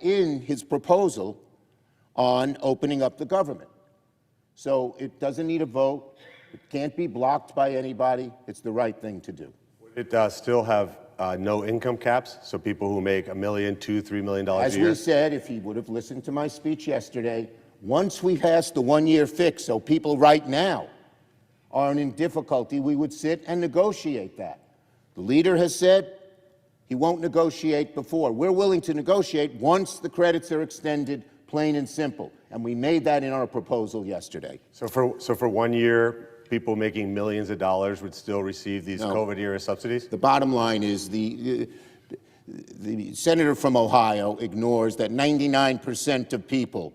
in his proposal on opening up the government. So it doesn't need a vote. It can't be blocked by anybody. It's the right thing to do. It still have no income caps, so people who make $1 million, $2, $3 million a year? As we said, if he would have listened to my speech yesterday, once we pass the one-year fix, so people right now aren't in difficulty, we would sit and negotiate that. The leader has said he won't negotiate before. We're willing to negotiate once the credits are extended, plain and simple. And we made that in our proposal yesterday. So for 1 year, people making millions of dollars would still receive these COVID-era subsidies? The bottom line is the senator from Ohio ignores that 99% of people,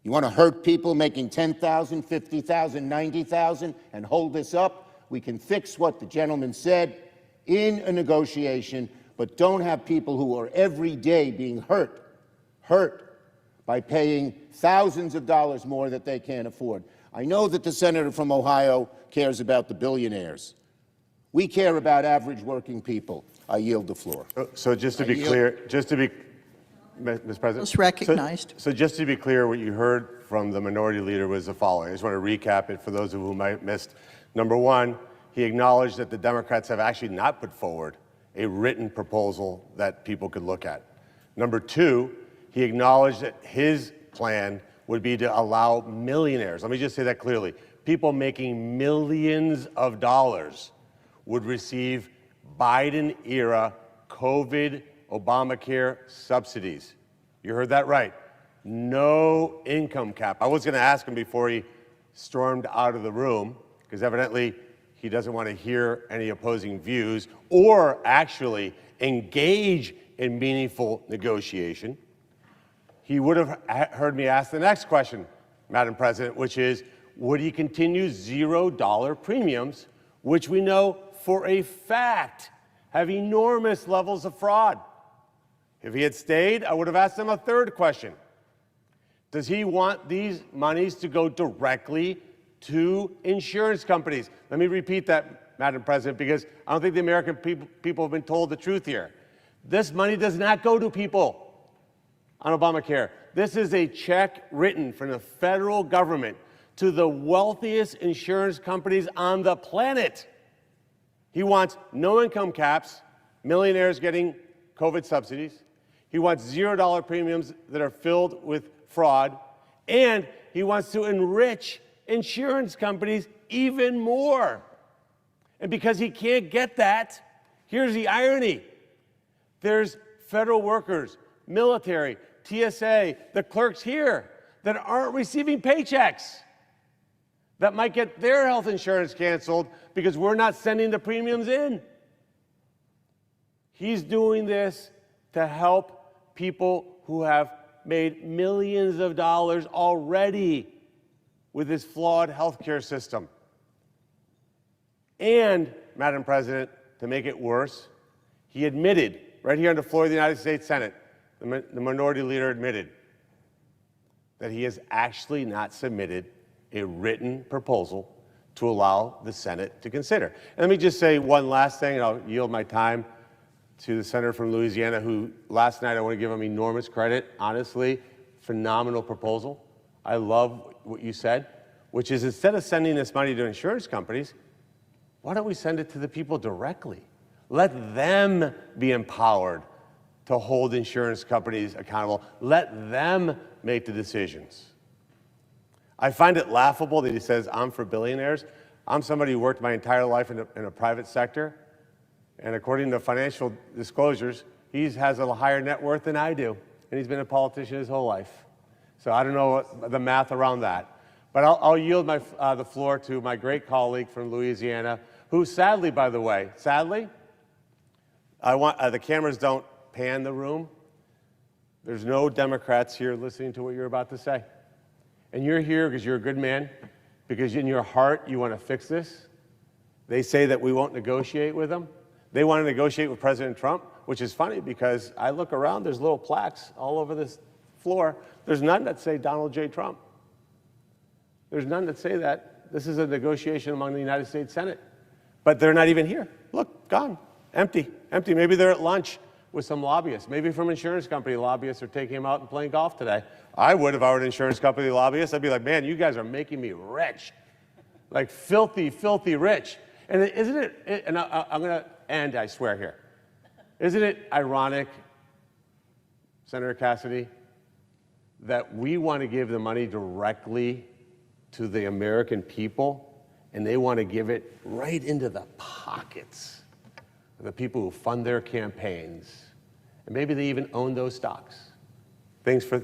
you want to hurt people making $10,000, $50,000, $90,000 and hold this up? We can fix what the gentleman said in a negotiation, but don't have people who are every day being hurt by paying thousands of dollars more that they can't afford. I know that the senator from Ohio cares about the billionaires. We care about average working people. I yield the floor. So just to be clear, Mr. President. Was recognized. So just to be clear, what you heard from the minority leader was the following. I just want to recap it for those of whom might missed. Number one, he acknowledged that the Democrats have actually not put forward a written proposal that people could look at. Number two, he acknowledged that his plan would be to allow millionaires, let me just say that clearly, people making millions of dollars would receive Biden-era COVID Obamacare subsidies. You heard that right. No income cap. I was going to ask him before he stormed out of the room, because evidently he doesn't want to hear any opposing views or actually engage in meaningful negotiation. He would have heard me ask the next question, Madam President, which is, would he continue $0 premiums, which we know for a fact have enormous levels of fraud? If he had stayed, I would have asked him a third question. Does he want these monies to go directly to insurance companies? Let me repeat that, Madam President, because I don't think the American people have been told the truth here. This money does not go to people on Obamacare. This is a check written from the federal government to the wealthiest insurance companies on the planet. He wants no income caps, millionaires getting COVID subsidies. He wants $0 premiums that are filled with fraud. And he wants to enrich insurance companies even more. And because he can't get that, here's the irony. There's federal workers, military, TSA, the clerks here that aren't receiving paychecks, that might get their health insurance canceled because we're not sending the premiums in. He's doing this to help people who have made millions of dollars already with this flawed healthcare system. And, Madam President, to make it worse, he admitted right here on the floor of the United States Senate, the minority leader admitted that he has actually not submitted a written proposal to allow the Senate to consider. And let me just say one last thing, and I'll yield my time to the senator from Louisiana, who last night, I want to give him enormous credit, honestly, phenomenal proposal. I love what you said, which is instead of sending this money to insurance companies, why don't we send it to the people directly? Let them be empowered to hold insurance companies accountable. Let them make the decisions. I find it laughable that he says, I'm for billionaires. I'm somebody who worked my entire life in a private sector, and according to financial disclosures, he has a higher net worth than I do, and he's been a politician his whole life. So I don't know the math around that. But I'll yield the floor to my great colleague from Louisiana, who sadly, by the way, I want the cameras don't pan the room. There's no Democrats here listening to what you're about to say. And you're here because you're a good man, because in your heart you want to fix this. They say that we won't negotiate with them. They want to negotiate with President Trump, which is funny because I look around, there's little plaques all over this floor. There's none that say Donald J. Trump. There's none that say that. This is a negotiation among the United States Senate. But they're not even here. Look, gone, empty. Maybe they're at lunch with some lobbyists, maybe from insurance company lobbyists are taking him out and playing golf today. I would if I were an insurance company lobbyist. I'd be like, man, you guys are making me rich. Like filthy, filthy rich. And isn't it, and I'm going to end, I swear here. Isn't it ironic, Senator Cassidy, that we want to give the money directly to the American people, and they want to give it right into the pockets of the people who fund their campaigns, and maybe they even own those stocks. Things for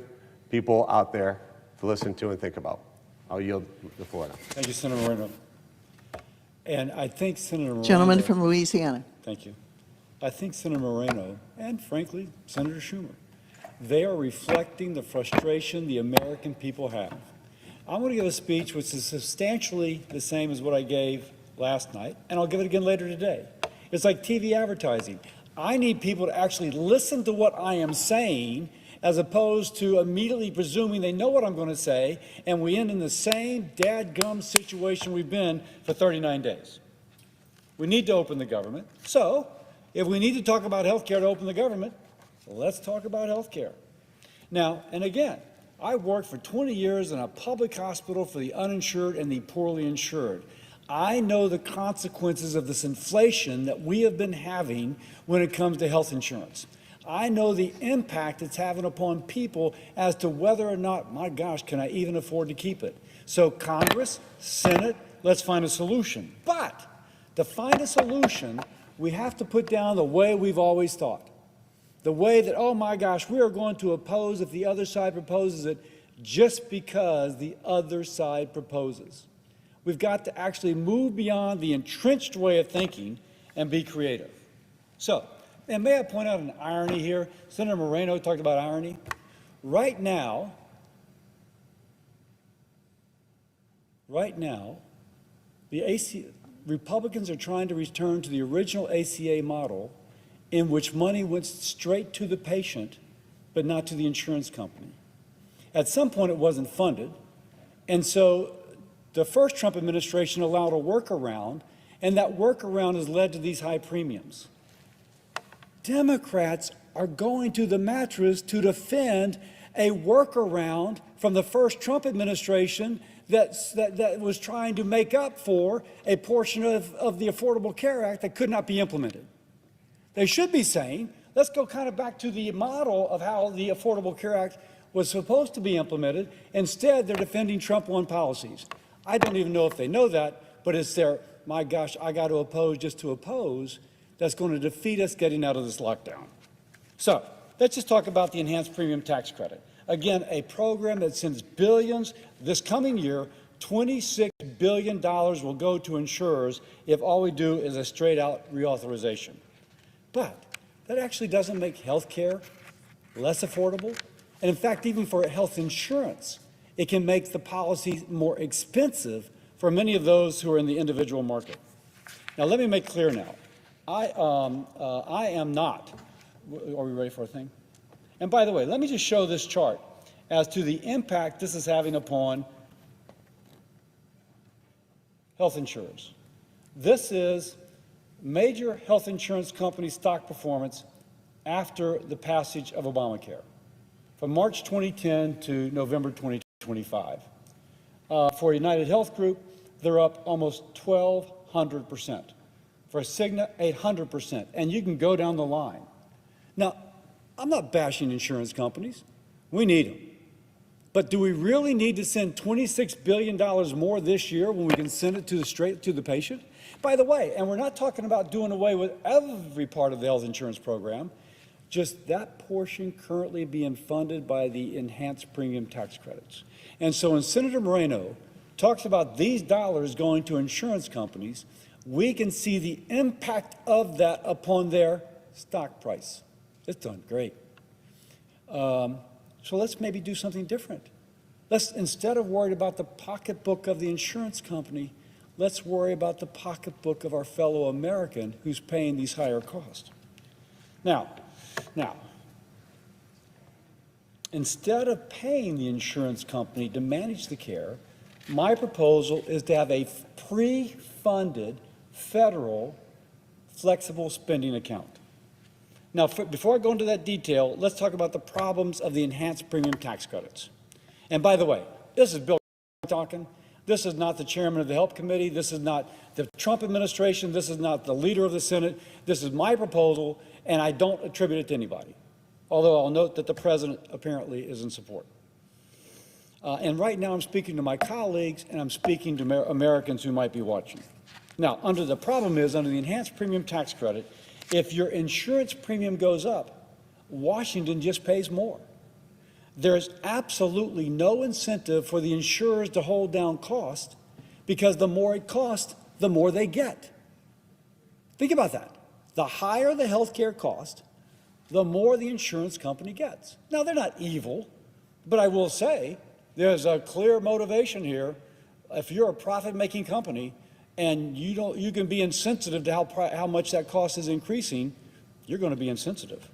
people out there to listen to and think about. I'll yield the floor now. Thank you, Senator Moreno. And I think Senator Moreno... Gentleman from Louisiana. Thank you. I think Senator Moreno, and frankly, Senator Schumer, they are reflecting the frustration the American people have. I'm going to give a speech which is substantially the same as what I gave last night, and I'll give it again later today. It's like TV advertising. I need people to actually listen to what I am saying as opposed to immediately presuming they know what I'm going to say, and we end in the same dadgum situation we've been for 39 days. We need to open the government. So, if we need to talk about health care to open the government, let's talk about health care. Now, and again, I worked for 20 years in a public hospital for the uninsured and the poorly insured. I know the consequences of this inflation that we have been having when it comes to health insurance. I know the impact it's having upon people as to whether or not, my gosh, can I even afford to keep it? So Congress, Senate, let's find a solution. But to find a solution, we have to put down the way we've always thought. The way that, oh my gosh, we are going to oppose if the other side proposes it just because the other side proposes. We've got to actually move beyond the entrenched way of thinking and be creative. So, and may I point out an irony here? Senator Moreno talked about irony. Right now, the Republicans are trying to return to the original ACA model in which money went straight to the patient, but not to the insurance company. At some point, it wasn't funded, and so the first Trump administration allowed a workaround, and that workaround has led to these high premiums. Democrats are going to the mattress to defend a workaround from the first Trump administration that was trying to make up for a portion of the Affordable Care Act that could not be implemented. They should be saying, let's go kind of back to the model of how the Affordable Care Act was supposed to be implemented. Instead, they're defending Trump 1 policies. I don't even know if they know that, but it's their, my gosh, I got to oppose just to oppose, that's going to defeat us getting out of this lockdown. So let's just talk about the enhanced premium tax credit. Again, a program that sends billions. This coming year, $26 billion will go to insurers if all we do is a straight-out reauthorization. But that actually doesn't make health care less affordable. And in fact, even for health insurance, it can make the policy more expensive for many of those who are in the individual market. Now, let me make clear now. I am not. Are we ready for a thing? And by the way, let me just show this chart as to the impact this is having upon health insurers. This is major health insurance company stock performance after the passage of Obamacare, from March 2010 to November 2025. For United Health Group, they're up almost 1,200%. For Cigna, 800%. And you can go down the line. Now, I'm not bashing insurance companies. We need them. But do we really need to send $26 billion more this year when we can send it straight to the patient? By the way, and we're not talking about doing away with every part of the health insurance program, just that portion currently being funded by the enhanced premium tax credits. And so when Senator Moreno talks about these dollars going to insurance companies, we can see the impact of that upon their stock price. It's done great. So let's maybe do something different. Let's, instead of worried about the pocketbook of the insurance company, let's worry about the pocketbook of our fellow American who's paying these higher costs. Now, instead of paying the insurance company to manage the care, my proposal is to have a pre-funded federal flexible spending account. Now, before I go into that detail, let's talk about the problems of the enhanced premium tax credits. And by the way, this is Bill talking. This is not the chairman of the Help Committee. This is not the Trump administration. This is not the leader of the Senate. This is my proposal, and I don't attribute it to anybody, although I'll note that the president apparently is in support. And right now I'm speaking to my colleagues, and I'm speaking to Americans who might be watching. Now, under the enhanced premium tax credit, if your insurance premium goes up, Washington just pays more. There's absolutely no incentive for the insurers to hold down cost, because the more it costs, the more they get. Think about that. The higher the health care cost, the more the insurance company gets. Now, they're not evil, but I will say there's a clear motivation here. If you're a profit-making company and you can be insensitive to how much that cost is increasing, you're going to be insensitive.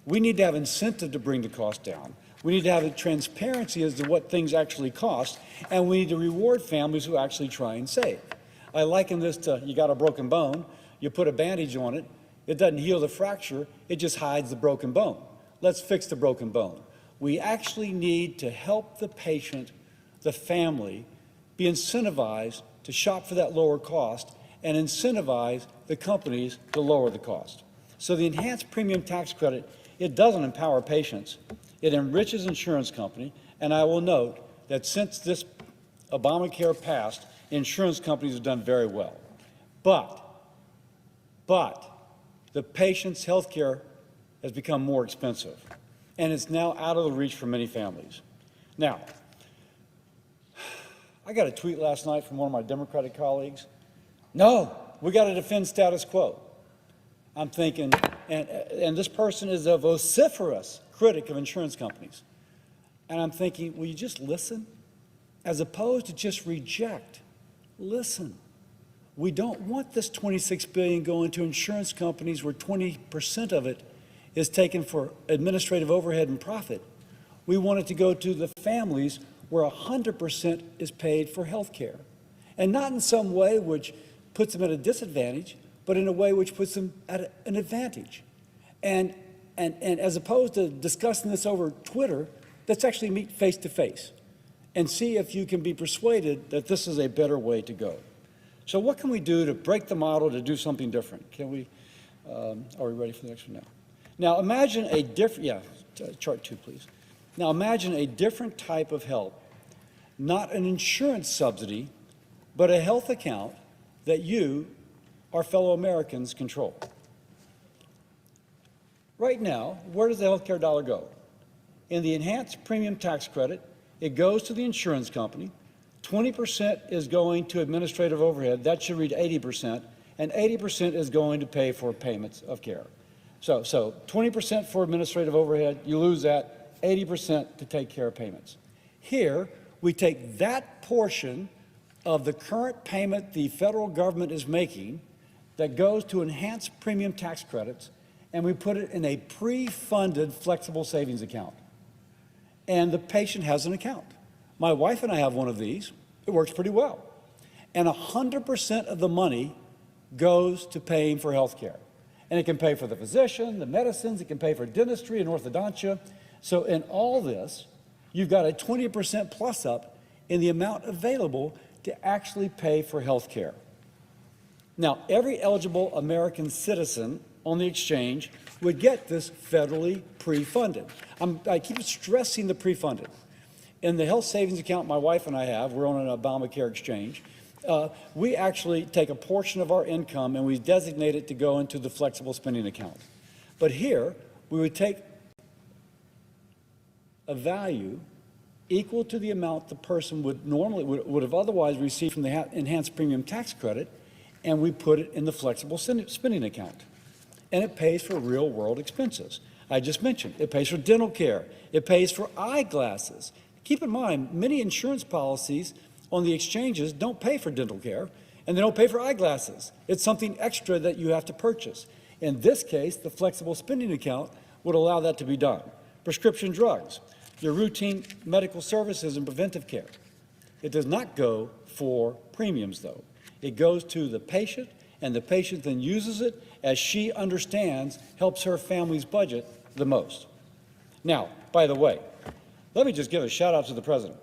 We need to have incentive to bring the cost down. We need to have a transparency as to what things actually cost, and we need to reward families who actually try and save. I liken this to, you got a broken bone, you put a bandage on it, it doesn't heal the fracture, it just hides the broken bone. Let's fix the broken bone. We actually need to help the patient, the family, be incentivized to shop for that lower cost and incentivize the companies to lower the cost. So the enhanced premium tax credit, it doesn't empower patients. It enriches insurance company, and I will note that since this Obamacare passed, insurance companies have done very well. But the patient's health care has become more expensive, and it's now out of the reach for many families. Now, I got a tweet last night from one of my Democratic colleagues. No, we got to defend status quo. I'm thinking, and this person is a vociferous critic of insurance companies. And I'm thinking, will you just listen? As opposed to just reject, listen. We don't want this $26 billion going to insurance companies where 20% of it is taken for administrative overhead and profit. We want it to go to the families where 100% is paid for health care. And not in some way which puts them at a disadvantage, but in a way which puts them at an advantage. And as opposed to discussing this over Twitter, let's actually meet face to face and see if you can be persuaded that this is a better way to go. So what can we do to break the model, to do something different? Can we, are we ready for the next one now? Now imagine a different, chart 2, please. Now imagine a different type of help, not an insurance subsidy, but a health account that you, our fellow Americans, control. Right now, where does the health care dollar go? In the enhanced premium tax credit, it goes to the insurance company. 20% is going to administrative overhead. That should read 80%. And 80% is going to pay for payments of care. So 20% for administrative overhead, you lose that, 80% to take care of payments. Here, we take that portion of the current payment the federal government is making that goes to enhanced premium tax credits, and we put it in a pre-funded flexible savings account. And the patient has an account. My wife and I have one of these. It works pretty well. And 100% of the money goes to paying for health care. And it can pay for the physician, the medicines, it can pay for dentistry and orthodontia. So in all this, you've got a 20% plus up in the amount available to actually pay for health care. Now, every eligible American citizen on the exchange would get this federally pre-funded. I keep stressing the pre-funded. In the health savings account my wife and I have, we're on an Obamacare exchange, we actually take a portion of our income and we designate it to go into the flexible spending account. But here, we would take a value equal to the amount the person would have otherwise received from the enhanced premium tax credit, and we put it in the flexible spending account. And it pays for real world expenses. I just mentioned, it pays for dental care. It pays for eyeglasses. Keep in mind, many insurance policies on the exchanges don't pay for dental care, and they don't pay for eyeglasses. It's something extra that you have to purchase. In this case, the flexible spending account would allow that to be done. Prescription drugs, your routine medical services and preventive care. It does not go for premiums, though. It goes to the patient, and the patient then uses it as she understands helps her family's budget the most. Now, by the way, let me just give a shout out to the president.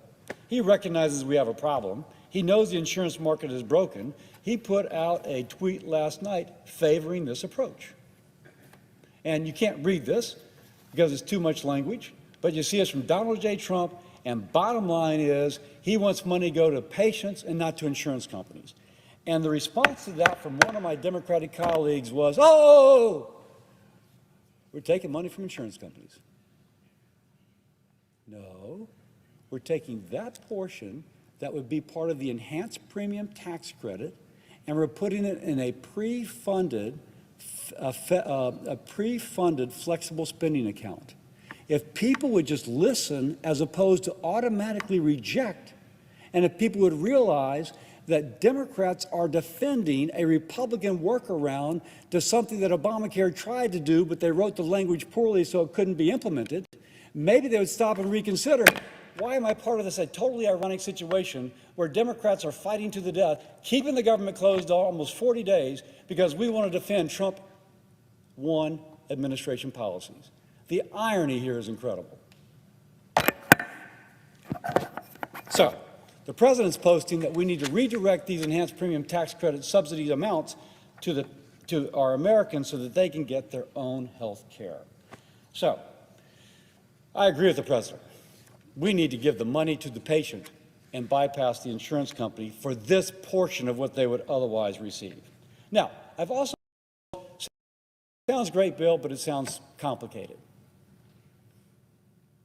He recognizes we have a problem. He knows the insurance market is broken. He put out a tweet last night favoring this approach. And you can't read this because it's too much language, but you see it's from Donald J. Trump, and bottom line is he wants money to go to patients and not to insurance companies. And the response to that from one of my Democratic colleagues was, oh, we're taking money from insurance companies. No, we're taking that portion that would be part of the enhanced premium tax credit, and we're putting it in a pre-funded flexible spending account. If people would just listen as opposed to automatically reject, and if people would realize that Democrats are defending a Republican workaround to something that Obamacare tried to do, but they wrote the language poorly so it couldn't be implemented, maybe they would stop and reconsider. Why am I part of this a totally ironic situation where Democrats are fighting to the death, keeping the government closed almost 40 days because we want to defend Trump 1 administration policies? The irony here is incredible. So, the president's posting that we need to redirect these enhanced premium tax credit subsidy amounts to our Americans so that they can get their own health care. So, I agree with the president. We need to give the money to the patient and bypass the insurance company for this portion of what they would otherwise receive. Now, I've also, sounds great, Bill, but it sounds complicated.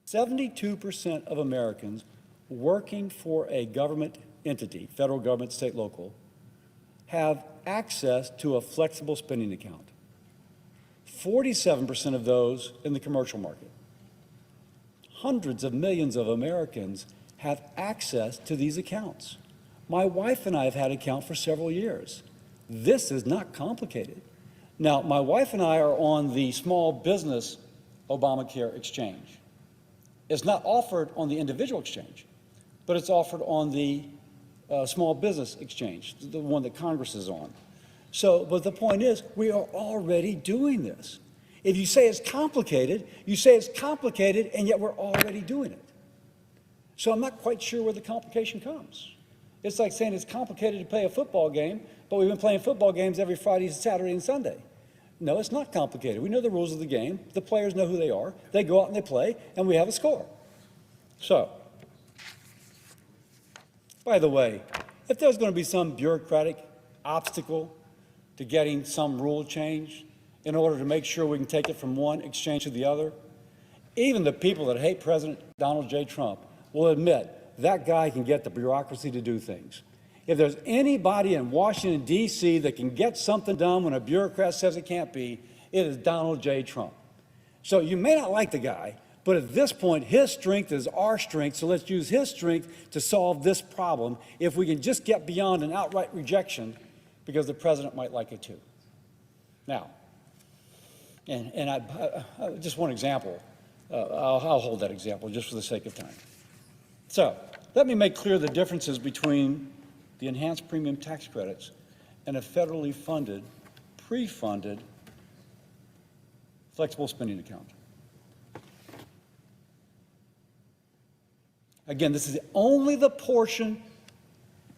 72% of Americans working for a government entity, federal government, state, local, have access to a flexible spending account. 47% of those in the commercial market. Hundreds of millions of Americans have access to these accounts. My wife and I have had an account for several years. This is not complicated. Now, my wife and I are on the small business Obamacare exchange. It's not offered on the individual exchange, but it's offered on the small business exchange, the one that Congress is on. So, but the point is, we are already doing this. If you say it's complicated, you say it's complicated, and yet we're already doing it. So I'm not quite sure where the complication comes. It's like saying it's complicated to play a football game, but we've been playing football games every Friday, Saturday, and Sunday. No, it's not complicated. We know the rules of the game. The players know who they are. They go out and they play, and we have a score. So, by the way, if there's going to be some bureaucratic obstacle to getting some rule change in order to make sure we can take it from one exchange to the other, even the people that hate President Donald J. Trump will admit that guy can get the bureaucracy to do things. If there's anybody in Washington, D.C. that can get something done when a bureaucrat says it can't be, it is Donald J. Trump. So you may not like the guy, but at this point, his strength is our strength, so let's use his strength to solve this problem if we can just get beyond an outright rejection, because the president might like it too. Now, just one example. I'll hold that example just for the sake of time. So let me make clear the differences between the enhanced premium tax credits and a federally funded, pre-funded flexible spending account. Again, this is only the portion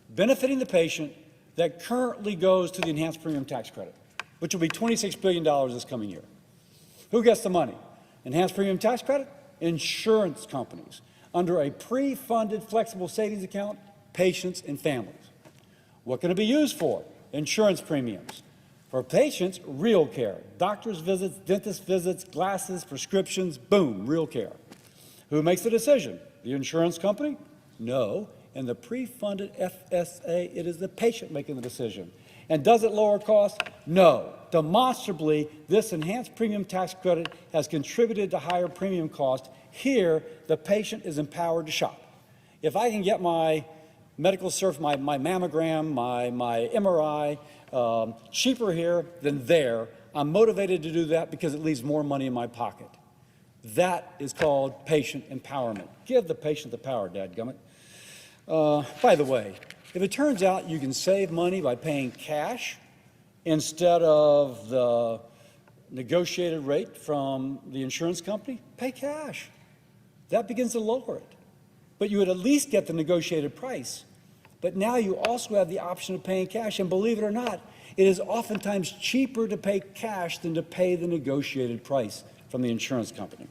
benefiting the patient that currently goes to the enhanced premium tax credit, which will be $26 billion this coming year. Who gets the money? Enhanced premium tax credit? Insurance companies. Under a pre-funded flexible savings account, patients and families. What can it be used for? Insurance premiums. For patients, real care. Doctor's visits, dentist visits, glasses, prescriptions, boom, real care. Who makes the decision? The insurance company? No. In the pre-funded FSA, it is the patient making the decision. And does it lower costs? No. Demonstrably, this enhanced premium tax credit has contributed to higher premium costs. Here, the patient is empowered to shop. If I can get my medical my mammogram, my MRI cheaper here than there, I'm motivated to do that because it leaves more money in my pocket. That is called patient empowerment. Give the patient the power, dadgummit. By the way, if it turns out you can save money by paying cash instead of the negotiated rate from the insurance company, pay cash. That begins to lower it. But you would at least get the negotiated price. But now you also have the option of paying cash, and believe it or not, it is oftentimes cheaper to pay cash than to pay the negotiated price from the insurance company.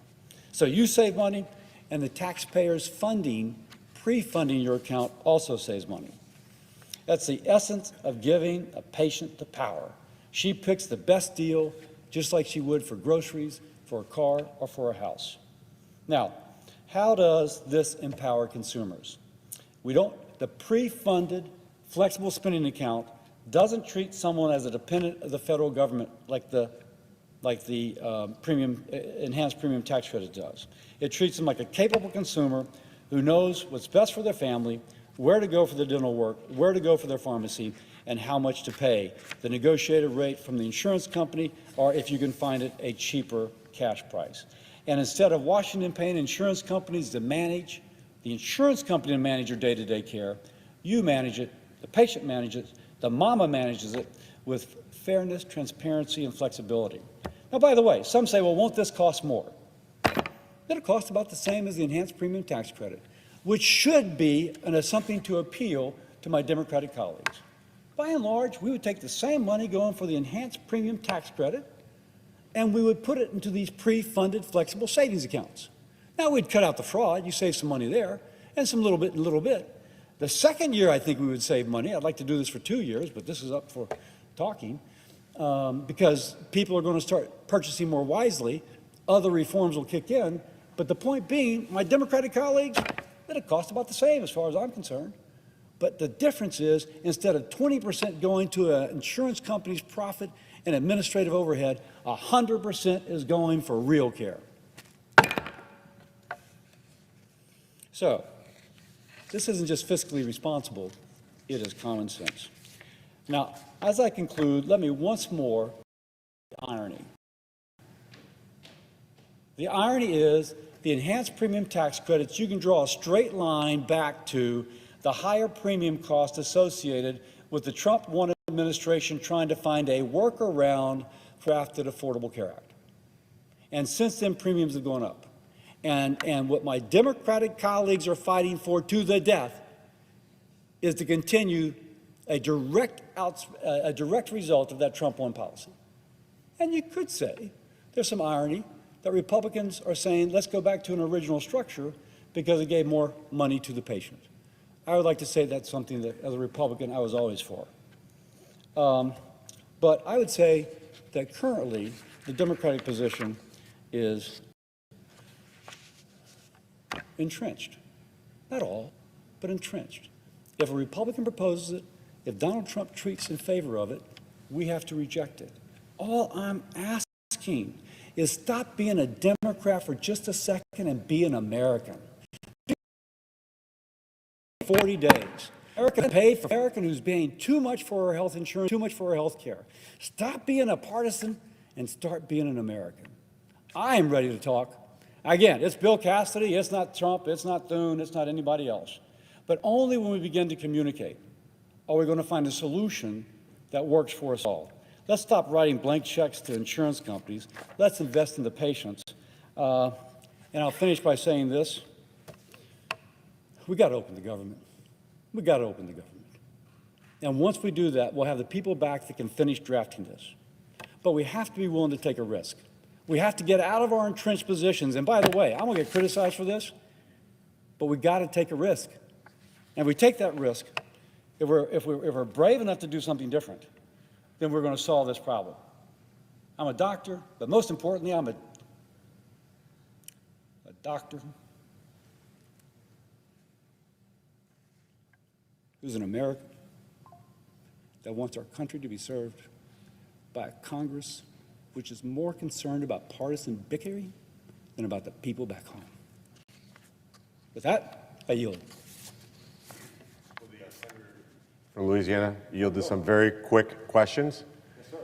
So you save money, and the taxpayer's pre-funding your account also saves money. That's the essence of giving a patient the power. She picks the best deal, just like she would for groceries, for a car, or for a house. Now, how does this empower consumers? The pre-funded flexible spending account doesn't treat someone as a dependent of the federal government like the enhanced premium tax credit does. It treats them like a capable consumer who knows what's best for their family, where to go for their dental work, where to go for their pharmacy, and how much to pay, the negotiated rate from the insurance company, or if you can find it, a cheaper cash price. And instead of Washington paying insurance companies to manage, the insurance company to manage your day-to-day care, you manage it, the patient manages it, the mama manages it with fairness, transparency, and flexibility. Now, by the way, some say, well, won't this cost more? It'll cost about the same as the enhanced premium tax credit, which should be something to appeal to my Democratic colleagues. By and large, we would take the same money going for the enhanced premium tax credit, and we would put it into these pre-funded flexible savings accounts. Now, we'd cut out the fraud. You save some money there, and some little bit and little bit. The second year, I think we would save money. I'd like to do this for 2 years, but this is up for talking, because people are going to start purchasing more wisely. Other reforms will kick in. But the point being, my Democratic colleagues, it'll cost about the same as far as I'm concerned. But the difference is, instead of 20% going to an insurance company's profit and administrative overhead, 100% is going for real care. So, this isn't just fiscally responsible, it is common sense. Now, as I conclude, let me once more the irony. The irony is the enhanced premium tax credits, you can draw a straight line back to the higher premium cost associated with the Trump 1 administration trying to find a workaround crafted Affordable Care Act. And since then, premiums have gone up. And what my Democratic colleagues are fighting for to the death is to continue a direct result of that Trump 1 policy. And you could say there's some irony that Republicans are saying, let's go back to an original structure because it gave more money to the patient. I would like to say that's something that, as a Republican, I was always for. But I would say that currently the Democratic position is entrenched. Not all, but entrenched. If a Republican proposes it, if Donald Trump treats in favor of it, we have to reject it. All I'm asking is stop being a Democrat for just a second and be an American. 40 days. American paid for American who's paying too much for her health insurance, too much for her health care. Stop being a partisan and start being an American. I am ready to talk. Again, it's Bill Cassidy, it's not Trump, it's not Thune, it's not anybody else. But only when we begin to communicate are we going to find a solution that works for us all. Let's stop writing blank checks to insurance companies. Let's invest in the patients. And I'll finish by saying this. We got to open the government. We got to open the government. And once we do that, we'll have the people back that can finish drafting this. But we have to be willing to take a risk. We have to get out of our entrenched positions. And by the way, I'm going to get criticized for this, but we got to take a risk. And we take that risk. If we're brave enough to do something different, then we're going to solve this problem. I'm a doctor, but most importantly, I'm a doctor who's an American that wants our country to be served by a Congress which is more concerned about partisan bickering than about the people back home. With that, I yield. From Louisiana, yield to some very quick questions. Yes, sir.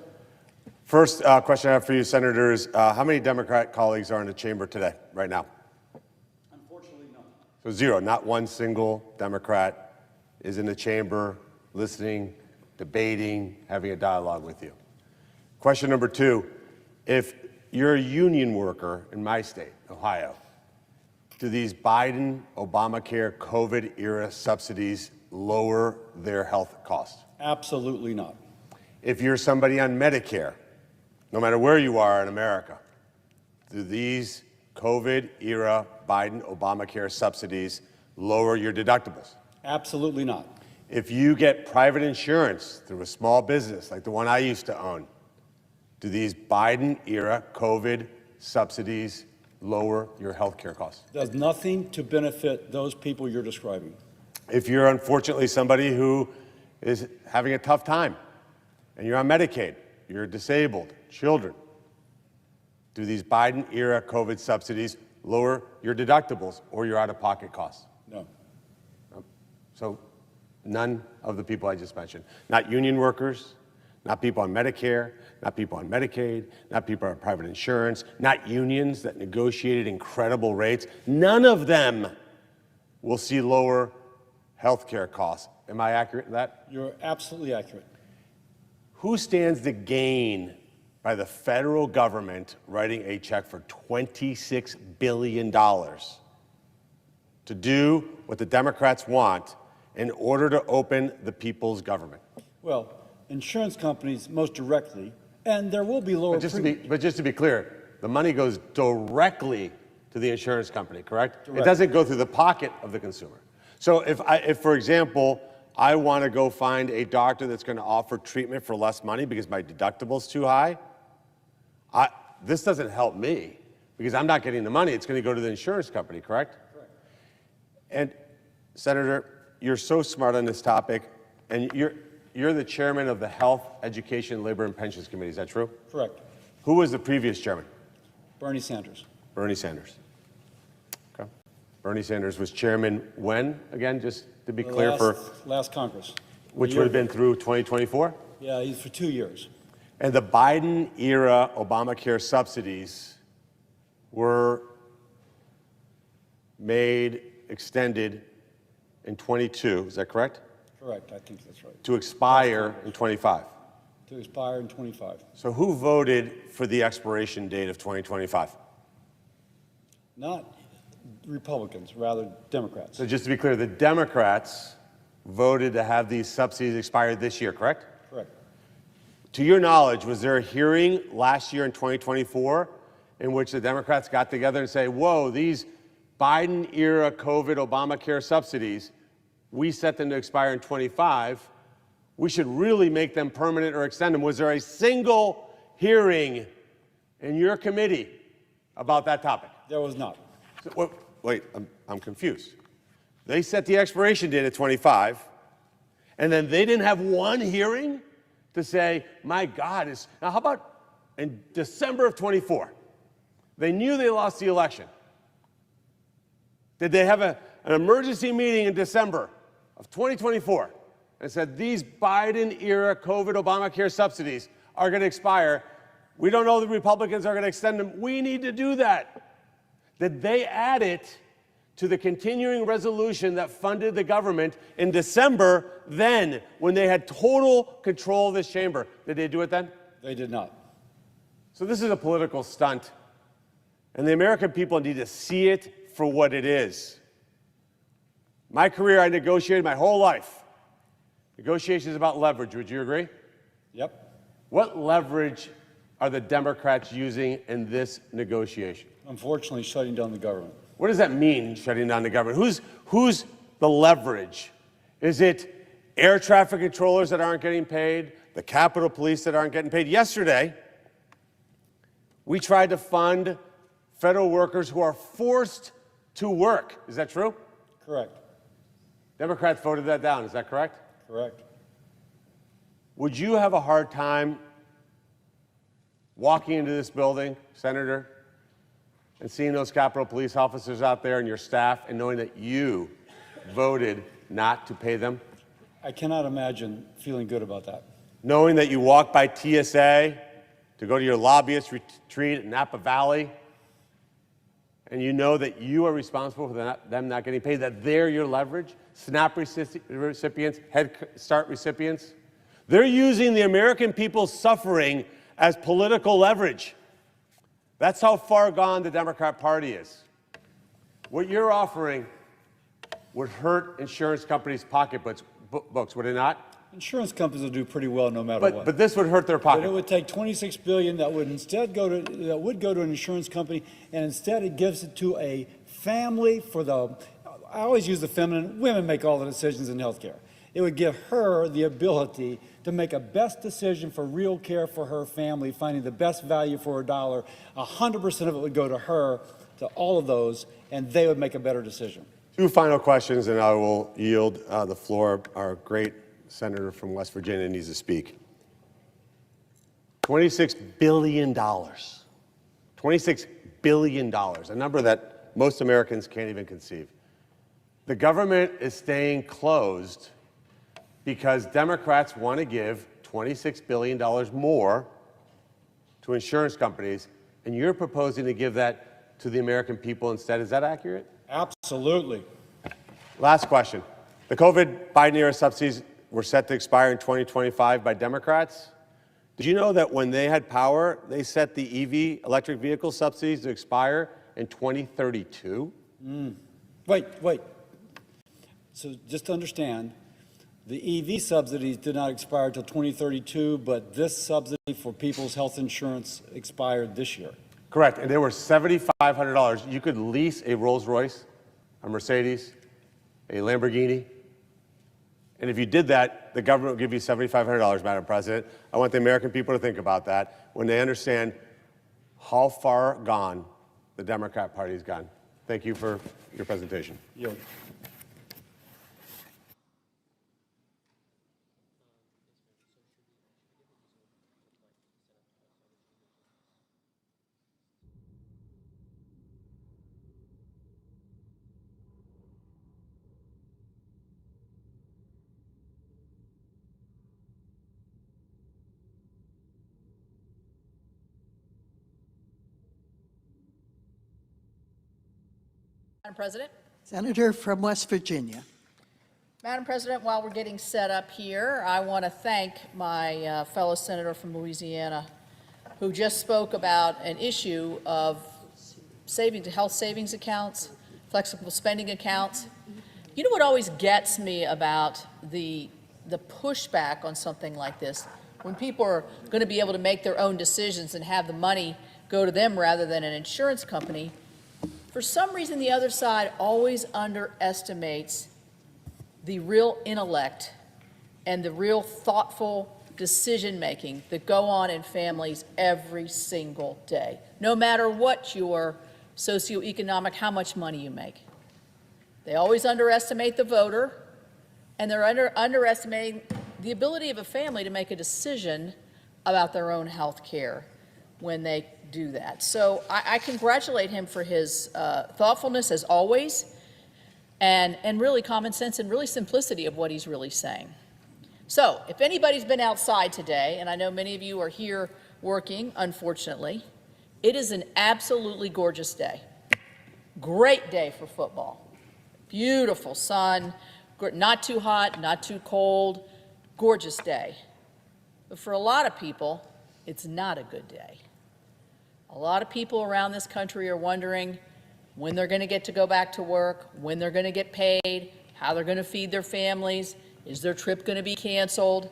First question I have for you, Senators. How many Democrat colleagues are in the chamber today, right now? Unfortunately, none. So zero, not one single Democrat is in the chamber listening debating, having a dialogue with you. Question number two, if you're a union worker in my state, Ohio, do these Biden, Obamacare, COVID-era subsidies lower their health costs? Absolutely not. If you're somebody on Medicare, no matter where you are in America, do these COVID-era Biden, Obamacare subsidies lower your deductibles? Absolutely not. If you get private insurance through a small business like the one I used to own, do these Biden-era COVID subsidies lower your health care costs? Does nothing to benefit those people you're describing. If you're unfortunately somebody who is having a tough time and you're on Medicaid, you're disabled, children, do these Biden-era COVID subsidies lower your deductibles or your out-of-pocket costs? No. So none of the people I just mentioned. Not union workers, not people on Medicare, not people on Medicaid, not people on private insurance, not unions that negotiated incredible rates. None of them will see lower health care costs. Am I accurate in that? You're absolutely accurate. Who stands to gain by the federal government writing a check for $26 billion to do what the Democrats want in order to open the people's government? Well, insurance companies most directly, and there will be lower premiums. But just to be clear, the money goes directly to the insurance company, correct? Correct. It doesn't go through the pocket of the consumer. So if for example, I want to go find a doctor that's going to offer treatment for less money because my deductible's too high, this doesn't help me because I'm not getting the money. It's going to go to the insurance company, correct? Correct. And Senator, you're so smart on this topic, and you're the chairman of the Health, Education, Labor, and Pensions Committee. Is that true? Correct. Who was the previous chairman? Bernie Sanders. Bernie Sanders. Okay. Bernie Sanders was chairman when, again, just to be clear, Last Congress. which would have been through 2024? Yeah, he's for 2 years. And the Biden-era Obamacare subsidies were extended in 22, is that correct? Correct, I think that's right. To expire in 25. To expire in 25. So who voted for the expiration date of 2025? Not Republicans, rather Democrats. So just to be clear, the Democrats voted to have these subsidies expire this year, correct? Correct. To your knowledge, was there a hearing last year in 2024 in which the Democrats got together and say, whoa, these Biden-era COVID Obamacare subsidies, we set them to expire in 25, we should really make them permanent or extend them? Was there a single hearing in your committee about that topic? There was not. So, wait, I'm confused. They set the expiration date at 25, and then they didn't have one hearing to say, my God, now how about in December of 24? They knew they lost the election. Did they have an emergency meeting in December of 2024 and said, these Biden-era COVID Obamacare subsidies are going to expire. We don't know the Republicans are going to extend them. We need to do that. Did they add it to the continuing resolution that funded the government in December then, when they had total control of this chamber? Did they do it then? They did not. So this is a political stunt, and the American people need to see it for what it is. My career, I negotiated my whole life. Negotiations about leverage, would you agree? Yep. What leverage are the Democrats using in this negotiation? Unfortunately, shutting down the government. What does that mean, shutting down the government? Who's the leverage? Is it air traffic controllers that aren't getting paid? The Capitol Police that aren't getting paid? Yesterday, we tried to fund federal workers who are forced to work. Is that true? Correct. Democrats voted that down. Is that correct? Correct. Would you have a hard time walking into this building, Senator, and seeing those Capitol Police officers out there and your staff and knowing that you voted not to pay them? I cannot imagine feeling good about that. Knowing that you walked by TSA to go to your lobbyist retreat at Napa Valley, and you know that you are responsible for them not getting paid, that they're your leverage? SNAP recipients, Head Start recipients, They're using the American people's suffering as political leverage. That's how far gone the Democrat Party is. What you're offering would hurt insurance companies' pocketbooks, would it not? Insurance companies will do pretty well no matter what. But this would hurt their But pocket. it would take $26 billion that would instead go to an insurance company, and instead it gives it to a family for the. I always use the feminine. Women make all the decisions in healthcare. It would give her the ability to make a best decision for real care for her family, finding the best value for her dollar. 100% of it would go to her, to all of those, and they would make a better decision. Two final questions, and I will yield the floor. Our great senator from West Virginia needs to speak. $26 billion. $26 billion, a number that most Americans can't even conceive. The government is staying closed because Democrats want to give $26 billion more to insurance companies, and you're proposing to give that to the American people instead. Is that accurate? Absolutely. Last question. The COVID Biden-era subsidies were set to expire in 2025 by Democrats. Did you know that when they had power, they set the EV, electric vehicle subsidies, to expire in 2032? Wait. So just to understand, the EV subsidies did not expire until 2032, but this subsidy for people's health insurance expired this year. Correct, and they were $7,500. You could lease a Rolls-Royce, a Mercedes, a Lamborghini, and if you did that, the government would give you $7,500, Madam President. I want the American people to think about that when they understand how far gone the Democrat Party has gone. Thank you for your presentation. Yield. Madam President. Senator from West Virginia. Madam President, while we're getting set up here, I want to thank my fellow senator from Louisiana who just spoke about an issue of health savings accounts, flexible spending accounts. You know what always gets me about the pushback on something like this? When people are going to be able to make their own decisions and have the money go to them rather than an insurance company, for some reason, the other side always underestimates the real intellect and the real thoughtful decision-making that go on in families every single day, no matter what your socioeconomic, how much money you make. They always underestimate the voter, and they're underestimating the ability of a family to make a decision about their own health care when they do that. So I congratulate him for his thoughtfulness, as always, and really common sense and really simplicity of what he's really saying. So if anybody's been outside today, and I know many of you are here working, unfortunately, it is an absolutely gorgeous day. Great day for football. Beautiful sun, not too hot, not too cold, gorgeous day. But for a lot of people, it's not a good day. A lot of people around this country are wondering when they're going to get to go back to work, when they're going to get paid, how they're going to feed their families, is their trip going to be canceled?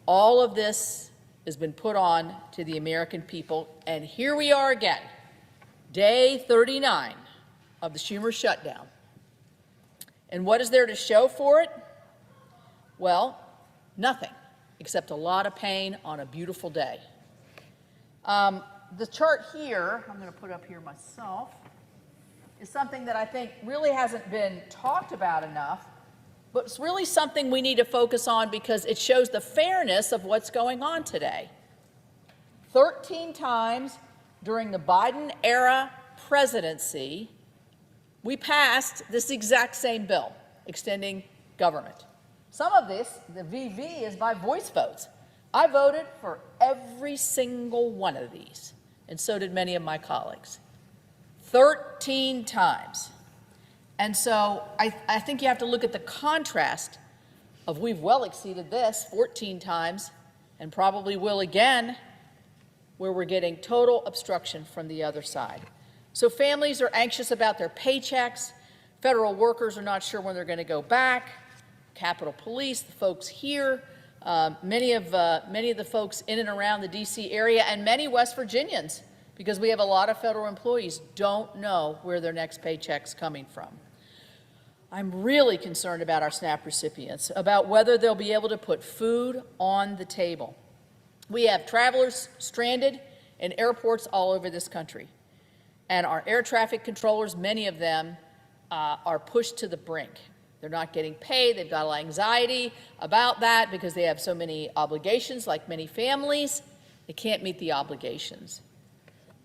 All of this has been put on to the American people, and here we are again, day 39 of the Schumer shutdown. And what is there to show for it? Well, nothing, except a lot of pain on a beautiful day. The chart here, I'm going to put up here myself, is something that I think really hasn't been talked about enough, but it's really something we need to focus on because it shows the fairness of what's going on today. 13 times during the Biden-era presidency, we passed this exact same bill, extending government. Some of this, the VV, is by voice votes. I voted for every single one of these, and so did many of my colleagues. 13 times. And so I think you have to look at the contrast of we've well exceeded this 14 times and probably will again, where we're getting total obstruction from the other side. So families are anxious about their paychecks. Federal workers are not sure when they're going to go back. Capitol Police, the folks here, many of the folks in and around the D.C. area, and many West Virginians, because we have a lot of federal employees, don't know where their next paycheck's coming from. I'm really concerned about our SNAP recipients, about whether they'll be able to put food on the table. We have travelers stranded in airports all over this country, and our air traffic controllers, many of them, are pushed to the brink. They're not getting paid. They've got a lot of anxiety about that because they have so many obligations, like many families. They can't meet the obligations.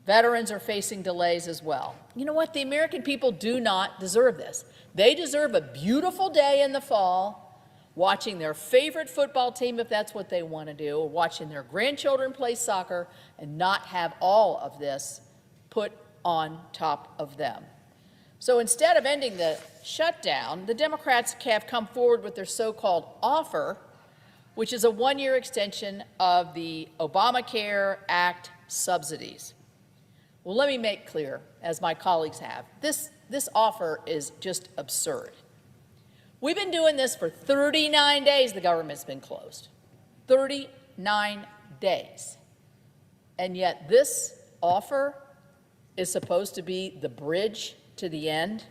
Veterans are facing delays as well. You know what? The American people do not deserve this. They deserve a beautiful day in the fall, watching their favorite football team, if that's what they want to do, or watching their grandchildren play soccer, and not have all of this put on top of them. So instead of ending the shutdown, the Democrats have come forward with their so-called offer, which is a one-year extension of the Obamacare Act subsidies. Well, let me make clear, as my colleagues have, this offer is just absurd. We've been doing this for 39 days, the government's been closed. 39 days. And yet this offer is supposed to be the bridge to the end.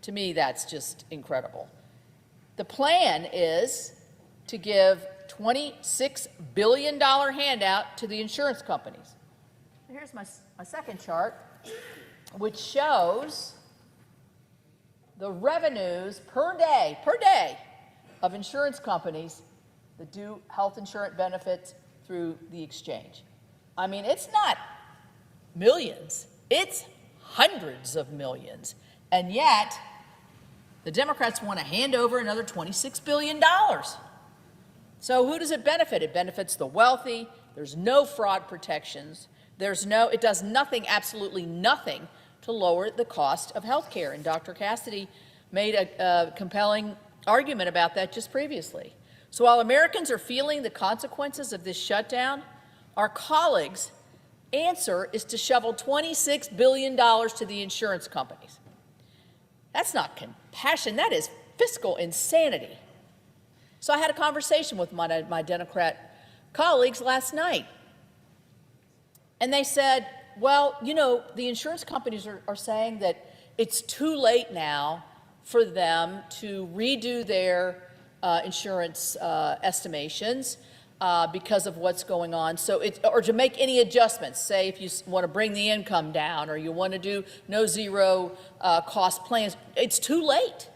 To me, that's just incredible. The plan is to give $26 billion handout to the insurance companies. Here's my second chart, which shows the revenues per day of insurance companies that do health insurance benefits through the exchange. I mean, it's not millions, it's hundreds of millions. And yet, the Democrats want to hand over another $26 billion. So who does it benefit? It benefits the wealthy. There's no fraud protections. It does nothing, absolutely nothing, to lower the cost of health care. And Dr. Cassidy made a compelling argument about that just previously. So while Americans are feeling the consequences of this shutdown, our colleagues' answer is to shovel $26 billion to the insurance companies. That's not compassion, that is fiscal insanity. So I had a conversation with my Democrat colleagues last night. And they said, well, you know, the insurance companies are saying that it's too late now for them to redo their insurance estimations because of what's going on. So or to make any adjustments, say if you want to bring the income down or you want to do no zero cost plans, it's too late.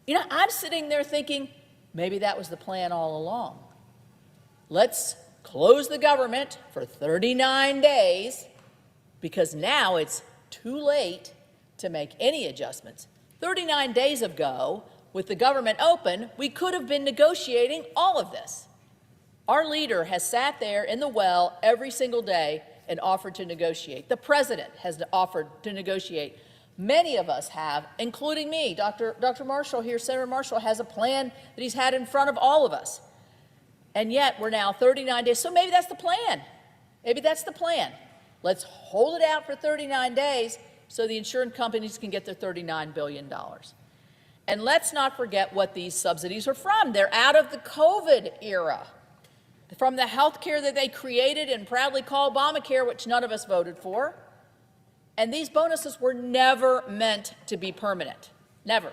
You know, I'm sitting there thinking, maybe that was the plan all along. Let's close the government for 39 days because now it's too late to make any adjustments. 39 days ago, with the government open, we could have been negotiating all of this. Our leader has sat there in the well every single day and offered to negotiate. The president has offered to negotiate. Many of us have, including me. Dr. Marshall here, Senator Marshall, has a plan that he's had in front of all of us. And yet we're now 39 days. So maybe that's the plan. Maybe that's the plan. Let's hold it out for 39 days so the insurance companies can get their $39 billion. And let's not forget what these subsidies are from. They're out of the COVID era, from the health care that they created and proudly call Obamacare, which none of us voted for. And these bonuses were never meant to be permanent, never,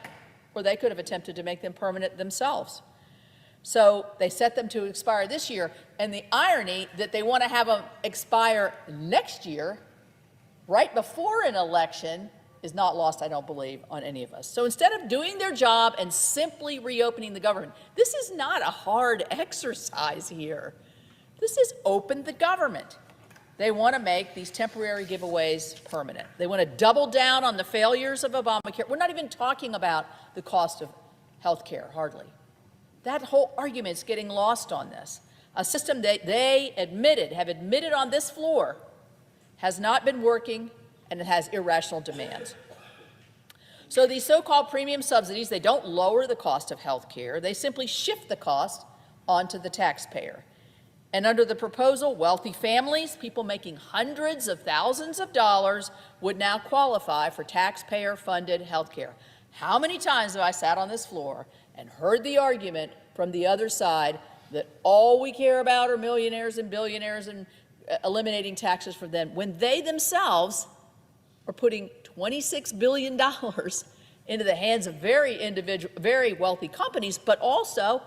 or they could have attempted to make them permanent themselves. So they set them to expire this year, and the irony that they want to have them expire next year, right before an election, is not lost, I don't believe, on any of us. So instead of doing their job and simply reopening the government, this is not a hard exercise here. This is open the government. They want to make these temporary giveaways permanent. They want to double down on the failures of Obamacare. We're not even talking about the cost of health care, hardly. That whole argument is getting lost on this. A system that they have admitted on this floor, has not been working, and it has irrational demands. So these so-called premium subsidies, they don't lower the cost of health care. They simply shift the cost onto the taxpayer. And under the proposal, wealthy families, people making hundreds of thousands of dollars, would now qualify for taxpayer-funded health care. How many times have I sat on this floor and heard the argument from the other side that all we care about are millionaires and billionaires and eliminating taxes for them, when they themselves are putting $26 billion into the hands of very wealthy companies, but also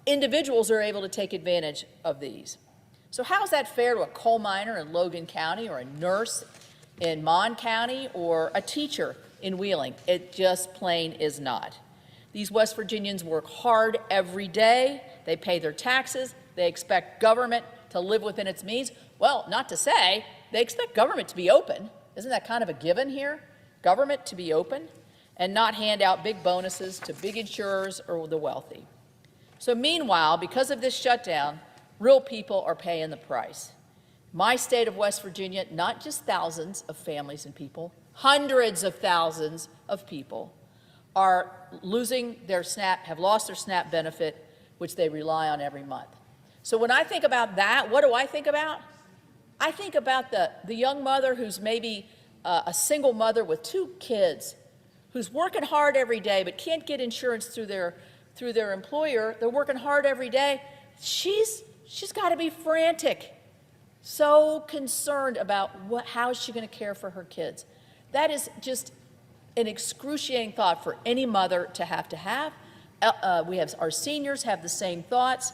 individuals are able to take advantage of these. So how is that fair to a coal miner in Logan County, or a nurse in Mon County, or a teacher in Wheeling? It just plain is not. These West Virginians work hard every day. They pay their taxes. They expect government to live within its means. Well, not to say they expect government to be open. Isn't that kind of a given here? Government to be open and not hand out big bonuses to big insurers or the wealthy. So meanwhile, because of this shutdown, real people are paying the price. My state of West Virginia, not just thousands of families and people, hundreds of thousands of people are losing their SNAP, have lost their SNAP benefit, which they rely on every month. So when I think about that, what do I think about? I think about the young mother who's maybe a single mother with 2 kids, who's working hard every day but can't get insurance through their employer. They're working hard every day. She's got to be frantic, so concerned about how is she going to care for her kids. That is just an excruciating thought for any mother to have. Our seniors have the same thoughts.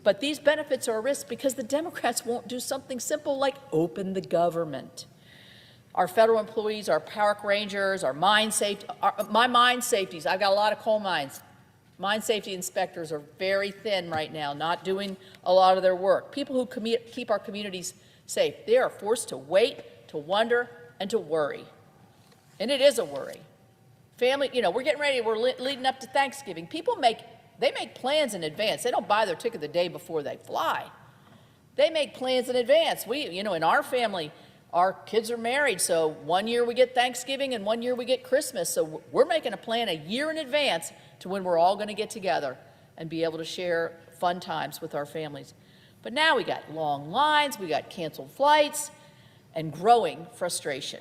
But these benefits are a risk because the Democrats won't do something simple like open the government. Our federal employees, our park rangers, our mine safety, my mine safeties, I've got a lot of coal mines. Mine safety inspectors are very thin right now, not doing a lot of their work. People who keep our communities safe, they are forced to wait, to wonder, and to worry. And it is a worry. Family, we're getting ready, we're leading up to Thanksgiving. People make plans in advance. They don't buy their ticket the day before they fly. They make plans in advance. In our family, our kids are married, so one year we get Thanksgiving and one year we get Christmas. So we're making a plan a year in advance to when we're all going to get together and be able to share fun times with our families. But now we got long lines, we got canceled flights, and growing frustration.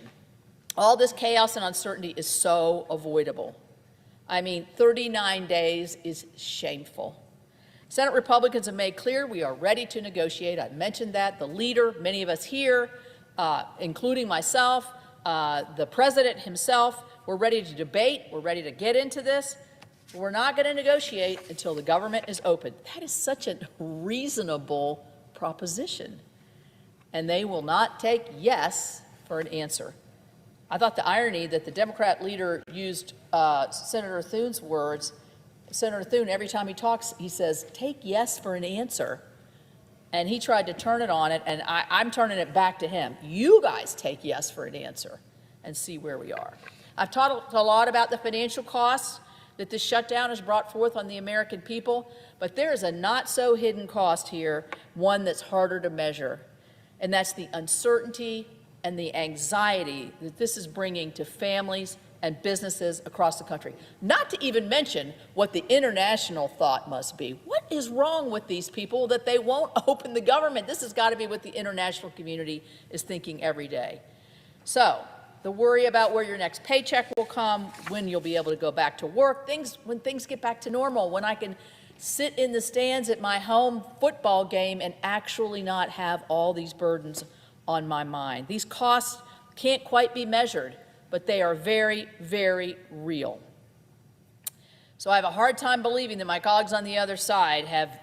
All this chaos and uncertainty is so avoidable. 39 days is shameful. Senate Republicans have made clear we are ready to negotiate. I mentioned that. The leader, many of us here, including myself, the president himself, we're ready to debate. We're ready to get into this. We're not going to negotiate until the government is open. That is such a reasonable proposition. And they will not take yes for an answer. I thought the irony that the Democrat leader used Senator Thune's words. Senator Thune, every time he talks, he says, take yes for an answer. And he tried to turn it on it, and I'm turning it back to him. You guys take yes for an answer and see where we are. I've talked a lot about the financial costs that this shutdown has brought forth on the American people, but there is a not-so-hidden cost here, one that's harder to measure, and that's the uncertainty and the anxiety that this is bringing to families and businesses across the country. Not to even mention what the international thought must be. What is wrong with these people that they won't open the government? This has got to be what the international community is thinking every day. So, the worry about where your next paycheck will come, when you'll be able to go back to work, when things get back to normal, when I can sit in the stands at my home football game and actually not have all these burdens on my mind. These costs can't quite be measured, but they are very, very real. So I have a hard time believing that my colleagues on the other side have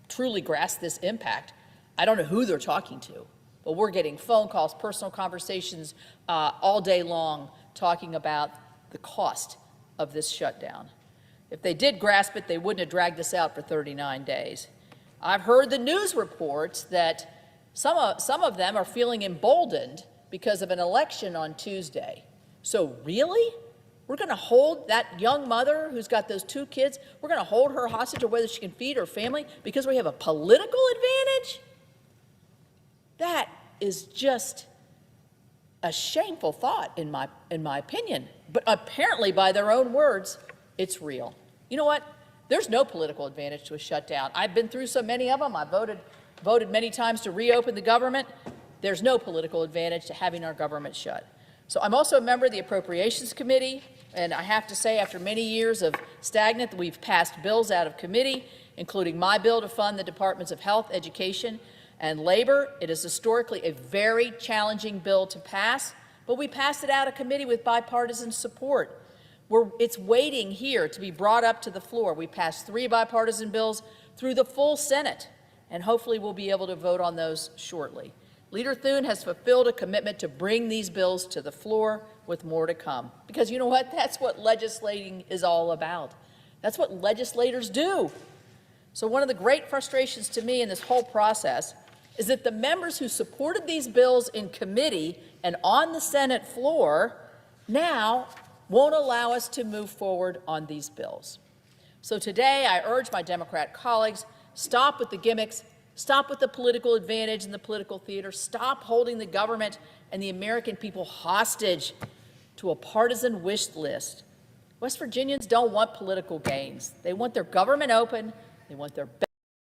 truly grasped this impact. I don't know who they're talking to, but we're getting phone calls, personal conversations all day long talking about the cost of this shutdown. If they did grasp it, they wouldn't have dragged us out for 39 days. I've heard the news reports that some of them are feeling emboldened because of an election on Tuesday. So really? We're going to hold that young mother who's got those 2 kids, we're going to hold her hostage of whether she can feed her family because we have a political advantage? That is just a shameful thought in my opinion, but apparently by their own words, it's real. You know what? There's no political advantage to a shutdown. I've been through so many of them. I voted many times to reopen the government. There's no political advantage to having our government shut. So I'm also a member of the Appropriations Committee, and I have to say, after many years of stagnant, we've passed bills out of committee, including my bill to fund the Departments of Health, Education, and Labor. It is historically a very challenging bill to pass, but we passed it out of committee with bipartisan support. It's waiting here to be brought up to the floor. We passed 3 bipartisan bills through the full Senate, and hopefully we'll be able to vote on those shortly. Leader Thune has fulfilled a commitment to bring these bills to the floor with more to come. Because you know what? That's what legislating is all about. That's what legislators do. So one of the great frustrations to me in this whole process is that the members who supported these bills in committee and on the Senate floor now won't allow us to move forward on these bills. So today I urge my Democrat colleagues, stop with the gimmicks, stop with the political advantage and the political theater, stop holding the government and the American people hostage to a partisan wish list. West Virginians don't want political gains. They want their government open, they want their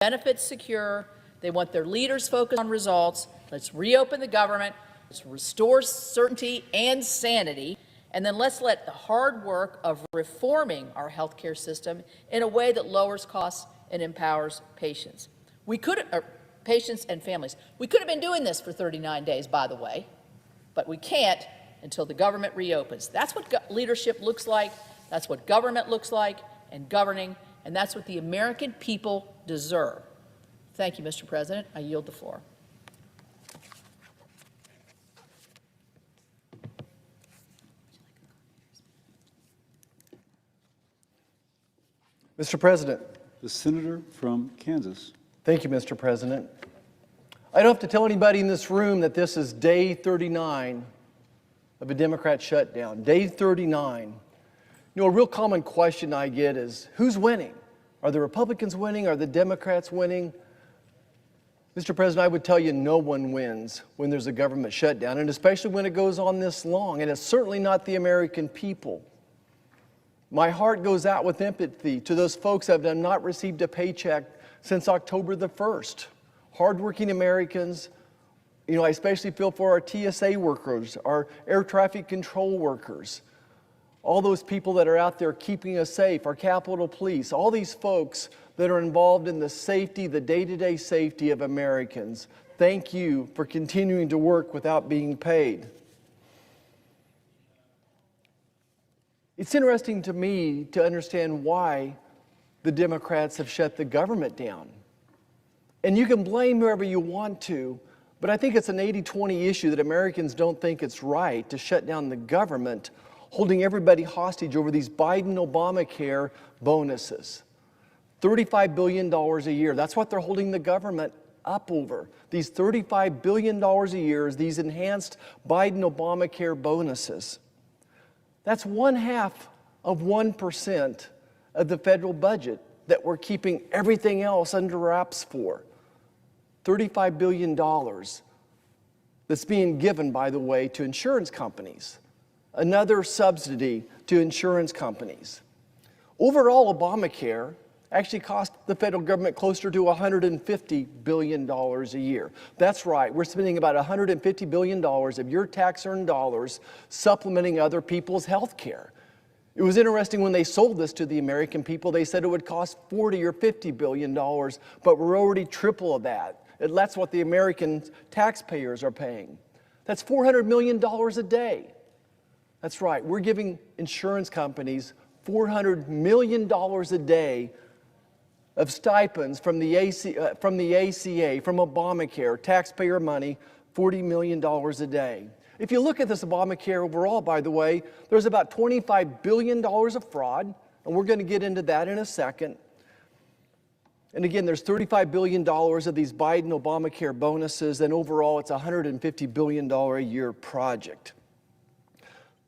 benefits secure, they want their leaders focused on results. Let's reopen the government, let's restore certainty and sanity, and then let's let the hard work of reforming our healthcare system in a way that lowers costs and empowers patients. Patients and families. We could have been doing this for 39 days, by the way, but we can't until the government reopens. That's what leadership looks like, that's what government looks like, and governing, and that's what the American people deserve. Thank you, Mr. President. I yield the floor. Mr. President. The senator from Kansas. Thank you, Mr. President. I don't have to tell anybody in this room that this is day 39 of a Democrat shutdown. Day 39. You know, a real common question I get is, who's winning? Are the Republicans winning? Are the Democrats winning? Mr. President, I would tell you no one wins when there's a government shutdown, and especially when it goes on this long, and it's certainly not the American people. My heart goes out with empathy to those folks that have not received a paycheck since October the 1st. Hardworking Americans, you know, I especially feel for our TSA workers, our air traffic control workers, all those people that are out there keeping us safe, our Capitol Police, all these folks that are involved in the safety, the day-to-day safety of Americans. Thank you for continuing to work without being paid. It's interesting to me to understand why the Democrats have shut the government down. And you can blame whoever you want to, but I think it's an 80-20 issue that Americans don't think it's right to shut down the government, holding everybody hostage over these Biden-Obamacare bonuses. $35 billion a year, that's what they're holding the government up over. These $35 billion a year is these enhanced Biden-Obamacare bonuses. That's 0.5% of the federal budget that we're keeping everything else under wraps for. $35 billion that's being given, by the way, to insurance companies. Another subsidy to insurance companies. Overall, Obamacare actually cost the federal government closer to $150 billion a year. That's right, we're spending about $150 billion of your tax-earned dollars supplementing other people's health care. It was interesting when they sold this to the American people, they said it would cost $40 or $50 billion, but we're already triple of that. That's what the American taxpayers are paying. That's $400 million a day. That's right, we're giving insurance companies $400 million a day of stipends from the ACA, from Obamacare, taxpayer money, $40 million a day. If you look at this Obamacare overall, by the way, there's about $25 billion of fraud, and we're going to get into that in a second. And again, there's $35 billion of these Biden-Obamacare bonuses, and overall it's a $150 billion a year project.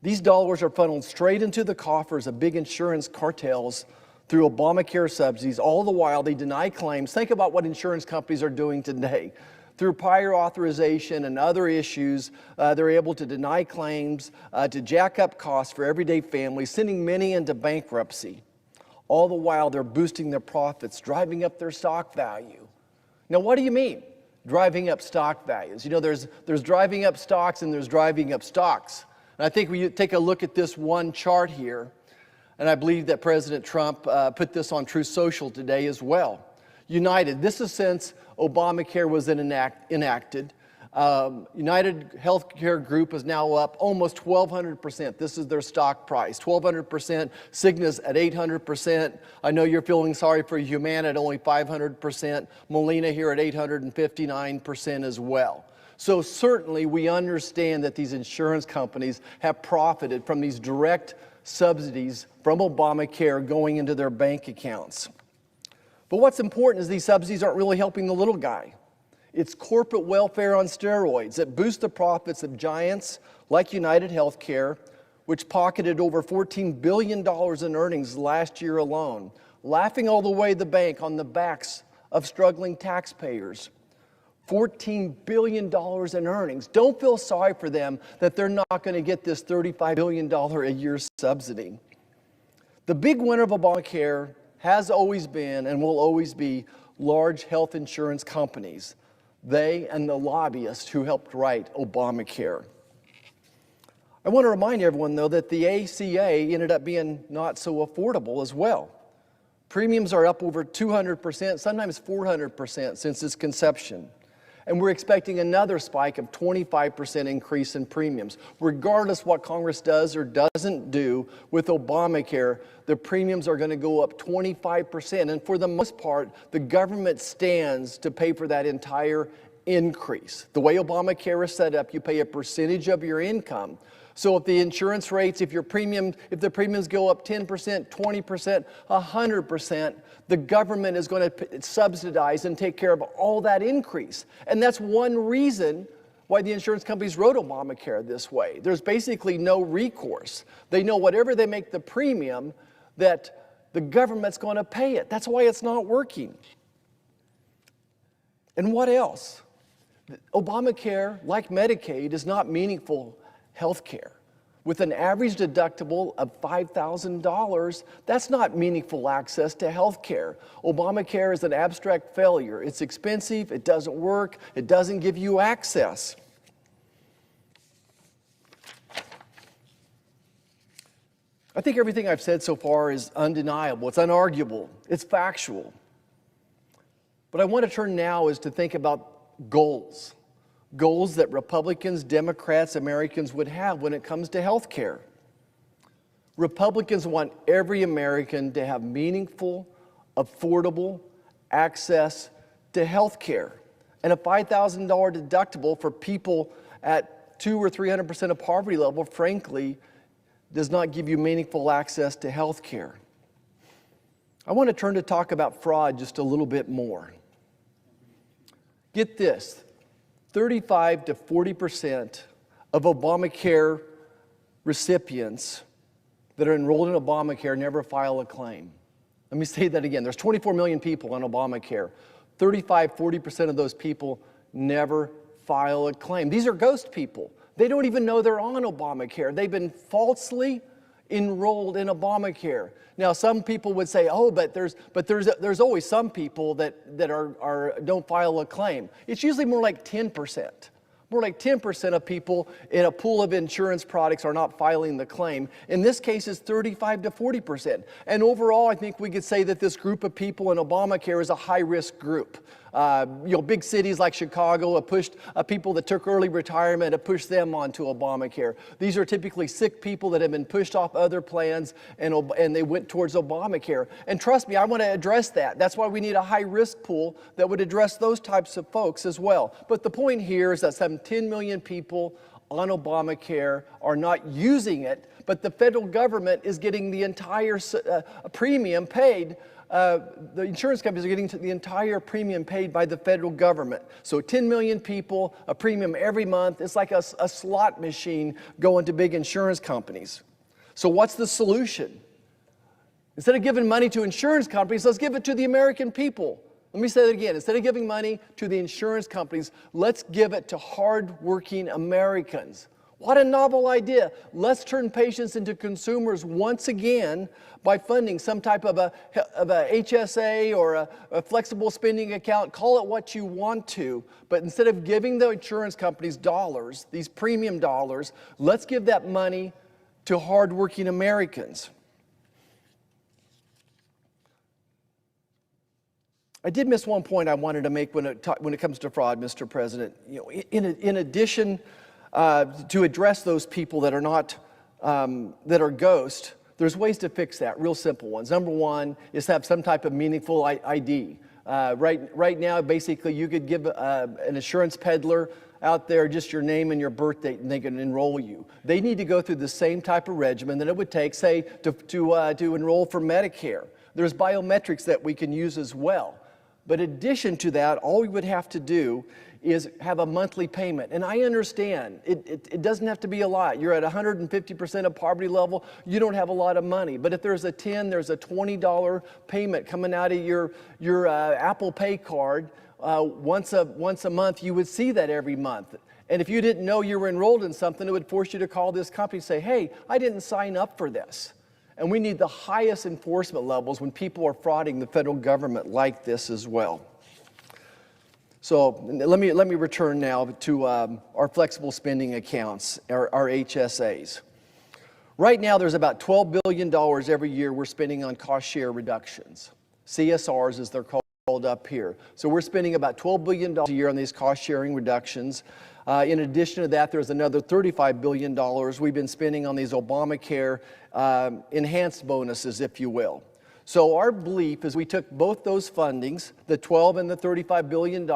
These dollars are funneled straight into the coffers of big insurance cartels through Obamacare subsidies. All the while they deny claims. Think about what insurance companies are doing today. Through prior authorization and other issues, they're able to deny claims, to jack up costs for everyday families, sending many into bankruptcy. All the while, they're boosting their profits, driving up their stock value. Now, what do you mean, driving up stock values? You know, there's driving up stocks and there's driving up stocks. And I think we take a look at this one chart here, and I believe that President Trump put this on Truth Social today as well. United, this is since Obamacare was enacted. United Healthcare Group is now up almost 1,200%. This is their stock price, 1,200%. Cigna's at 800%. I know you're feeling sorry for Humana at only 500%. Molina here at 859% as well. So certainly we understand that these insurance companies have profited from these direct subsidies from Obamacare going into their bank accounts. But what's important is these subsidies aren't really helping the little guy. It's corporate welfare on steroids that boost the profits of giants like United Healthcare, which pocketed over $14 billion in earnings last year alone, laughing all the way to the bank on the backs of struggling taxpayers. $14 billion in earnings. Don't feel sorry for them that they're not going to get this $35 billion a year subsidy. The big winner of Obamacare has always been and will always be large health insurance companies. They and the lobbyists who helped write Obamacare. I want to remind everyone, though, that the ACA ended up being not so affordable as well. Premiums are up over 200%, sometimes 400% since its conception. And we're expecting another spike of 25% increase in premiums. Regardless what Congress does or doesn't do with Obamacare, the premiums are going to go up 25%. And for the most part, the government stands to pay for that entire increase. The way Obamacare is set up, you pay a percentage of your income. So if the insurance rates, if the premiums go up 10%, 20%, 100%, the government is going to subsidize and take care of all that increase. And that's one reason why the insurance companies wrote Obamacare this way. There's basically no recourse. They know whatever they make the premium, that the government's going to pay it. That's why it's not working. And what else? Obamacare, like Medicaid, is not meaningful health care. With an average deductible of $5,000, that's not meaningful access to health care. Obamacare is an abstract failure. It's expensive, it doesn't work, it doesn't give you access. I think everything I've said so far is undeniable, it's unarguable, it's factual. But I want to turn now is to think about goals. Goals that Republicans, Democrats, Americans would have when it comes to health care. Republicans want every American to have meaningful, affordable access to health care. And a $5,000 deductible for people at 200 or 300% of poverty level, frankly, does not give you meaningful access to health care. I want to turn to talk about fraud just a little bit more. Get this. 35 to 40% of Obamacare recipients that are enrolled in Obamacare never file a claim. Let me say that again. There's 24 million people on Obamacare. 35, 40% of those people never file a claim. These are ghost people. They don't even know they're on Obamacare. They've been falsely enrolled in Obamacare. Now, some people would say, "Oh, but there's always some people that don't file a claim." It's usually more like 10%. More like 10% of people in a pool of insurance products are not filing the claim. In this case, it's 35 to 40%. And overall, I think we could say that this group of people in Obamacare is a high-risk group. Big cities like Chicago have pushed people that took early retirement, have pushed them onto Obamacare. These are typically sick people that have been pushed off other plans and they went towards Obamacare. And trust me, I want to address that. That's why we need a high-risk pool that would address those types of folks as well. But the point here is that some 10 million people on Obamacare are not using it, but the federal government is getting the entire premium paid. The insurance companies are getting the entire premium paid by the federal government. So 10 million people, a premium every month. It's like a slot machine going to big insurance companies. So what's the solution? Instead of giving money to insurance companies, let's give it to the American people. Let me say that again. Instead of giving money to the insurance companies, let's give it to hardworking Americans. What a novel idea. Let's turn patients into consumers once again by funding some type of a HSA or a flexible spending account. Call it what you want to. But instead of giving the insurance companies dollars, these premium dollars, let's give that money to hardworking Americans. I did miss one point I wanted to make when it comes to fraud, Mr. President. You know, in addition to address those people that are not that are ghosts, there's ways to fix that. Real simple ones. Number one is to have some type of meaningful ID. Right now, basically, you could give an insurance peddler out there just your name and your birth date, and they can enroll you. They need to go through the same type of regimen that it would take, say, to enroll for Medicare. There's biometrics that we can use as well. But in addition to that, all we would have to do is have a monthly payment. And I understand, it doesn't have to be a lot. You're at 150% of poverty level, you don't have a lot of money. But if there's a there's a $20 payment coming out of your Apple Pay card once a month, you would see that every month. And if you didn't know you were enrolled in something, it would force you to call this company and say, hey, I didn't sign up for this. And we need the highest enforcement levels when people are frauding the federal government like this as well. So let me return now to our flexible spending accounts, our HSAs. Right now, there's about $12 billion every year we're spending on cost share reductions. CSRs, as they're called up here. So we're spending about $12 billion a year on these cost sharing reductions. In addition to that, there's another $35 billion we've been spending on these Obamacare enhanced bonuses, if you will. So our belief is we took both those fundings, the $12 and the $35 billion,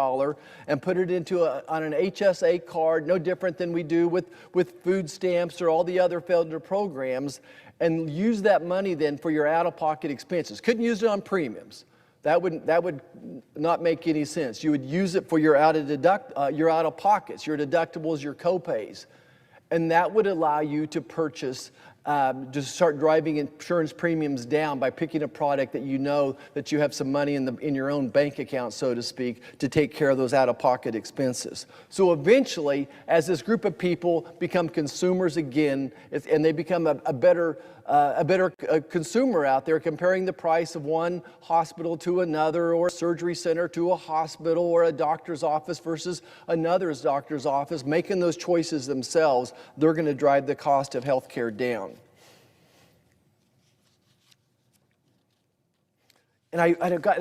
and put it into on an HSA card, no different than we do with food stamps or all the other federal programs, and use that money then for your out-of-pocket expenses. Couldn't use it on premiums. That would not make any sense. You would use it for your out-of-pockets, your deductibles, your co-pays. And that would allow you to purchase, to start driving insurance premiums down by picking a product that you know that you have some money in your own bank account, so to speak, to take care of those out-of-pocket expenses. So eventually, as this group of people become consumers again, and they become a better consumer out there, comparing the price of one hospital to another, or a surgery center to a hospital, or a doctor's office versus another's doctor's office, making those choices themselves, they're going to drive the cost of health care down. And I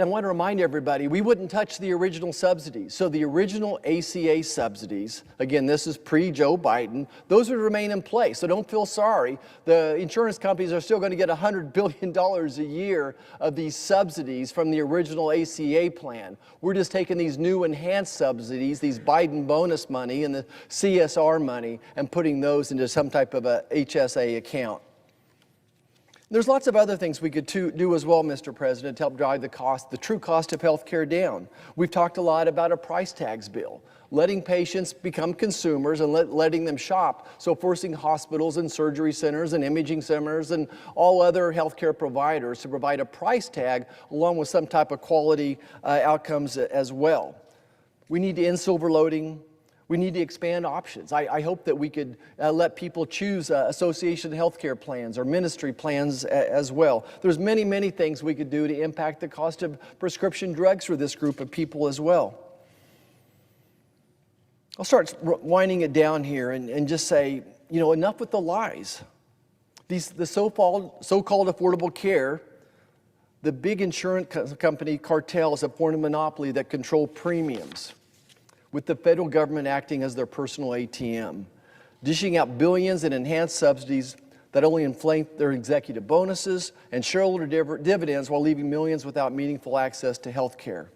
want to remind everybody, we wouldn't touch the original subsidies. So the original ACA subsidies, again, this is pre-Joe Biden, those would remain in place. So don't feel sorry. The insurance companies are still going to get $100 billion a year of these subsidies from the original ACA plan. We're just taking these new enhanced subsidies, these Biden bonus money and the CSR money, and putting those into some type of a HSA account. There's lots of other things we could do as well, Mr. President, to help drive the true cost of health care down. We've talked a lot about a price tags bill, letting patients become consumers and letting them shop, so forcing hospitals and surgery centers and imaging centers and all other health care providers to provide a price tag along with some type of quality outcomes as well. We need to end silver loading. We need to expand options. I hope that we could let people choose association healthcare plans or ministry plans as well. There's many, many things we could do to impact the cost of prescription drugs for this group of people as well. I'll start winding it down here and just say, you know, enough with the lies. The so-called affordable care, the big insurance company cartels have formed a monopoly that control premiums, with the federal government acting as their personal ATM, dishing out billions in enhanced subsidies that only inflate their executive bonuses and shareholder dividends while leaving millions without meaningful access to health care.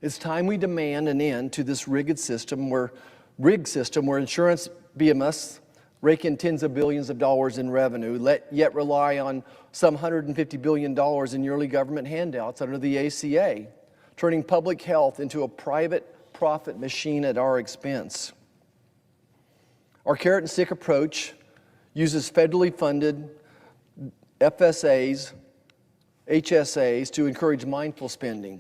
It's time we demand an end to this rigged system where insurance BMS rake in tens of billions of dollars in revenue, yet rely on some $150 billion in yearly government handouts under the ACA, turning public health into a private profit machine at our expense. Our carrot and stick approach uses federally funded FSAs, HSAs to encourage mindful spending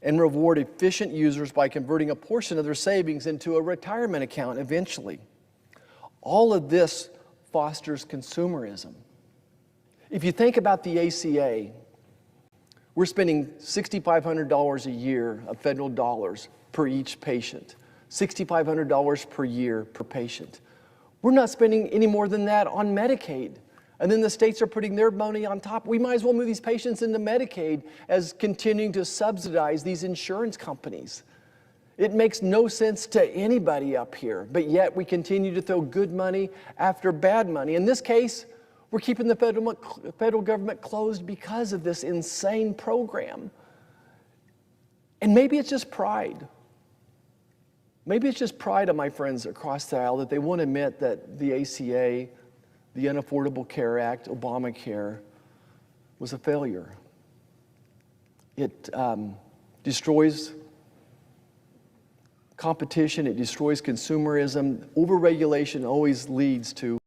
and reward efficient users by converting a portion of their savings into a retirement account eventually. All of this fosters consumerism. If you think about the ACA, we're spending $6,500 a year of federal dollars per each patient, $6,500 per year per patient. We're not spending any more than that on Medicaid. And then the states are putting their money on top. We might as well move these patients into Medicaid as continuing to subsidize these insurance companies. It makes no sense to anybody up here, but yet we continue to throw good money after bad money. In this case, we're keeping the federal government closed because of this insane program. And maybe it's just pride. Maybe it's just pride of my friends across the aisle that they won't admit that the ACA, the Unaffordable Care Act, Obamacare, was a failure. It destroys competition, it destroys consumerism. Overregulation always leads to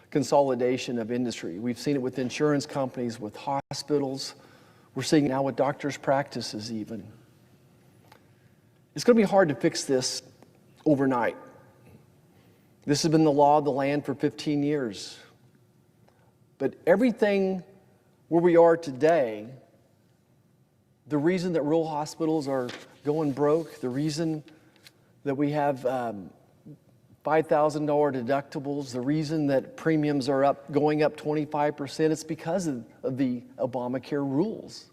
consolidation of industry. We've seen it with insurance companies, with hospitals. We're seeing it now with doctors' practices even. It's going to be hard to fix this overnight. This has been the law of the land for 15 years. But everything where we are today, the reason that rural hospitals are going broke, the reason that we have $5,000 deductibles, the reason that premiums are going up 25%, it's because of the Obamacare rules.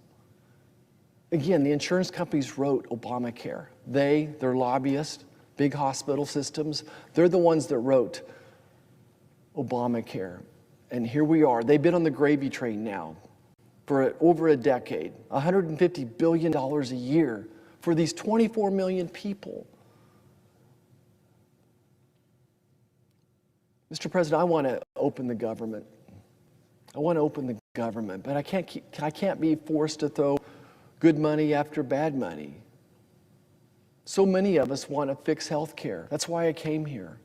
Again, the insurance companies wrote Obamacare. Their lobbyists, big hospital systems, they're the ones that wrote Obamacare. And here we are. They've been on the gravy train now for over a decade. $150 billion a year for these 24 million people. Mr. President, I want to open the government. I want to open the government, but I can't be forced to throw good money after bad money. So many of us want to fix health care. That's why I came here.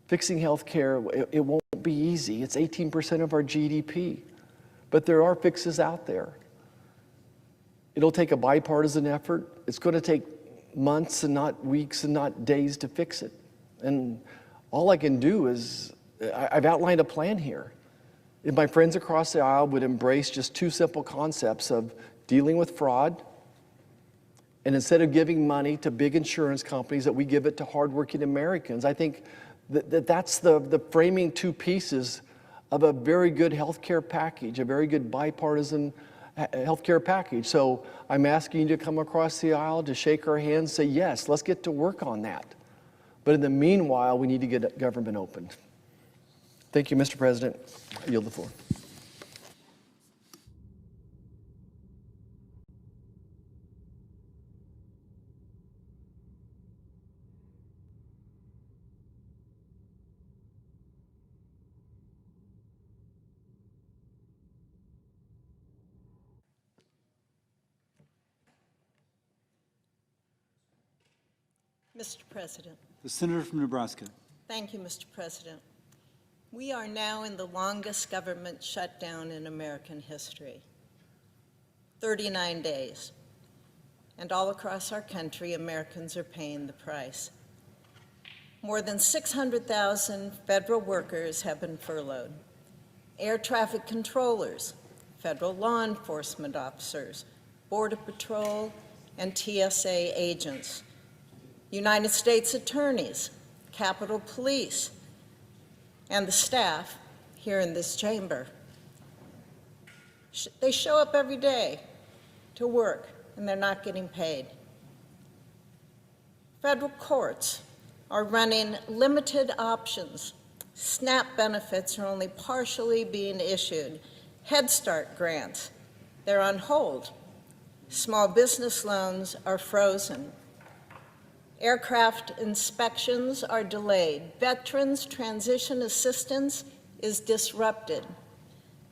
Fixing health care, it won't be easy. It's 18% of our GDP, but there are fixes out there. It'll take a bipartisan effort. It's going to take months and not weeks and not days to fix it. And all I can do is, I've outlined a plan here. If my friends across the aisle would embrace just two simple concepts of dealing with fraud, and instead of giving money to big insurance companies, that we give it to hardworking Americans. I think that's the framing two pieces of a very good healthcare package, a very good bipartisan healthcare package. So I'm asking you to come across the aisle, to shake our hands, say, yes, let's get to work on that. But in the meanwhile, we need to get government opened. Thank you, Mr. President. I yield the floor. Mr. President. The senator from Nebraska. Thank you, Mr. President. We are now in the longest government shutdown in American history, 39 days. And all across our country, Americans are paying the price. More than 600,000 federal workers have been furloughed. Air traffic controllers, federal law enforcement officers, Border Patrol, and TSA agents, United States attorneys, Capitol Police, and the staff here in this chamber. They show up every day to work, and they're not getting paid. Federal courts are running limited options. SNAP benefits are only partially being issued. Head Start grants, they're on hold. Small business loans are frozen. Aircraft inspections are delayed. Veterans transition assistance is disrupted.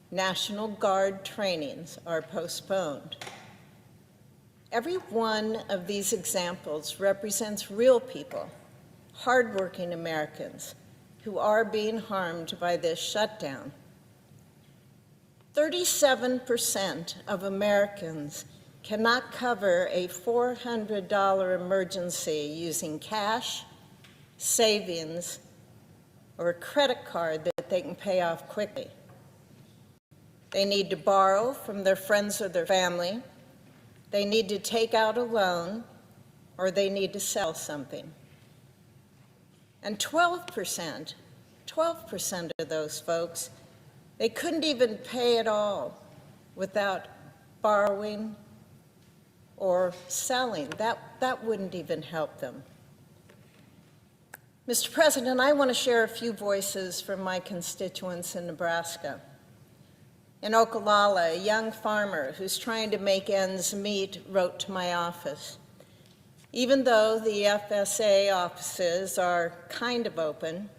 National Guard trainings are postponed. Every one of these examples represents real people, hardworking Americans, who are being harmed by this shutdown. 37% of Americans cannot cover a $400 emergency using cash, savings, or a credit card that they can pay off quickly. They need to borrow from their friends or their family. They need to take out a loan, or they need to sell something. And 12% of those folks, they couldn't even pay it all without borrowing or selling. That wouldn't even help them. Mr. President, I want to share a few voices from my constituents in Nebraska. In Okalala, a young farmer who's trying to make ends meet wrote to my office. Even though the FSA offices are kind of open,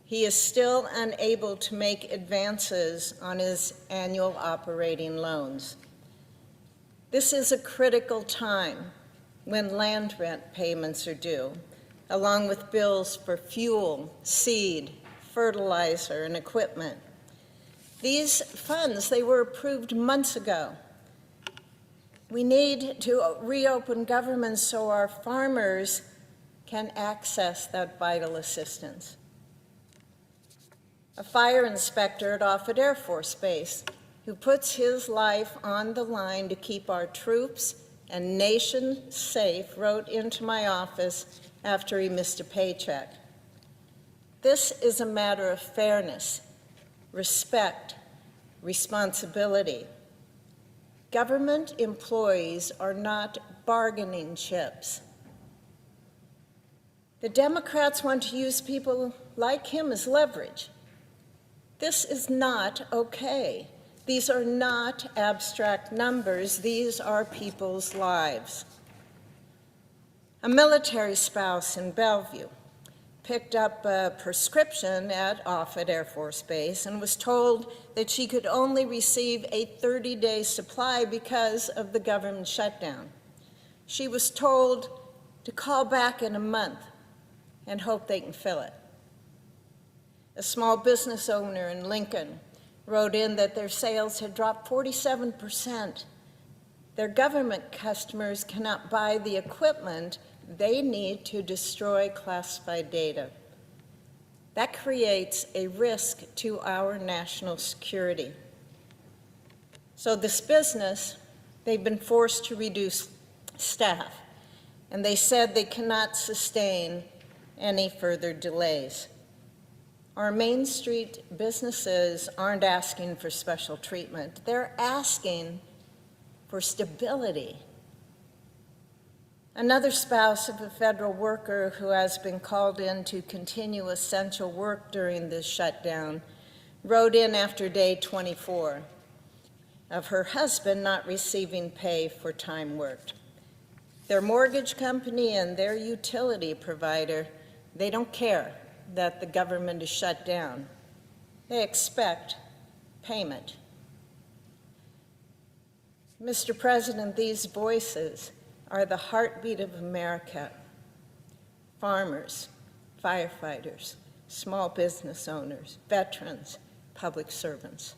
he is still unable to make advances on his annual operating loans. This is a critical time when land rent payments are due, along with bills for fuel, seed, fertilizer, and equipment. These funds, they were approved months ago. We need to reopen government so our farmers can access that vital assistance. A fire inspector at Offutt Air Force Base who puts his life on the line to keep our troops and nation safe wrote into my office after he missed a paycheck. This is a matter of fairness, respect, responsibility. Government employees are not bargaining chips. The Democrats want to use people like him as leverage. This is not okay. These are not abstract numbers. These are people's lives. A military spouse in Bellevue picked up a prescription at Offutt Air Force Base and was told that she could only receive a 30-day supply because of the government shutdown. She was told to call back in a month and hope they can fill it. A small business owner in Lincoln wrote in that their sales had dropped 47%. Their government customers cannot buy the equipment they need to destroy classified data. That creates a risk to our national security. So this business, they've been forced to reduce staff, and they said they cannot sustain any further delays. Our Main Street businesses aren't asking for special treatment. They're asking for stability. Another spouse of a federal worker who has been called in to continue essential work during this shutdown wrote in after day 24 of her husband not receiving pay for time worked. Their mortgage company and their utility provider, they don't care that the government is shut down. They expect payment. Mr. President, these voices are the heartbeat of America. Farmers, firefighters, small business owners, veterans, public servants.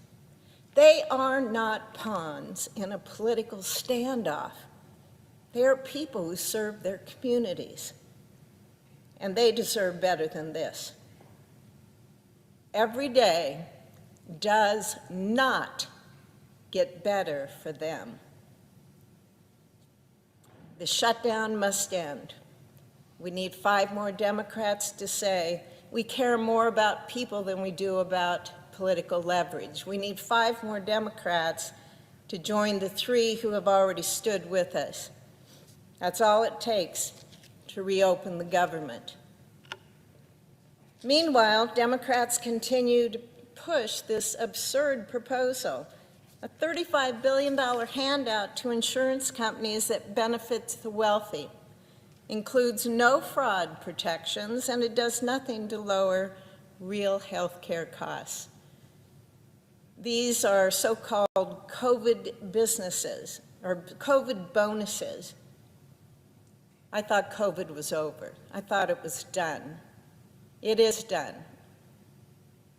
They are not pawns in a political standoff. They are people who serve their communities, and they deserve better than this. Every day does not get better for them. The shutdown must end. We need 5 more Democrats to say, we care more about people than we do about political leverage. We need 5 more Democrats to join the 3 who have already stood with us. That's all it takes to reopen the government. Meanwhile, Democrats continue to push this absurd proposal, a $35 billion handout to insurance companies that benefits the wealthy, includes no fraud protections, and it does nothing to lower real health care costs. These are so-called COVID businesses, or COVID bonuses. I thought COVID was over. I thought it was done. It is done.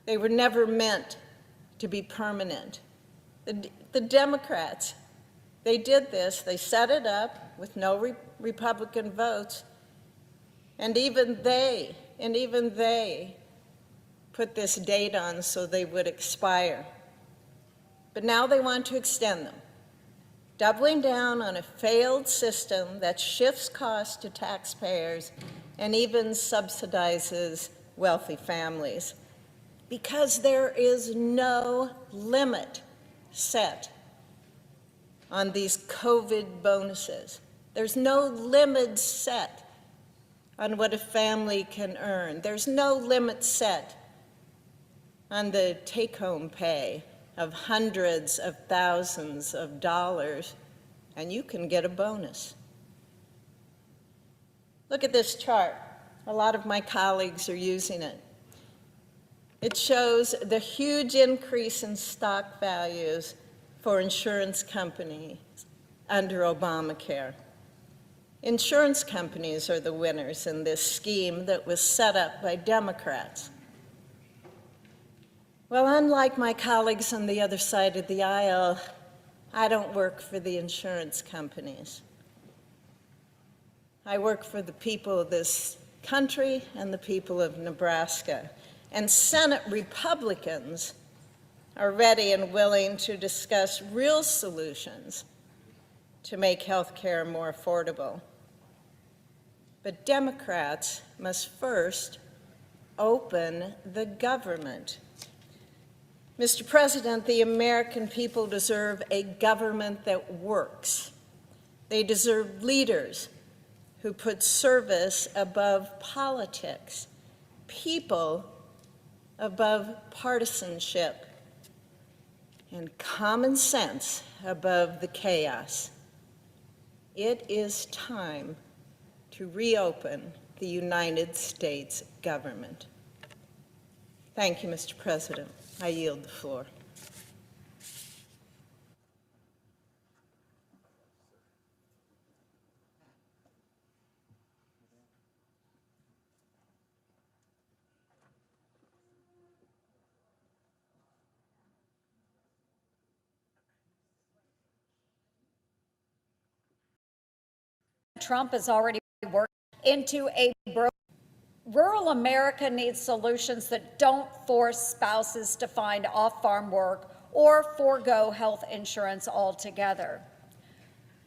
They were never meant to be permanent. The Democrats They did this, they set it up with no Republican votes, and even they put this date on so they would expire. But now they want to extend them, doubling down on a failed system that shifts costs to taxpayers and even subsidizes wealthy families, because there is no limit set on these COVID bonuses. There's no limit set on what a family can earn. There's no limit set on the take-home pay of hundreds of thousands of dollars, and you can get a bonus. Look at this chart. A lot of my colleagues are using it. It shows the huge increase in stock values for insurance companies under Obamacare. Insurance companies are the winners in this scheme that was set up by Democrats. Well, unlike my colleagues on the other side of the aisle, I don't work for the insurance companies. I work for the people of this country and the people of Nebraska. And Senate Republicans are ready and willing to discuss real solutions to make health care more affordable. But Democrats must first open the government. Mr. President, the American people deserve a government that works. They deserve leaders who put service above politics, people above partisanship, and common sense above the chaos. It is time to reopen the United States government. Thank you, Mr. President. I yield the floor. Trump has already worked into a broken. Rural America needs solutions that don't force spouses to find off-farm work or forego health insurance altogether.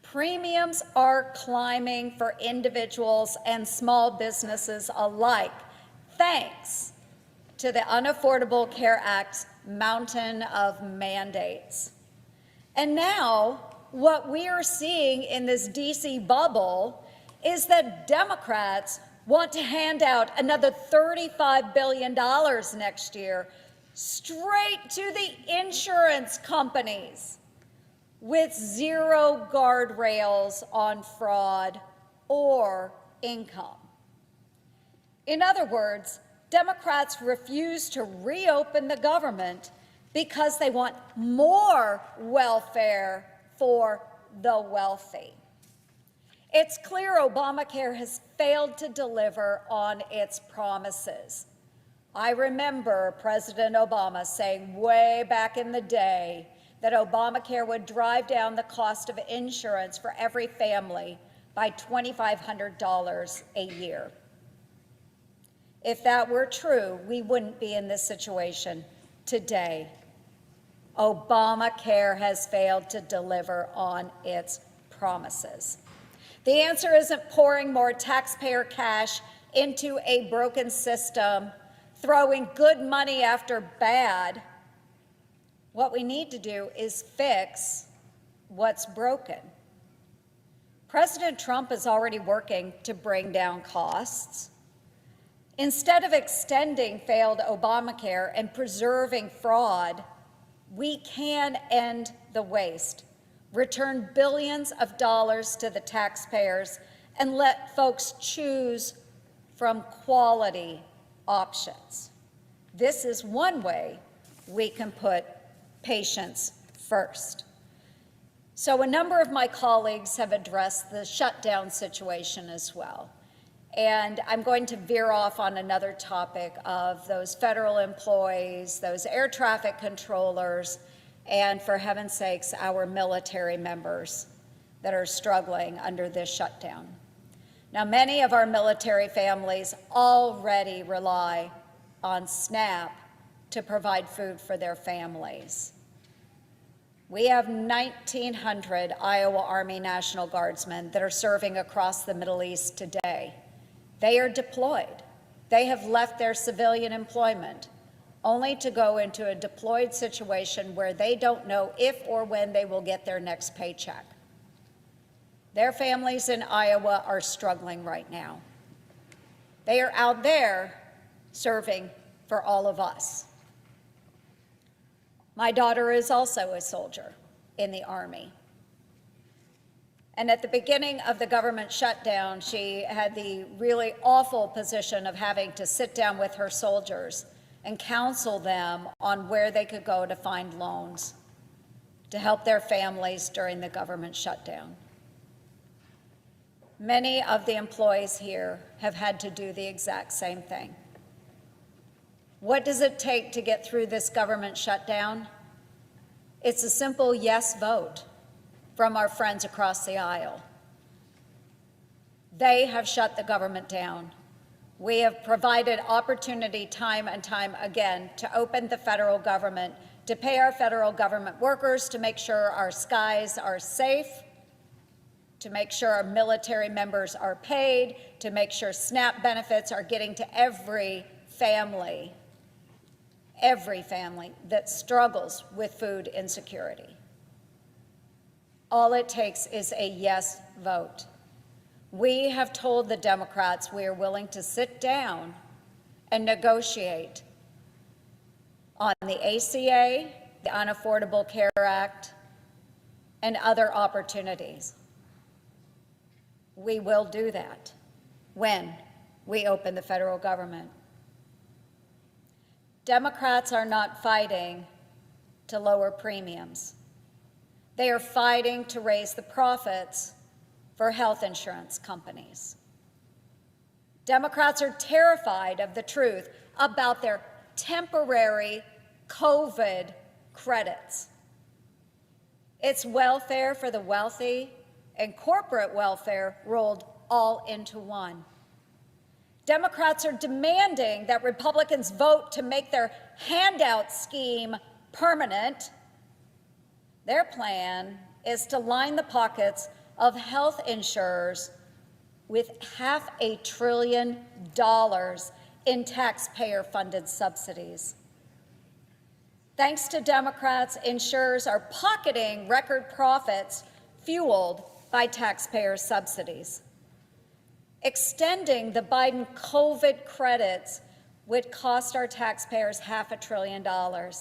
Premiums are climbing for individuals and small businesses alike, thanks to the Unaffordable Care Act's mountain of mandates. And now, what we are seeing in this DC bubble is that Democrats want to hand out another $35 billion next year straight to the insurance companies with zero guardrails on fraud or income. In other words, Democrats refuse to reopen the government because they want more welfare for the wealthy. It's clear Obamacare has failed to deliver on its promises. I remember President Obama saying way back in the day that Obamacare would drive down the cost of insurance for every family by $2,500 a year. If that were true, we wouldn't be in this situation today. Obamacare has failed to deliver on its promises. The answer isn't pouring more taxpayer cash into a broken system, throwing good money after bad. What we need to do is fix what's broken. President Trump is already working to bring down costs. Instead of extending failed Obamacare and preserving fraud, we can end the waste, return billions of dollars to the taxpayers, and let folks choose from quality options. This is one way we can put patients first. So a number of my colleagues have addressed the shutdown situation as well. And I'm going to veer off on another topic of those federal employees, those air traffic controllers, and for heaven's sakes, our military members that are struggling under this shutdown. Now, many of our military families already rely on SNAP to provide food for their families. We have 1,900 Iowa Army National Guardsmen that are serving across the Middle East today. They are deployed. They have left their civilian employment only to go into a deployed situation where they don't know if or when they will get their next paycheck. Their families in Iowa are struggling right now. They are out there serving for all of us. My daughter is also a soldier in the Army. And at the beginning of the government shutdown, she had the really awful position of having to sit down with her soldiers and counsel them on where they could go to find loans to help their families during the government shutdown. Many of the employees here have had to do the exact same thing. What does it take to get through this government shutdown? It's a simple yes vote from our friends across the aisle. They have shut the government down. We have provided opportunity time and time again to open the federal government, to pay our federal government workers, to make sure our skies are safe, to make sure our military members are paid, to make sure SNAP benefits are getting to every family that struggles with food insecurity. All it takes is a yes vote. We have told the Democrats we are willing to sit down and negotiate on the ACA, the Unaffordable Care Act, and other opportunities. We will do that when we open the federal government. Democrats are not fighting to lower premiums. They are fighting to raise the profits for health insurance companies. Democrats are terrified of the truth about their temporary COVID credits. It's welfare for the wealthy and corporate welfare rolled all into one. Democrats are demanding that Republicans vote to make their handout scheme permanent. Their plan is to line the pockets of health insurers with $500 billion in taxpayer-funded subsidies. Thanks to Democrats, insurers are pocketing record profits fueled by taxpayer subsidies. Extending the Biden COVID credits would cost our taxpayers $500 billion.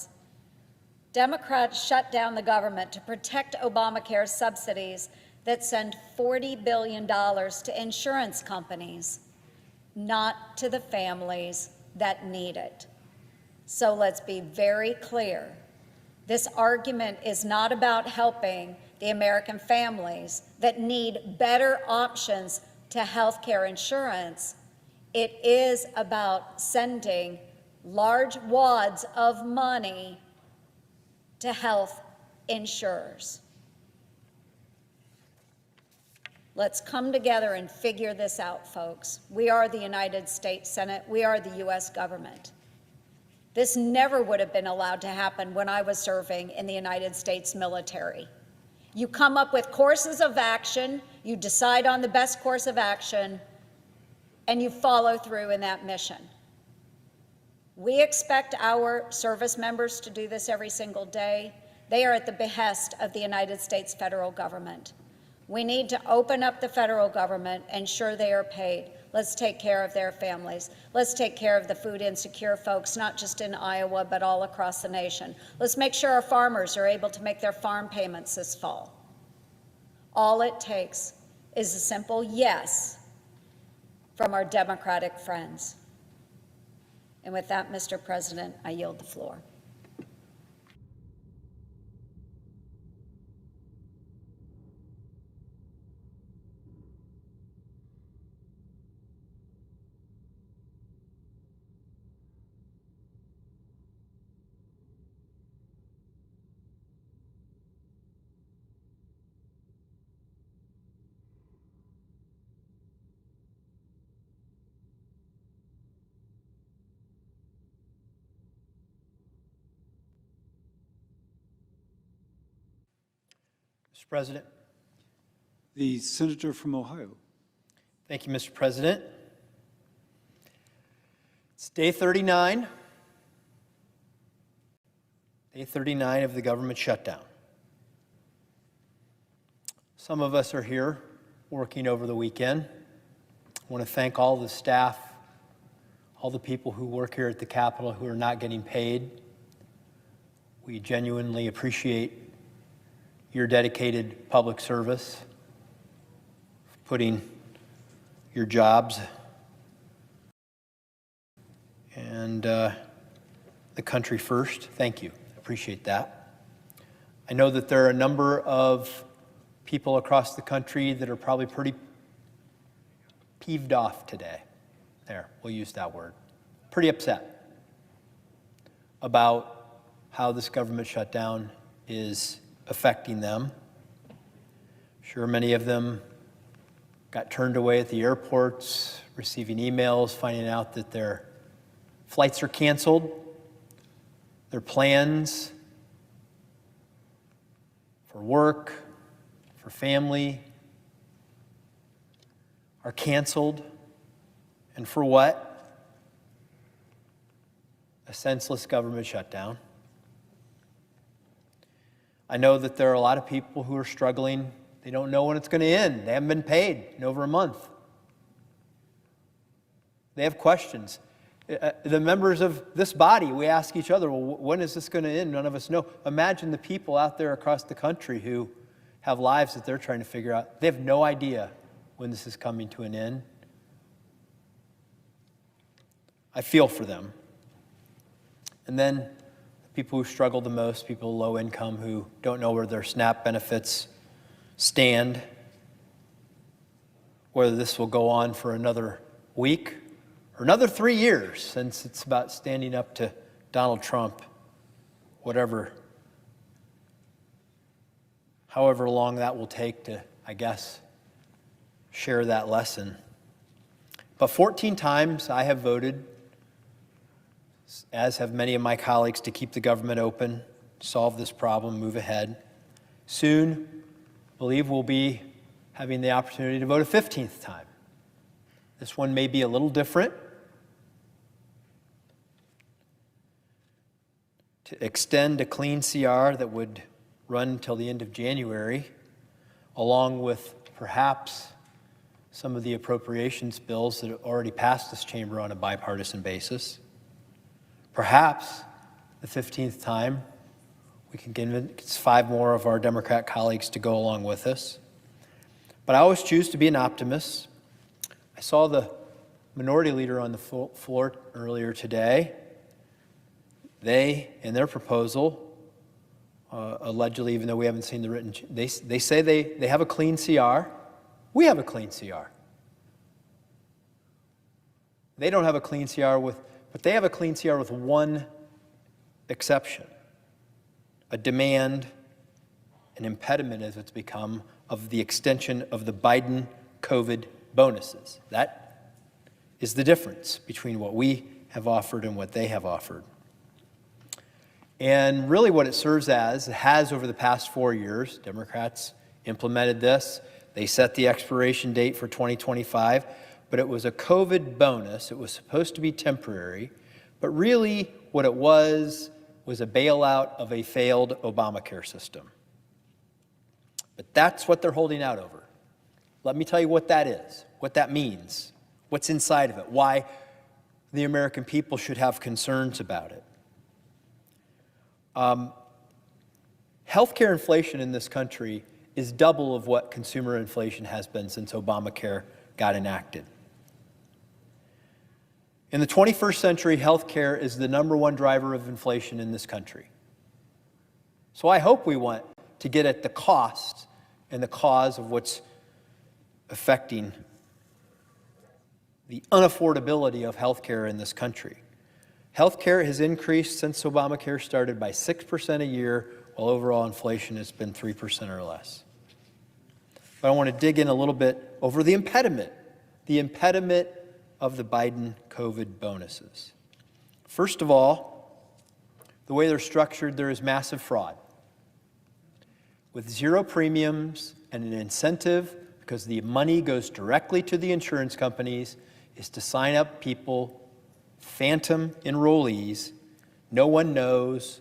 Democrats shut down the government to protect Obamacare subsidies that send $40 billion to insurance companies, not to the families that need it. So let's be very clear. This argument is not about helping the American families that need better options to health care insurance. It is about sending large wads of money to health insurers. Let's come together and figure this out, folks. We are the United States Senate. We are the U.S. government. This never would have been allowed to happen when I was serving in the United States military. You come up with courses of action, you decide on the best course of action, and you follow through in that mission. We expect our service members to do this every single day. They are at the behest of the United States federal government. We need to open up the federal government, ensure they are paid. Let's take care of their families. Let's take care of the food insecure folks, not just in Iowa, but all across the nation. Let's make sure our farmers are able to make their farm payments this fall. All it takes is a simple yes from our Democratic friends. And with that, Mr. President, I yield the floor. Mr. President. The senator from Ohio. Thank you, Mr. President. It's day 39. Day 39 of the government shutdown. Some of us are here working over the weekend. I want to thank all the staff, all the people who work here at the Capitol who are not getting paid. We genuinely appreciate your dedicated public service, putting your jobs and the country first. Thank you. I appreciate that. I know that there are a number of people across the country that are probably pretty peeved off today. There, we'll use that word. Pretty upset about how this government shutdown is affecting them. I'm sure many of them got turned away at the airports, receiving emails, finding out that their flights are canceled, their plans for work, for family are canceled. And for what? A senseless government shutdown. I know that there are a lot of people who are struggling. They don't know when it's going to end. They haven't been paid in over a month. They have questions. The members of this body, we ask each other, well, when is this going to end? None of us know. Imagine the people out there across the country who have lives that they're trying to figure out. They have no idea when this is coming to an end. I feel for them. And then the people who struggle the most, people low income who don't know where their SNAP benefits stand, whether this will go on for another week or another 3 years, since it's about standing up to Donald Trump, however long that will take to, I guess, share that lesson. But 14 times I have voted, as have many of my colleagues, to keep the government open, solve this problem, move ahead. Soon, I believe we'll be having the opportunity to vote a 15th time. This one may be a little different. To extend a clean CR that would run until the end of January, along with perhaps some of the appropriations bills that have already passed this chamber on a bipartisan basis. Perhaps the 15th time we can convince 5 more of our Democrat colleagues to go along with us. But I always choose to be an optimist. I saw the minority leader on the floor earlier today. They, in their proposal, allegedly, even though we haven't seen the written, they say they have a clean CR. We have a clean CR. They don't have a clean CR but they have a clean CR with one exception: a demand, an impediment as it's become, of the extension of the Biden COVID bonuses. That is the difference between what we have offered and what they have offered. And really what it serves as, it has over the past 4 years, Democrats implemented this. They set the expiration date for 2025, but it was a COVID bonus. It was supposed to be temporary, but really what it was a bailout of a failed Obamacare system. But that's what they're holding out over. Let me tell you what that is, what that means, what's inside of it, why the American people should have concerns about it. Healthcare inflation in this country is double of what consumer inflation has been since Obamacare got enacted. In the 21st century, healthcare is the #1 driver of inflation in this country. So I hope we want to get at the cost and the cause of what's affecting the unaffordability of healthcare in this country. Healthcare has increased since Obamacare started by 6% a year, while overall inflation has been 3% or less. But I want to dig in a little bit over the impediment of the Biden COVID bonuses. First of all, the way they're structured, there is massive fraud. with zero premiums and an incentive, because the money goes directly to the insurance companies, is to sign up people, phantom enrollees. No one knows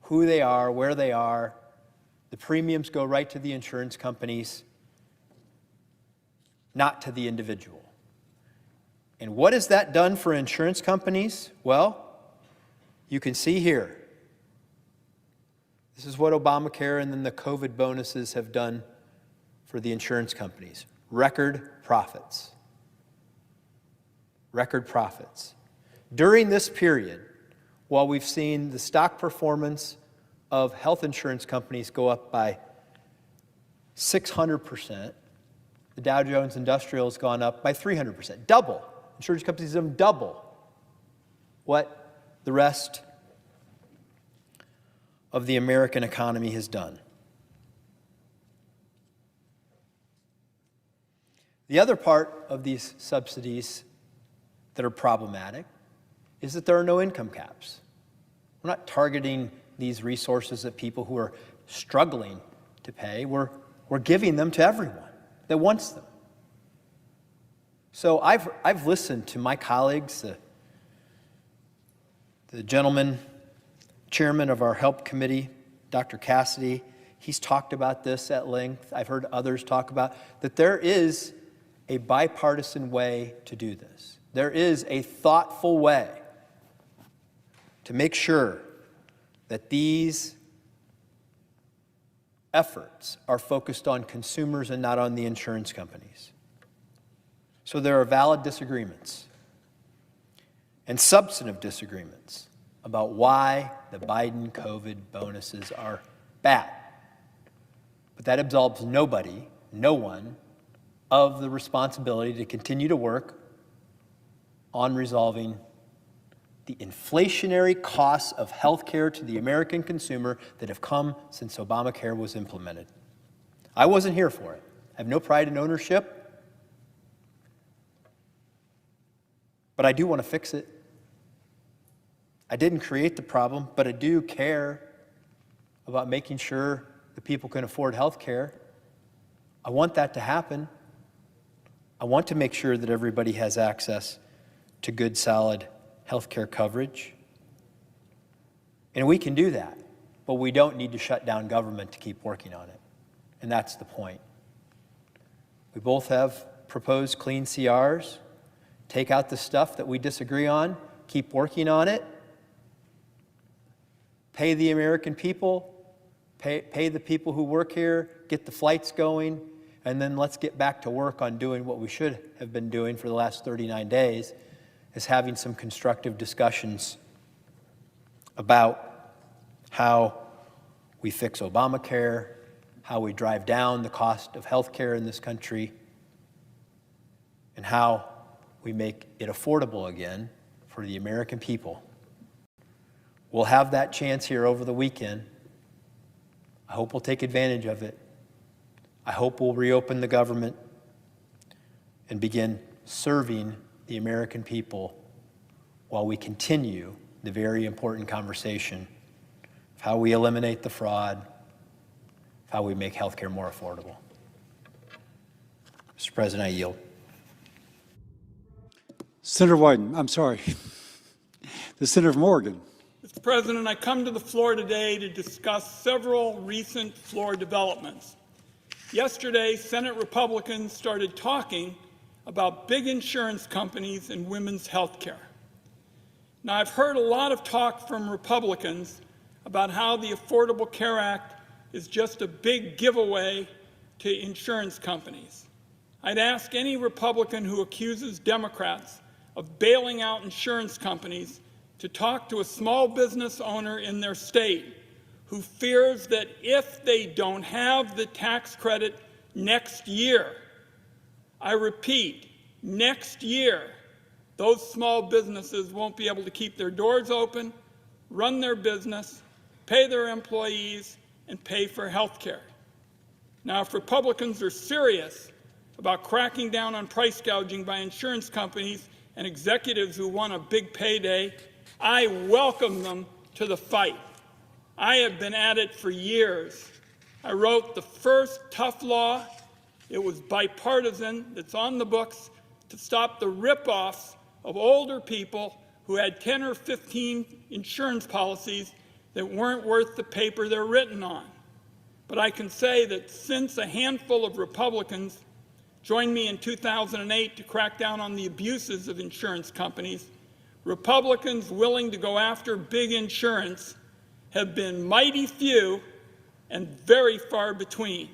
who they are, where they are. The premiums go right to the insurance companies, not to the individual. And what has that done for insurance companies? Well, you can see here. This is what Obamacare and then the COVID bonuses have done for the insurance companies. Record profits. Record profits. During this period, while we've seen the stock performance of health insurance companies go up by 600%, the Dow Jones Industrial has gone up by 300%. Double. Insurance companies have double what the rest of the American economy has done. The other part of these subsidies that are problematic is that there are no income caps. We're not targeting these resources at people who are struggling to pay. We're giving them to everyone that wants them. So I've listened to my colleagues, the gentleman, chairman of our HELP committee, Dr. Cassidy. He's talked about this at length. I've heard others talk about that there is a bipartisan way to do this. There is a thoughtful way to make sure that these efforts are focused on consumers and not on the insurance companies. So there are valid disagreements and substantive disagreements about why the Biden COVID bonuses are bad. But that absolves nobody, no one, of the responsibility to continue to work on resolving the inflationary costs of health care to the American consumer that have come since Obamacare was implemented. I wasn't here for it. I have no pride in ownership, but I do want to fix it. I didn't create the problem, but I do care about making sure that people can afford health care. I want that to happen. I want to make sure that everybody has access to good, solid health care coverage. And we can do that, but we don't need to shut down government to keep working on it. And that's the point. We both have proposed clean CRs. Take out the stuff that we disagree on, keep working on it. Pay the American people, pay the people who work here, get the flights going, and then let's get back to work on doing what we should have been doing for the last 39 days, is having some constructive discussions about how we fix Obamacare, how we drive down the cost of health care in this country, and how we make it affordable again for the American people. We'll have that chance here over the weekend. I hope we'll take advantage of it. I hope we'll reopen the government and begin serving the American people while we continue the very important conversation of how we eliminate the fraud, of how we make health care more affordable. Mr. President, I yield. Senator Wyden, I'm sorry, the Senator from Oregon. Mr. President, I come to the floor today to discuss several recent floor developments. Yesterday, Senate Republicans started talking about big insurance companies and women's health care. Now, I've heard a lot of talk from Republicans about how the Affordable Care Act is just a big giveaway to insurance companies. I'd ask any Republican who accuses Democrats of bailing out insurance companies to talk to a small business owner in their state who fears that if they don't have the tax credit next year, I repeat, next year, those small businesses won't be able to keep their doors open, run their business, pay their employees, and pay for health care. Now, if Republicans are serious about cracking down on price gouging by insurance companies and executives who want a big payday, I welcome them to the fight. I have been at it for years. I wrote the first tough law. It was bipartisan, that's on the books, to stop the rip-offs of older people who had 10 or 15 insurance policies that weren't worth the paper they're written on. But I can say that since a handful of Republicans joined me in 2008 to crack down on the abuses of insurance companies, Republicans willing to go after big insurance have been mighty few and very far between.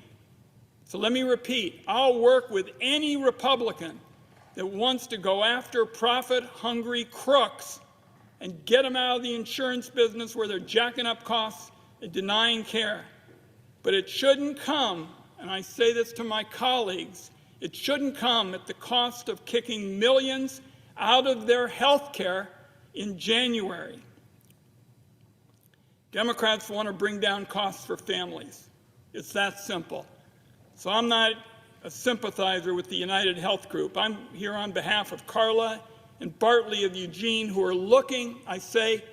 So let me repeat, I'll work with any Republican that wants to go after profit-hungry crooks and get them out of the insurance business where they're jacking up costs and denying care. But it shouldn't come, and I say this to my colleagues, it shouldn't come at the cost of kicking millions out of their health care in January. Democrats want to bring down costs for families. It's that simple. So I'm not a sympathizer with the United Health Group. I'm here on behalf of Carla and Bartley of Eugene, who are looking, I say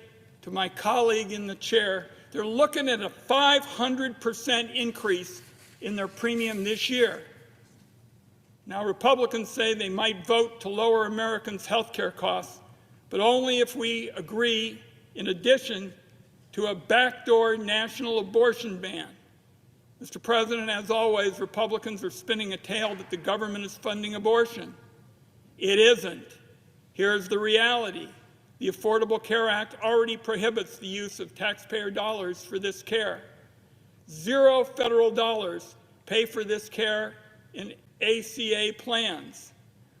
to my colleague in the chair, they're looking at a 500% increase in their premium this year. Now, Republicans say they might vote to lower Americans' health care costs, but only if we agree, in addition, to a backdoor national abortion ban. Mr. President, as always, Republicans are spinning a tale that the government is funding abortion. It isn't. Here's the reality. The Affordable Care Act already prohibits the use of taxpayer dollars for this care. 0 federal dollars pay for this care in ACA plans.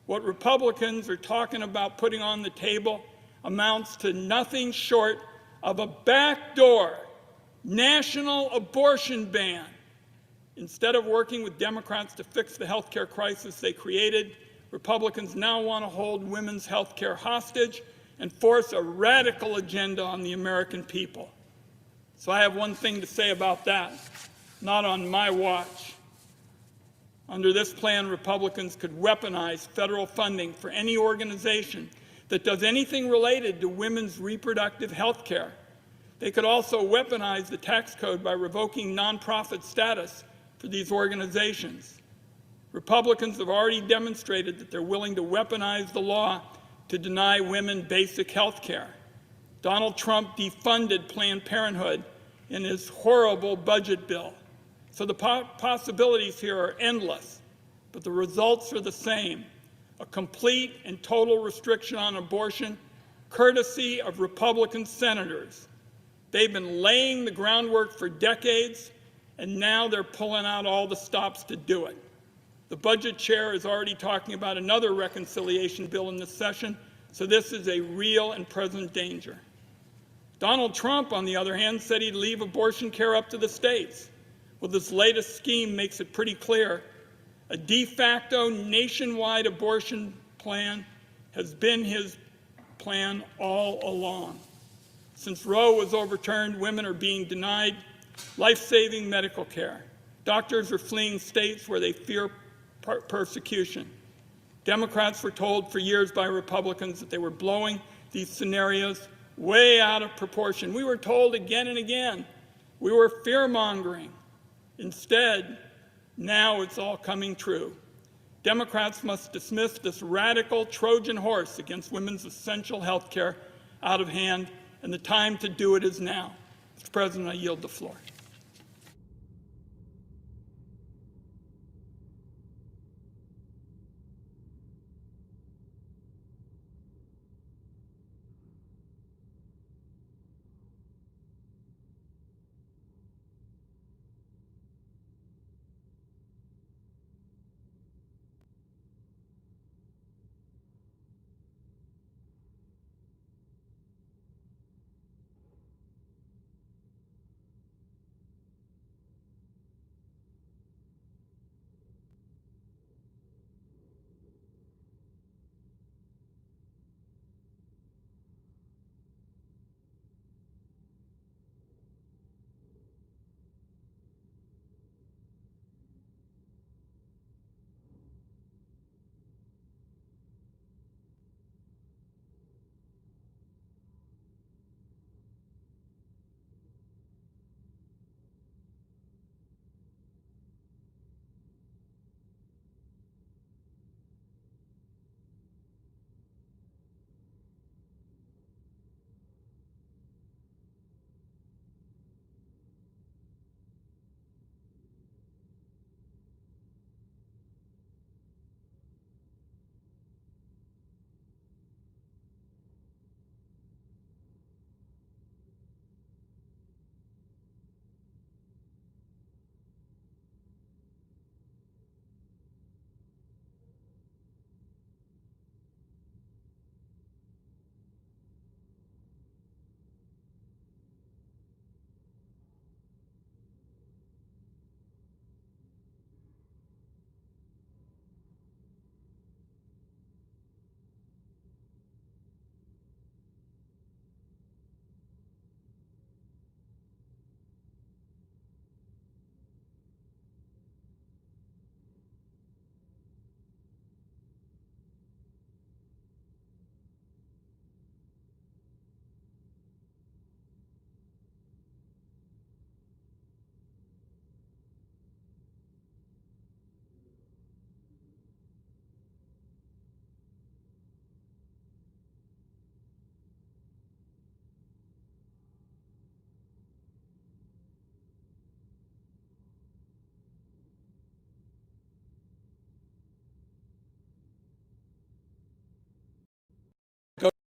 What Republicans are talking about putting on the table amounts to nothing short of a backdoor national abortion ban. Instead of working with Democrats to fix the health care crisis they created, Republicans now want to hold women's health care hostage and force a radical agenda on the American people. So I have one thing to say about that, not on my watch. Under this plan, Republicans could weaponize federal funding for any organization that does anything related to women's reproductive health care. They could also weaponize the tax code by revoking nonprofit status for these organizations. Republicans have already demonstrated that they're willing to weaponize the law to deny women basic health care. Donald Trump defunded Planned Parenthood in his horrible budget bill. So the possibilities here are endless, but the results are the same. A complete and total restriction on abortion, courtesy of Republican senators. They've been laying the groundwork for decades, and now they're pulling out all the stops to do it. The budget chair is already talking about another reconciliation bill in this session, so this is a real and present danger. Donald Trump, on the other hand, said he'd leave abortion care up to the states. Well, this latest scheme makes it pretty clear. A de facto nationwide abortion plan has been his plan all along. Since Roe was overturned, women are being denied life-saving medical care. Doctors are fleeing states where they fear persecution. Democrats were told for years by Republicans that they were blowing these scenarios way out of proportion. We were told again and again we were fear-mongering. Instead, now it's all coming true. Democrats must dismiss this radical Trojan horse against women's essential health care out of hand, and the time to do it is now. Mr. President, I yield the floor.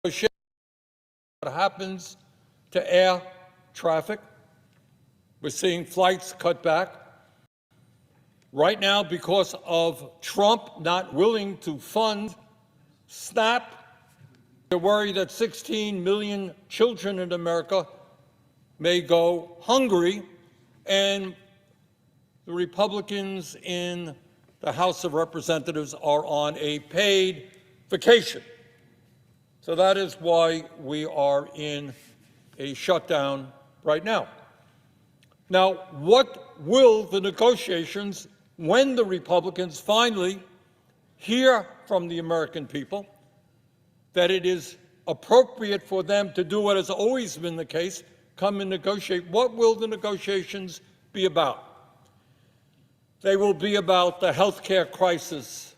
what happens to air traffic. We're seeing flights cut back. Right now, because of Trump not willing to fund SNAP, they're worried that 16 million children in America may go hungry, and the Republicans in the House of Representatives are on a paid vacation. So that is why we are in a shutdown right now. Now, what will the negotiations, when the Republicans finally hear from the American people that it is appropriate for them to do what has always been the case, come and negotiate, what will the negotiations be about? They will be about the health care crisis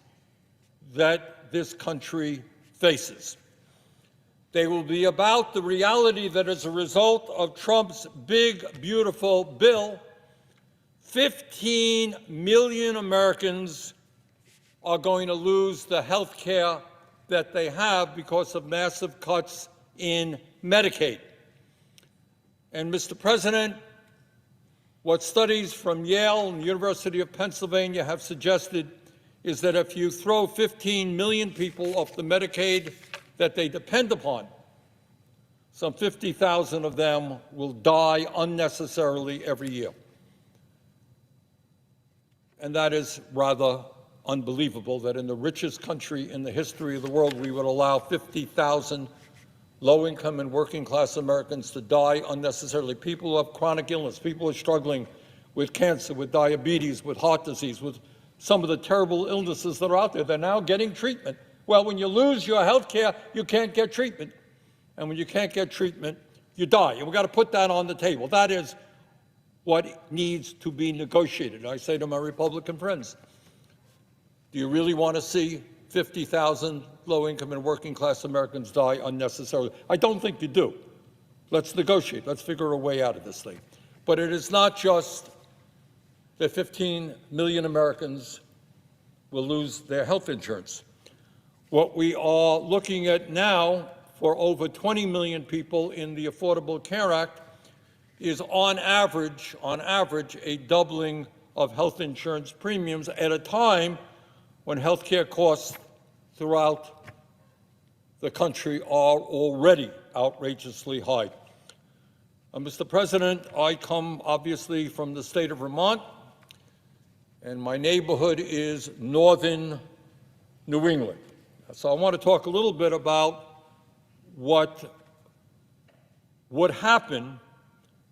that this country faces. They will be about the reality that as a result of Trump's big, beautiful bill, 15 million Americans are going to lose the health care that they have because of massive cuts in Medicaid. And, Mr. President, what studies from Yale and the University of Pennsylvania have suggested is that if you throw 15 million people off the Medicaid that they depend upon, some 50,000 of them will die unnecessarily every year. And that is rather unbelievable that in the richest country in the history of the world, we would allow 50,000 low-income and working-class Americans to die unnecessarily. People who have chronic illness, people who are struggling with cancer, with diabetes, with heart disease, with some of the terrible illnesses that are out there. They're now getting treatment. Well, when you lose your health care, you can't get treatment. And when you can't get treatment, you die. And we've got to put that on the table. That is what needs to be negotiated. I say to my Republican friends, do you really want to see 50,000 low-income and working-class Americans die unnecessarily? I don't think you do. Let's negotiate. Let's figure a way out of this thing. But it is not just that 15 million Americans will lose their health insurance. What we are looking at now for over 20 million people in the Affordable Care Act is on average, a doubling of health insurance premiums at a time when health care costs throughout the country are already outrageously high. Mr. President, I come obviously from the state of Vermont, and my neighborhood is northern New England. So I want to talk a little bit about what would happen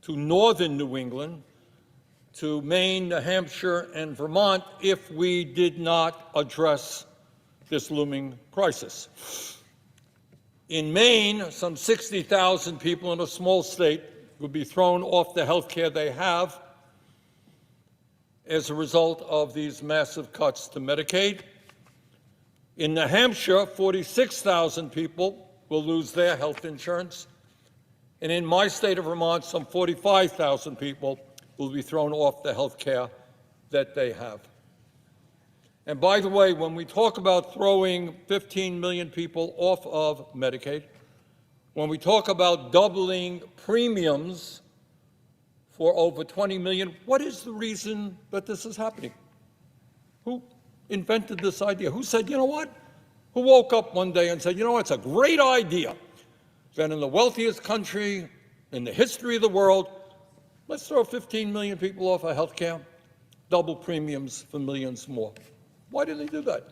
to northern New England, to Maine, New Hampshire, and Vermont if we did not address this looming crisis. In Maine, some 60,000 people in a small state would be thrown off the health care they have as a result of these massive cuts to Medicaid. In New Hampshire, 46,000 people will lose their health insurance. And in my state of Vermont, some 45,000 people will be thrown off the health care that they have. And by the way, when we talk about throwing 15 million people off of Medicaid, when we talk about doubling premiums for over 20 million, what is the reason that this is happening? Who invented this idea? Who said, you know what? Who woke up one day and said, you know what, it's a great idea that in the wealthiest country in the history of the world, let's throw 15 million people off of health care, double premiums for millions more. Why did they do that?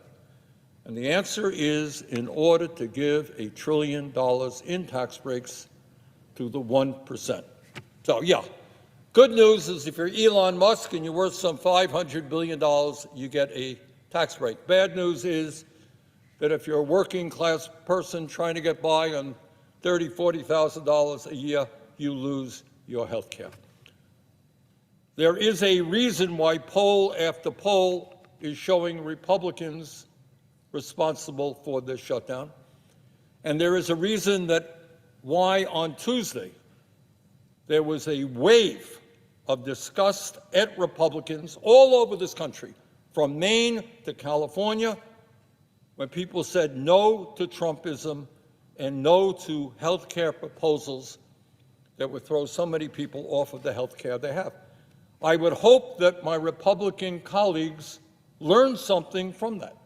And the answer is in order to give $1 trillion in tax breaks to the 1%. So, yeah, good news is if you're Elon Musk and you're worth some $500 billion, you get a tax break. Bad news is that if you're a working class person trying to get by on $30,000, $40,000 a year, you lose your health care. There is a reason why poll after poll is showing Republicans responsible for this shutdown. And there is a reason that why on Tuesday there was a wave of disgust at Republicans all over this country, from Maine to California, when people said no to Trumpism and no to health care proposals that would throw so many people off of the health care they have. I would hope that my Republican colleagues learn something from that.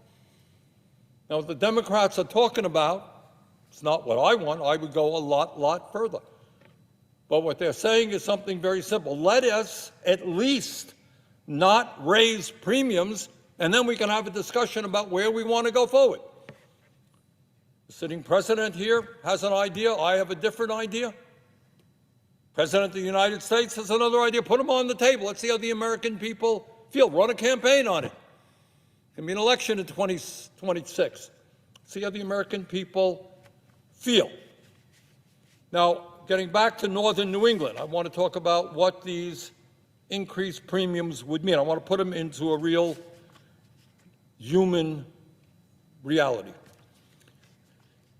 Now, what the Democrats are talking about, it's not what I want. I would go a lot further. But what they're saying is something very simple. Let us at least not raise premiums, and then we can have a discussion about where we want to go forward. The sitting president here has an idea. I have a different idea. President of the United States has another idea. Put them on the table. Let's see how the American people feel. Run a campaign on it. There'll be an election in 2026. See how the American people feel. Now, getting back to northern New England, I want to talk about what these increased premiums would mean. I want to put them into a real human reality.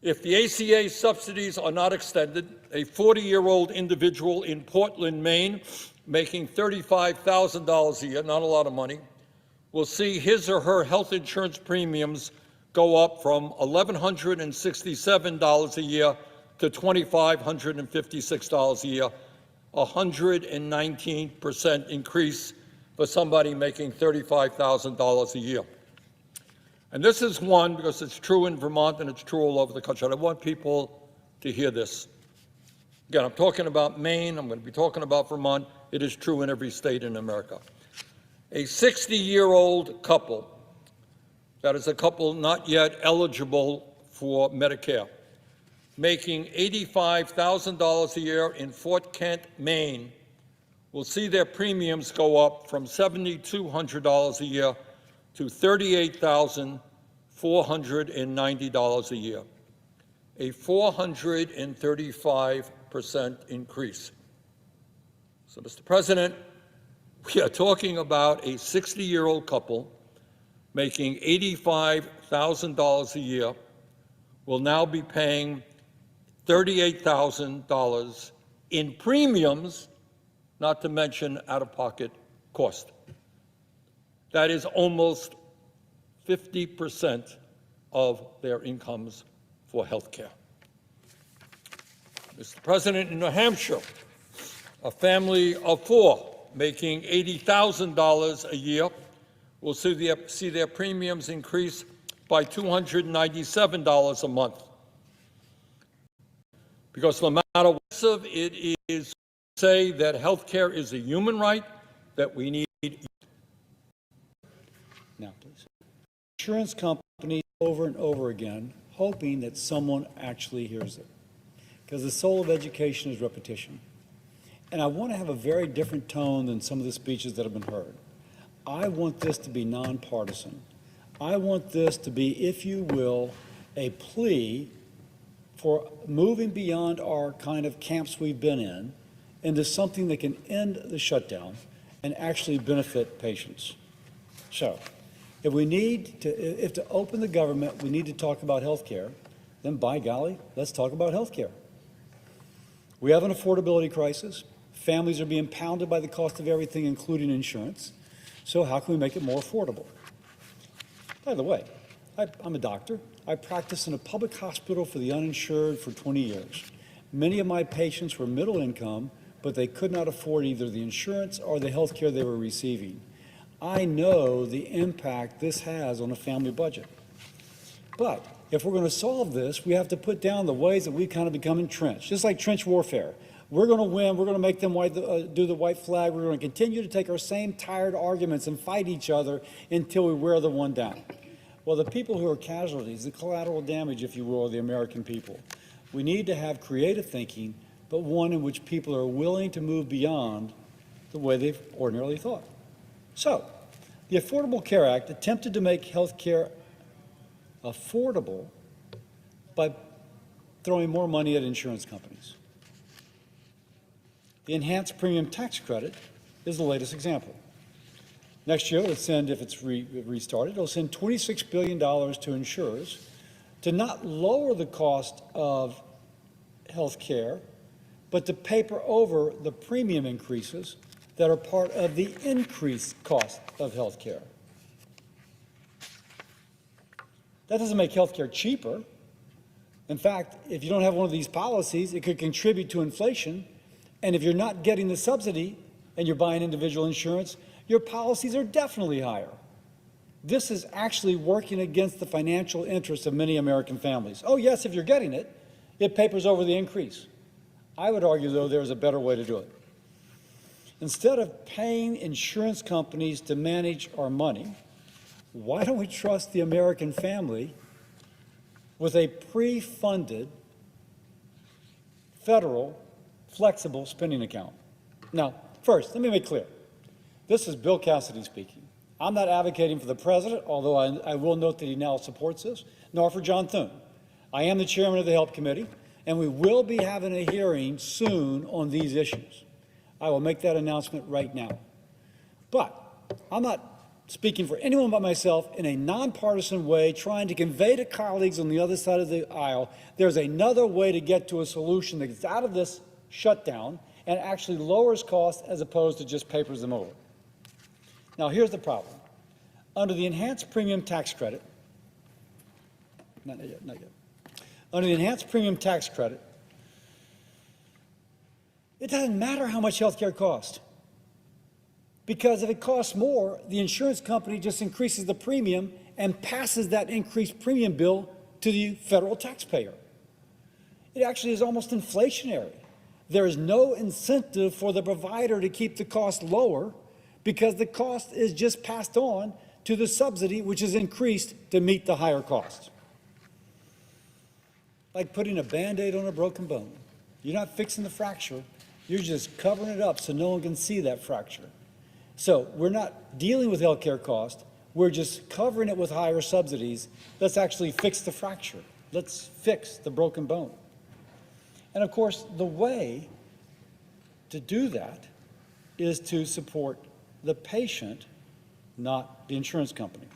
If the ACA subsidies are not extended, a 40-year-old individual in Portland, Maine, making $35,000 a year, not a lot of money, will see his or her health insurance premiums go up from $1,167 a year to $2,556 a year, a 119% increase for somebody making $35,000 a year. And this is one, because it's true in Vermont and it's true all over the country. And I want people to hear this. Again, I'm talking about Maine. I'm going to be talking about Vermont. It is true in every state in America. A 60-year-old couple, that is a couple not yet eligible for Medicare, making $85,000 a year in Fort Kent, Maine, will see their premiums go up from $7,200 a year to $38,490 a year, a 435% increase. So, Mr. President, we are talking about a 60-year-old couple making $85,000 a year will now be paying $38,000 in premiums, not to mention out-of-pocket cost. That is almost 50% of their incomes for health care. Mr. President, in New Hampshire, a family of four making $80,000 a year will see their premiums increase by $297 a month. Because no matter what it is, say that health care is a human right, that we need. Now, please. Insurance companies over and over again, hoping that someone actually hears it. Because the soul of education is repetition. And I want to have a very different tone than some of the speeches that have been heard. I want this to be nonpartisan. I want this to be, if you will, a plea for moving beyond our kind of camps we've been in into something that can end the shutdown and actually benefit patients. So, if we need to open the government, we need to talk about health care, then by golly, let's talk about health care. We have an affordability crisis. Families are being pounded by the cost of everything, including insurance. So how can we make it more affordable? By the way, I'm a doctor. I practiced in a public hospital for the uninsured for 20 years. Many of my patients were middle income, but they could not afford either the insurance or the health care they were receiving. I know the impact this has on a family budget. But if we're going to solve this, we have to put down the ways that we kind of become entrenched, just like trench warfare. We're going to win. We're going to make them do the white flag. We're going to continue to take our same tired arguments and fight each other until we wear the one down. Well, the people who are casualties, the collateral damage, if you will, are the American people. We need to have creative thinking, but one in which people are willing to move beyond the way they've ordinarily thought. So, the Affordable Care Act attempted to make health care affordable by throwing more money at insurance companies. The enhanced premium tax credit is the latest example. Next year, it'll send, if it's restarted, it'll send $26 billion to insurers to not lower the cost of health care, but to paper over the premium increases that are part of the increased cost of health care. That doesn't make health care cheaper. In fact, if you don't have one of these policies, it could contribute to inflation. And if you're not getting the subsidy and you're buying individual insurance, your policies are definitely higher. This is actually working against the financial interests of many American families. Oh, yes, if you're getting it, it papers over the increase. I would argue, though, there's a better way to do it. Instead of paying insurance companies to manage our money, why don't we trust the American family with a pre-funded federal flexible spending account? Now, first, let me make clear. This is Bill Cassidy speaking. I'm not advocating for the president, although I will note that he now supports this, nor for John Thune. I am the chairman of the Help Committee, and we will be having a hearing soon on these issues. I will make that announcement right now. But I'm not speaking for anyone but myself in a nonpartisan way, trying to convey to colleagues on the other side of the aisle there's another way to get to a solution that gets out of this shutdown and actually lowers costs as opposed to just papers them over. Now, here's the problem. Under the enhanced premium tax credit, not yet. Under the enhanced premium tax credit, it doesn't matter how much health care costs. Because if it costs more, the insurance company just increases the premium and passes that increased premium bill to the federal taxpayer. It actually is almost inflationary. There is no incentive for the provider to keep the cost lower because the cost is just passed on to the subsidy, which is increased to meet the higher costs. Like putting a Band-Aid on a broken bone. You're not fixing the fracture, you're just covering it up so no one can see that fracture. So we're not dealing with health care costs, we're just covering it with higher subsidies. Let's actually fix the fracture. Let's fix the broken bone. And of course, the way to do that is to support the patient, not the insurance company.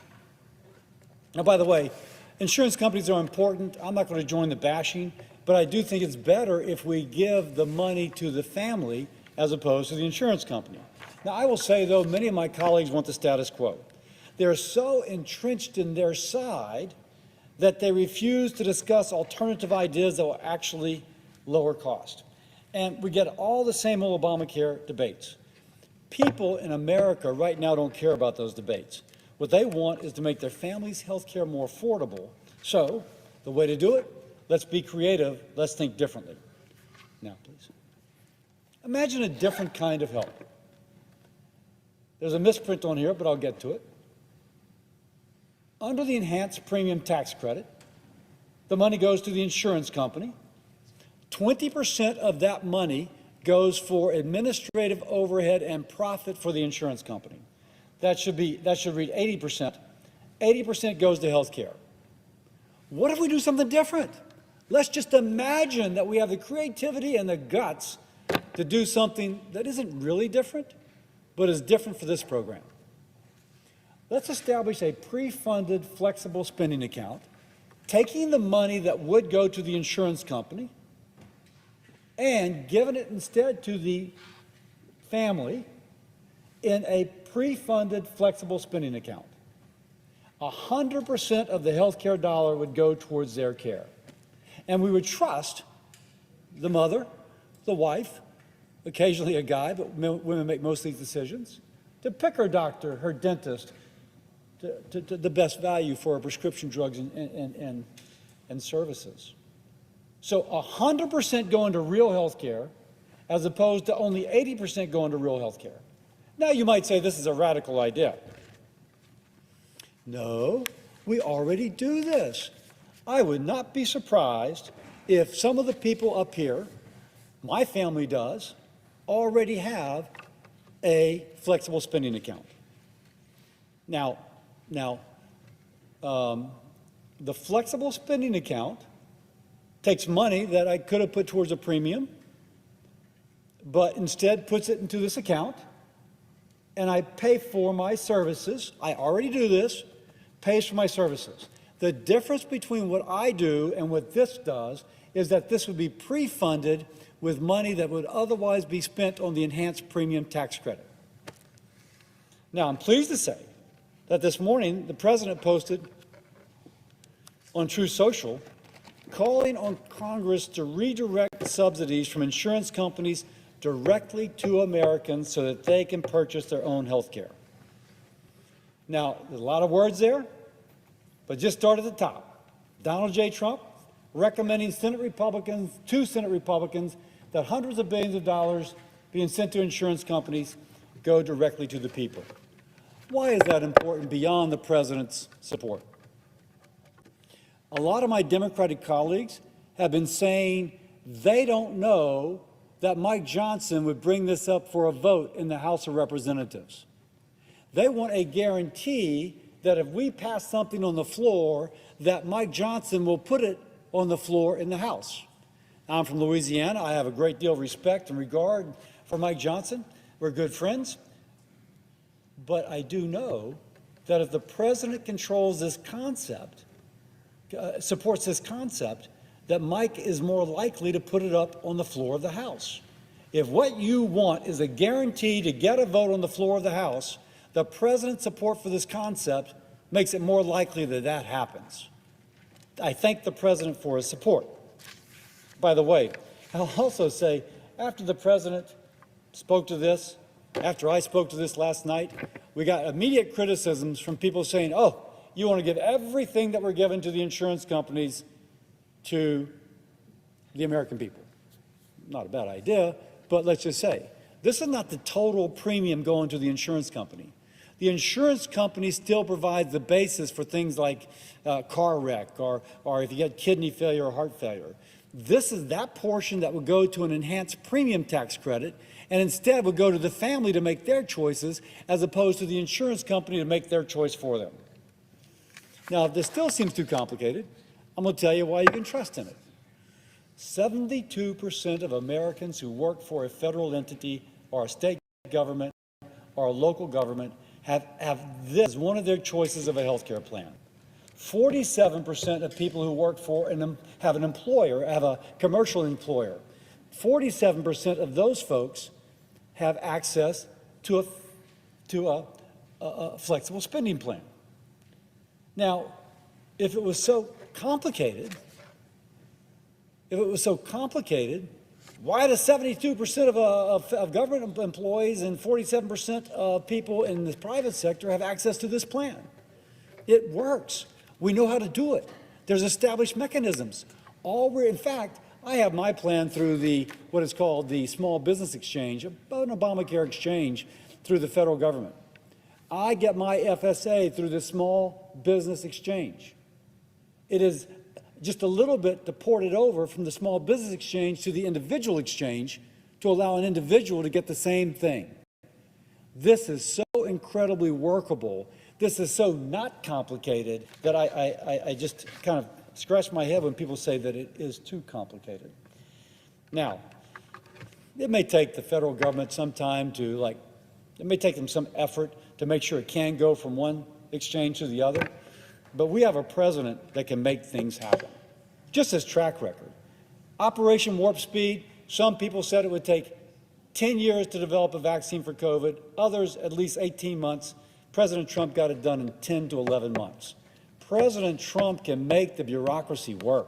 Now, by the way, insurance companies are important. I'm not going to join the bashing, but I do think it's better if we give the money to the family as opposed to the insurance company. Now, I will say, though, many of my colleagues want the status quo. They're so entrenched in their side that they refuse to discuss alternative ideas that will actually lower cost. And we get all the same old Obamacare debates. People in America right now don't care about those debates. What they want is to make their families' health care more affordable. So the way to do it, let's be creative, let's think differently. Now, please. Imagine a different kind of help. There's a misprint on here, but I'll get to it. Under the enhanced premium tax credit, the money goes to the insurance company. 20% of that money goes for administrative overhead and profit for the insurance company. That should read 80%. 80% goes to health care. What if we do something different? Let's just imagine that we have the creativity and the guts to do something that isn't really different, but is different for this program. Let's establish a pre-funded flexible spending account, taking the money that would go to the insurance company and giving it instead to the family in a pre-funded flexible spending account. 100% of the health care dollar would go towards their care. And we would trust the mother, the wife, occasionally a guy, but women make most of these decisions, to pick her doctor, her dentist, to the best value for her prescription drugs and services. So 100% going to real health care as opposed to only 80% going to real health care. Now you might say this is a radical idea. No, we already do this. I would not be surprised if some of the people up here, my family does, already have a flexible spending account. Now, the flexible spending account takes money that I could have put towards a premium, but instead puts it into this account, and I pay for my services. I already do this, pays for my services. The difference between what I do and what this does is that this would be pre-funded with money that would otherwise be spent on the enhanced premium tax credit. Now, I'm pleased to say that this morning the president posted on Truth Social calling on Congress to redirect subsidies from insurance companies directly to Americans so that they can purchase their own health care. Now, there's a lot of words there, but just start at the top. Donald J. Trump recommending Senate Republicans that hundreds of billions of dollars being sent to insurance companies go directly to the people. Why is that important beyond the president's support? A lot of my Democratic colleagues have been saying they don't know that Mike Johnson would bring this up for a vote in the House of Representatives. They want a guarantee that if we pass something on the floor, that Mike Johnson will put it on the floor in the House. I'm from Louisiana. I have a great deal of respect and regard for Mike Johnson. We're good friends. But I do know that if the president controls this concept, supports this concept, that Mike is more likely to put it up on the floor of the House. If what you want is a guarantee to get a vote on the floor of the House, the president's support for this concept makes it more likely that that happens. I thank the president for his support. By the way, I'll also say, after the president spoke to this, after I spoke to this last night, we got immediate criticisms from people saying, oh, you want to give everything that we're giving to the insurance companies to the American people. Not a bad idea, but let's just say, this is not the total premium going to the insurance company. The insurance company still provides the basis for things like car wreck or if you get kidney failure or heart failure. This is that portion that would go to an enhanced premium tax credit and instead would go to the family to make their choices as opposed to the insurance company to make their choice for them. Now, if this still seems too complicated, I'm going to tell you why you can trust in it. 72% of Americans who work for a federal entity or a state government or a local government have this as one of their choices of a health care plan. 47% of people who work for and have an employer, have a commercial employer, 47% of those folks have access to a flexible spending plan. Now, if it was so complicated, why do 72% of government employees and 47% of people in the private sector have access to this plan? It works. We know how to do it. There's established mechanisms. In fact, I have my plan through what is called the Small Business Exchange, an Obamacare exchange through the federal government. I get my FSA through the Small Business Exchange. It is just a little bit to port it over from the Small Business Exchange to the individual exchange to allow an individual to get the same thing. This is so incredibly workable. This is so not complicated that I just kind of scratch my head when people say that it is too complicated. Now, it may take the federal government some time it may take them some effort to make sure it can go from one exchange to the other, but we have a president that can make things happen. Just his track record. Operation Warp Speed, some people said it would take 10 years to develop a vaccine for COVID, others at least 18 months. President Trump got it done in 10 to 11 months. President Trump can make the bureaucracy work.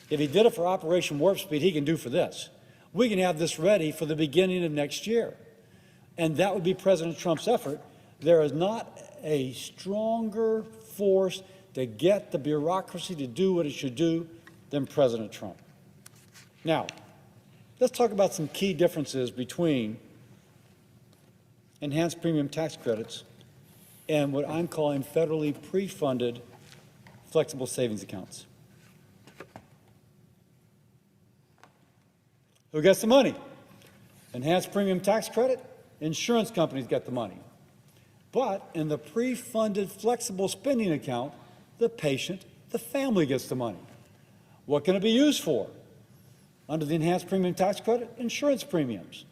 If he did it for Operation Warp Speed, he can do for this. We can have this ready for the beginning of next year. And that would be President Trump's effort. There is not a stronger force to get the bureaucracy to do what it should do than President Trump. Now, let's talk about some key differences between enhanced premium tax credits and what I'm calling federally pre-funded flexible savings accounts. Who gets the money? Enhanced premium tax credit, insurance companies get the money. But in the pre-funded flexible spending account, the patient, the family gets the money. What can it be used for? Under the enhanced premium tax credit, insurance premiums.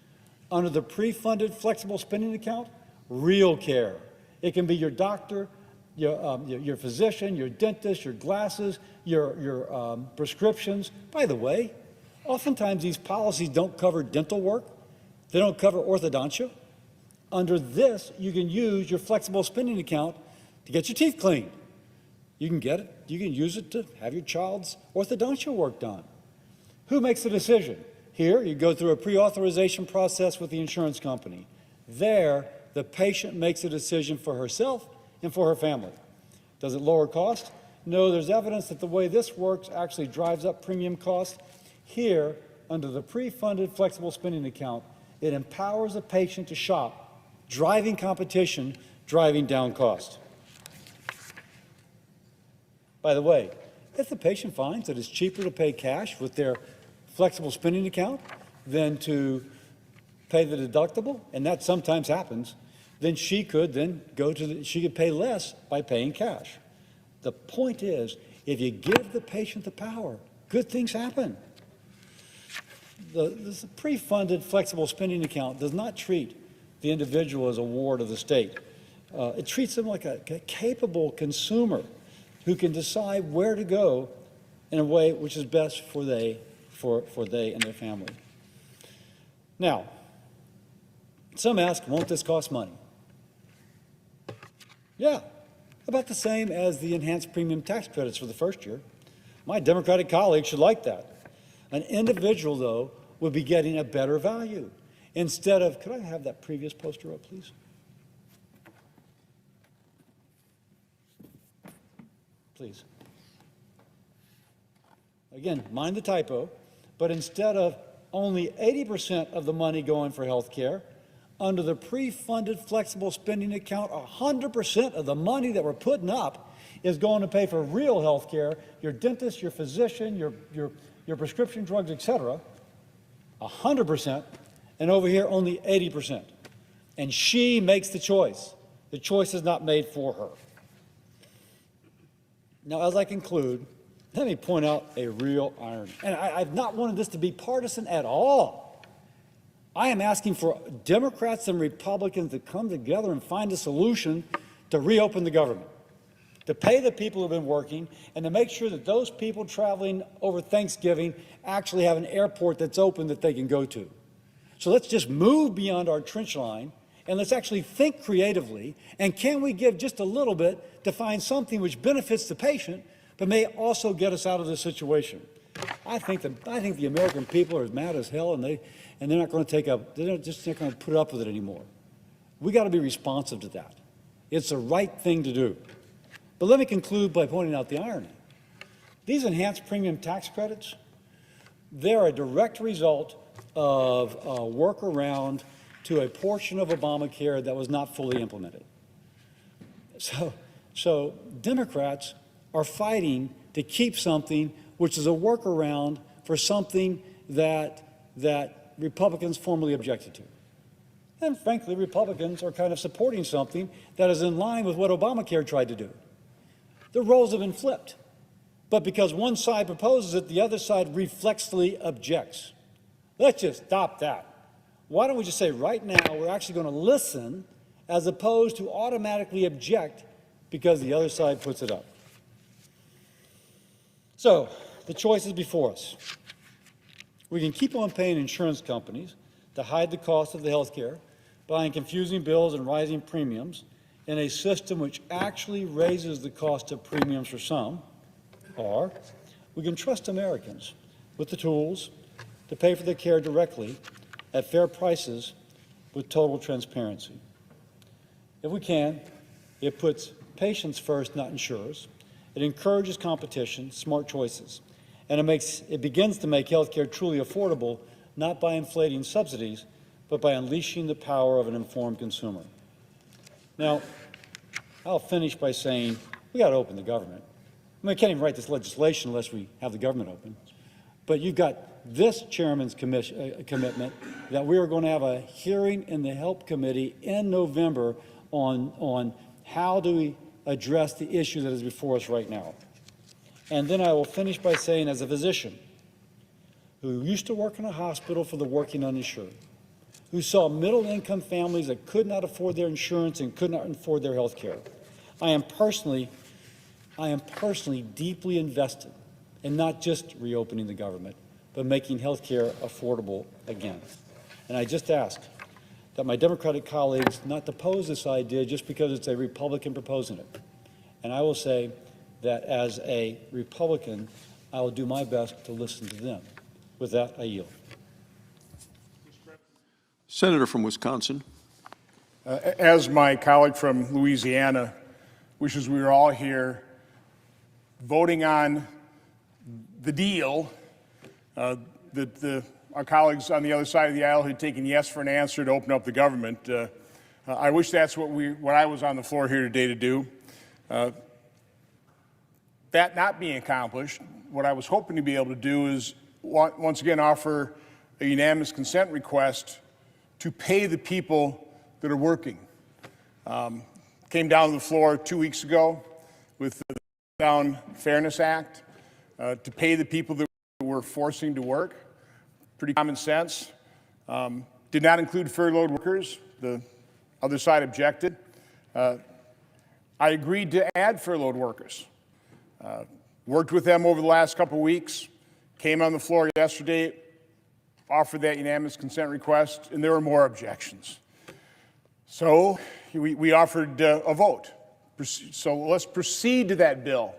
Under the pre-funded flexible spending account, real care. It can be your doctor, your physician, your dentist, your glasses, your prescriptions. By the way, oftentimes these policies don't cover dental work. They don't cover orthodontia. Under this, you can use your flexible spending account to get your teeth cleaned, You can get it, you can use it to have your child's orthodontia work done. Who makes the decision? Here, you go through a pre-authorization process with the insurance company. There, the patient makes a decision for herself and for her family. Does it lower cost? No, there's evidence that the way this works actually drives up premium costs. Here, under the pre-funded flexible spending account, it empowers a patient to shop, driving competition, driving down cost. By the way, if the patient finds that it's cheaper to pay cash with their flexible spending account than to pay the deductible, and that sometimes happens, then she could she could pay less by paying cash. The point is, if you give the patient the power, good things happen. The pre-funded flexible spending account does not treat the individual as a ward of the state. It treats them like a capable consumer who can decide where to go in a way which is best for they and their family. Now, some ask, won't this cost money? Yeah, about the same as the enhanced premium tax credits for the first year. My Democratic colleagues should like that. An individual, though, would be getting a better value. Instead of, could I have that previous poster up, please? Please. Again, mind the typo, but instead of only 80% of the money going for health care, under the pre-funded flexible spending account, 100% of the money that we're putting up is going to pay for real health care, your dentist, your physician, your prescription drugs, etc. 100%, and over here only 80%. And she makes the choice. The choice is not made for her. Now, as I conclude, let me point out a real irony. And I've not wanted this to be partisan at all. I am asking for Democrats and Republicans to come together and find a solution to reopen the government, to pay the people who have been working, and to make sure that those people traveling over Thanksgiving actually have an airport that's open that they can go to. So let's just move beyond our trench line, and let's actually think creatively, and can we give just a little bit to find something which benefits the patient, but may also get us out of this situation? I think the American people are as mad as hell, and they're not going to they're just not going to put up with it anymore. We got to be responsive to that. It's the right thing to do. But let me conclude by pointing out the irony. These enhanced premium tax credits, they're a direct result of a workaround to a portion of Obamacare that was not fully implemented. So Democrats are fighting to keep something which is a workaround for something that Republicans formally objected to. And frankly, Republicans are kind of supporting something that is in line with what Obamacare tried to do. The roles have been flipped. But because one side proposes it, the other side reflexively objects. Let's just stop that. Why don't we just say right now we're actually going to listen as opposed to automatically object because the other side puts it up. So the choice is before us. We can keep on paying insurance companies to hide the cost of the health care, buying confusing bills and rising premiums in a system which actually raises the cost of premiums for some, or we can trust Americans with the tools to pay for their care directly at fair prices with total transparency. If we can, it puts patients first, not insurers. It encourages competition, smart choices, and it begins to make health care truly affordable, not by inflating subsidies, but by unleashing the power of an informed consumer. Now, I'll finish by saying we got to open the government. I mean, we can't even write this legislation unless we have the government open. But you've got this chairman's commitment that we are going to have a hearing in the HELP Committee in November on how do we address the issue that is before us right now. And then I will finish by saying, as a physician who used to work in a hospital for the working uninsured, who saw middle-income families that could not afford their insurance and could not afford their health care, I am personally deeply invested in not just reopening the government, but making health care affordable again. And I just ask that my Democratic colleagues not to oppose this idea just because it's a Republican proposing it. And I will say, that as a Republican, I will do my best to listen to them. With that, I yield. Senator from Wisconsin. As my colleague from Louisiana wishes we were all here voting on the deal, our colleagues on the other side of the aisle had taken yes for an answer to open up the government. I wish that's what I was on the floor here today to do. That not being accomplished, what I was hoping to be able to do is once again offer a unanimous consent request to pay the people that are working. Came down to the floor 2 weeks ago with the Down Fairness Act to pay the people that we're forcing to work. Pretty common sense. Did not include furloughed workers. The other side objected. I agreed to add furloughed workers. Worked with them over the last couple of weeks. Came on the floor yesterday, offered that unanimous consent request, and there were more objections. So we offered a vote. So let's proceed to that bill.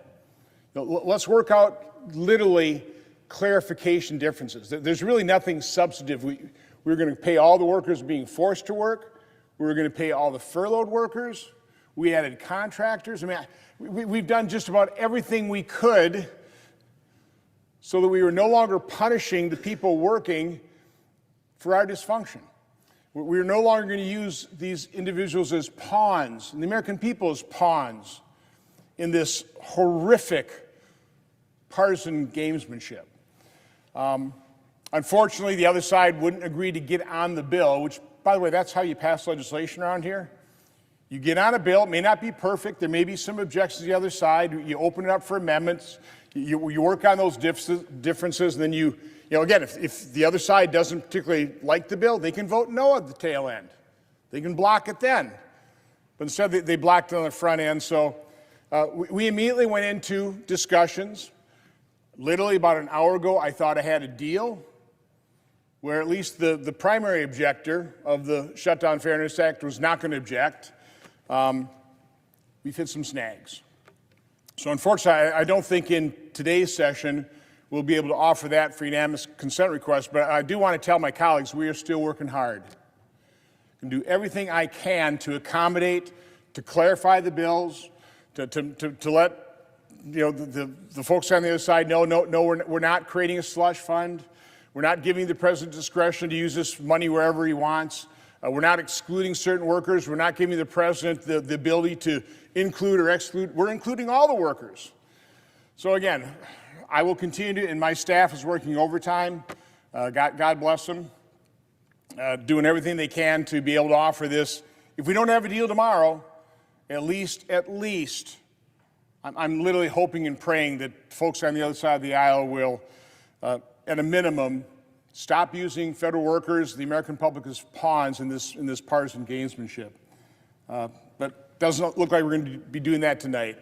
Let's work out literally clarification differences. There's really nothing substantive. We're going to pay all the workers being forced to work. We're going to pay all the furloughed workers. We added contractors. I mean, we've done just about everything we could so that we were no longer punishing the people working for our dysfunction. We're no longer going to use these individuals as pawns, and the American people as pawns in this horrific partisan gamesmanship. Unfortunately, the other side wouldn't agree to get on the bill, which, by the way, that's how you pass legislation around here. You get on a bill, it may not be perfect, there may be some objections to the other side, you open it up for amendments, you work on those differences, and then again, if the other side doesn't particularly like the bill, they can vote no at the tail end. They can block it then. But instead, they blocked it on the front end. So we immediately went into discussions. Literally about an hour ago, I thought I had a deal where at least the primary objector of the Shutdown Fairness Act was not going to object. We've hit some snags. So unfortunately, I don't think in today's session we'll be able to offer that for unanimous consent request, but I do want to tell my colleagues we are still working hard. I can do everything I can to accommodate, to clarify the bills, to let the folks on the other side know, no, we're not creating a slush fund. We're not giving the president discretion to use this money wherever he wants. We're not excluding certain workers. We're not giving the president the ability to include or exclude. We're including all the workers. So again, I will continue to, and my staff is working overtime. God bless them, doing everything they can to be able to offer this. If we don't have a deal tomorrow, at least, I'm literally hoping and praying that folks on the other side of the aisle will, at a minimum, stop using federal workers, the American public, as pawns in this partisan gamesmanship. But doesn't look like we're going to be doing that tonight.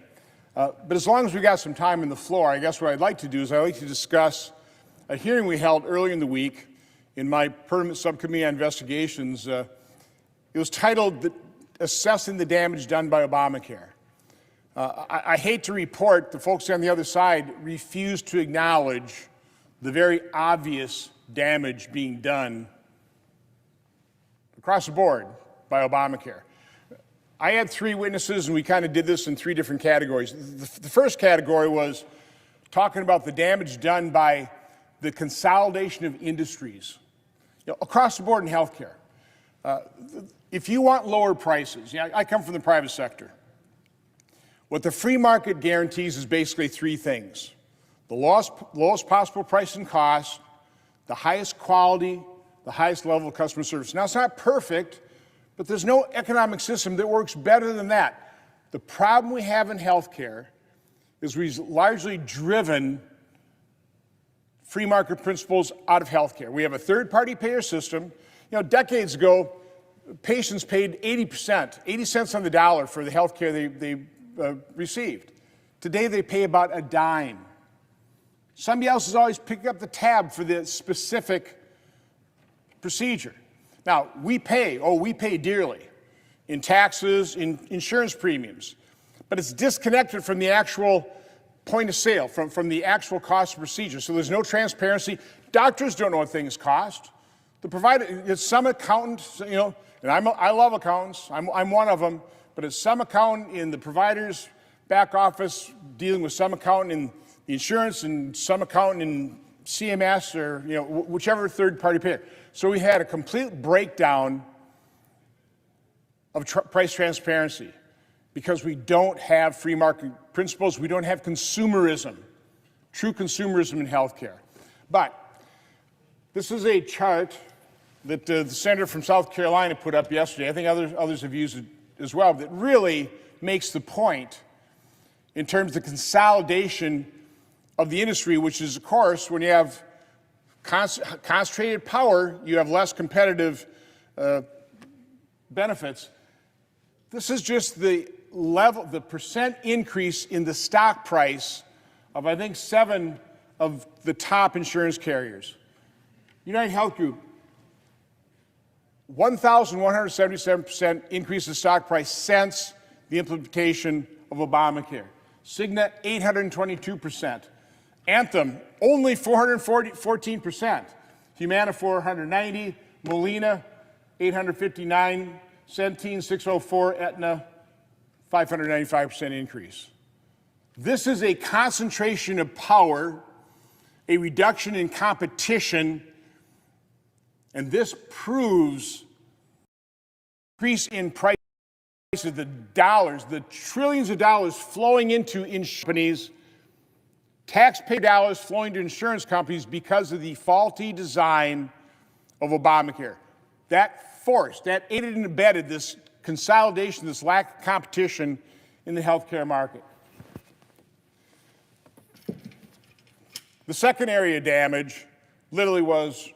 But as long as we got some time on the floor, I guess what I'd like to do is I'd like to discuss a hearing we held earlier in the week in my permanent subcommittee on investigations. It was titled Assessing the Damage Done by Obamacare. I hate to report the folks on the other side refused to acknowledge the very obvious damage being done across the board by Obamacare. I had three witnesses, and we kind of did this in three different categories. The first category was talking about the damage done by the consolidation of industries across the board in healthcare. If you want lower prices, I come from the private sector. What the free market guarantees is basically three things: the lowest possible price and cost, the highest quality, the highest level of customer service. Now, it's not perfect, but there's no economic system that works better than that. The problem we have in healthcare is we've largely driven free market principles out of healthcare. We have a third-party payer system. Decades ago, patients paid 80%, 80 cents on the dollar for the healthcare they received. Today, they pay about a dime. Somebody else is always picking up the tab for the specific procedure. Now, we pay dearly in taxes, in insurance premiums, but it's disconnected from the actual point of sale, from the actual cost of procedure. So there's no transparency. Doctors don't know what things cost. The provider, it's some accountant, and I love accountants. I'm one of them, but it's some accountant in the provider's back office dealing with some accountant in the insurance and some accountant in CMS or whichever third-party payer. So we had a complete breakdown of price transparency because we don't have free market principles. We don't have consumerism, true consumerism in healthcare. But this is a chart that the senator from South Carolina put up yesterday. I think others have used it as well. That really makes the point in terms of the consolidation of the industry, which is, of course, when you have concentrated power, you have less competitive benefits. This is just the level, the percent increase in the stock price of, I think, 7 of the top insurance carriers. United Health Group, 1,177% increase in stock price since the implementation of Obamacare. Cigna, 822%. Anthem, only 414%. Humana, 490. Molina, 859. Centene, 604. Aetna, 595% increase. This is a concentration of power, a reduction in competition, and this proves increase in price of the dollars, the trillions of dollars flowing into insurance companies, taxpayer dollars flowing to insurance companies because of the faulty design of Obamacare. That aided and abetted this consolidation, this lack of competition in the healthcare market. The second area of damage literally was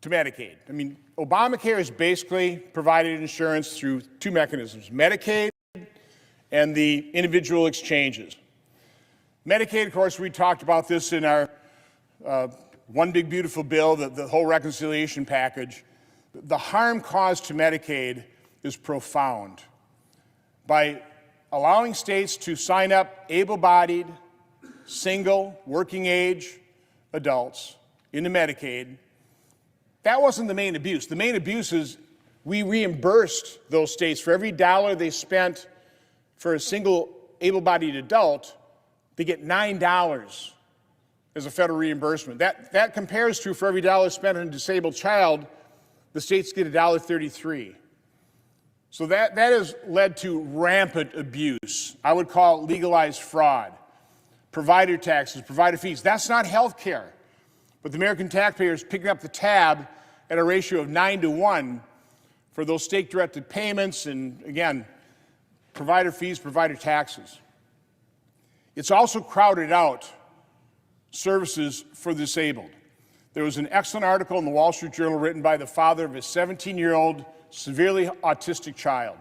to Medicaid. I mean, Obamacare has basically provided insurance through 2 mechanisms, Medicaid and the individual exchanges. Medicaid, of course, we talked about this in our One Big Beautiful Bill, the whole reconciliation package. The harm caused to Medicaid is profound. By allowing states to sign up able-bodied, single, working-age adults into Medicaid, that wasn't the main abuse. The main abuse is we reimbursed those states for every dollar they spent for a single able-bodied adult, they get $9 as a federal reimbursement. That compares to for every dollar spent on a disabled child, the states get $1.33. So that has led to rampant abuse. I would call it legalized fraud. Provider taxes, provider fees. That's not health care. But the American taxpayer is picking up the tab at a ratio of 9-to-1 for those state-directed payments and, again, provider fees, provider taxes. It's also crowded out services for the disabled. There was an excellent article in the Wall Street Journal written by the father of a 17-year-old severely autistic child.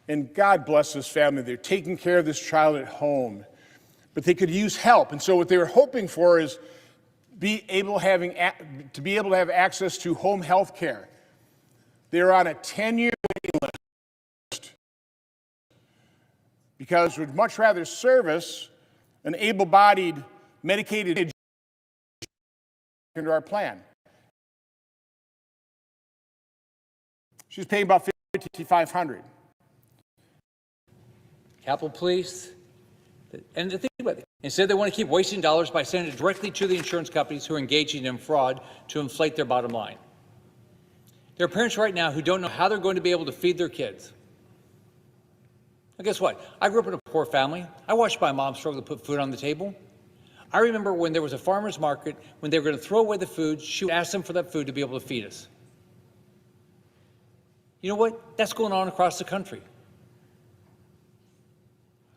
And God bless this family. They're taking care of this child at home. But they could use help. And so what they were hoping for is to be able to have access to home health care. They're on a 10-year waiting list because we'd much rather service an able-bodied, medicated into our plan. She's paying about $5,500. Capitol Police. And the thing about it, instead they want to keep wasting dollars by sending it directly to the insurance companies who are engaging in fraud to inflate their bottom line. There are parents right now who don't know how they're going to be able to feed their kids. Well, guess what? I grew up in a poor family. I watched my mom struggle to put food on the table. I remember when there was a farmer's market, when they were going to throw away the food, she would ask them for that food to be able to feed us. You know what? That's going on across the country.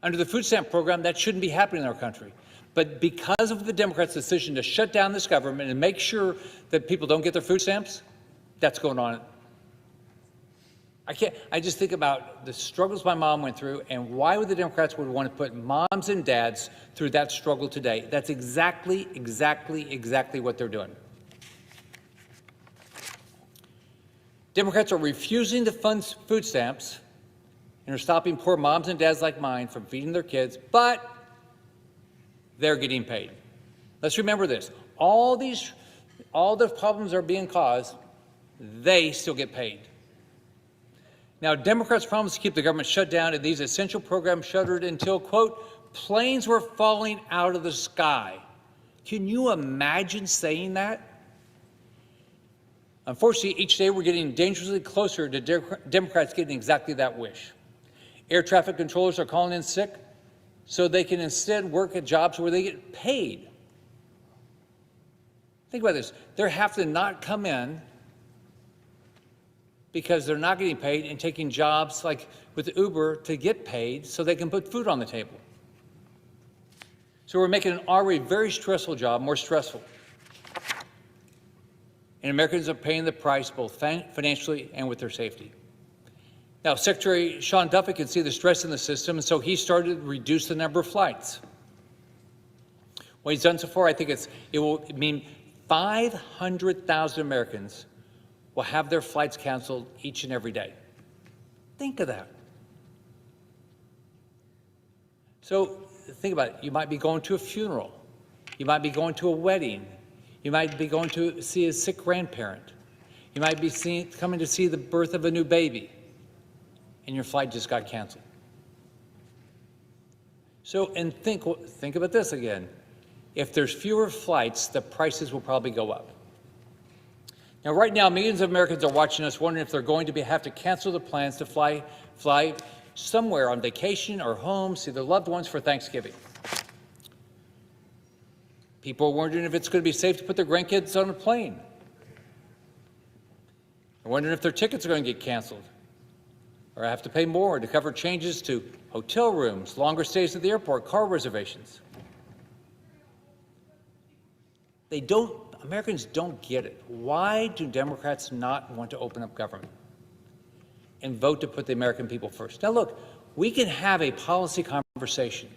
Under the food stamp program, that shouldn't be happening in our country. But because of the Democrats' decision to shut down this government and make sure that people don't get their food stamps, that's going on. I just think about the struggles my mom went through and why would the Democrats would want to put moms and dads through that struggle today. That's exactly what they're doing. Democrats are refusing to fund food stamps and are stopping poor moms and dads like mine from feeding their kids, but they're getting paid. Let's remember this. All the problems are being caused, they still get paid. Now, Democrats promised to keep the government shut down and these essential programs shuttered until, quote, planes were falling out of the sky. Can you imagine saying that? Unfortunately, each day we're getting dangerously closer to Democrats getting exactly that wish. Air traffic controllers are calling in sick so they can instead work at jobs where they get paid. Think about this. They have to not come in because they're not getting paid and taking jobs like with Uber to get paid so they can put food on the table. So we're making an already very stressful job more stressful. And Americans are paying the price both financially and with their safety. Now, Secretary Sean Duffy could see the stress in the system, and so he started to reduce the number of flights. What he's done so far, I think it will mean 500,000 Americans will have their flights canceled each and every day. Think of that. So think about it. You might be going to a funeral. You might be going to a wedding. You might be going to see a sick grandparent. You might be coming to see the birth of a new baby, and your flight just got canceled. So, and think about this again. If there's fewer flights, the prices will probably go up. Now, right now, millions of Americans are watching us wondering if they're going to have to cancel the plans to fly somewhere on vacation or home, see their loved ones for Thanksgiving. People are wondering if it's going to be safe to put their grandkids on a plane. They're wondering if their tickets are going to get canceled or have to pay more to cover changes to hotel rooms, longer stays at the airport, car reservations. Americans don't get it. Why do Democrats not want to open up government and vote to put the American people first? Now, look, we can have a policy conversation,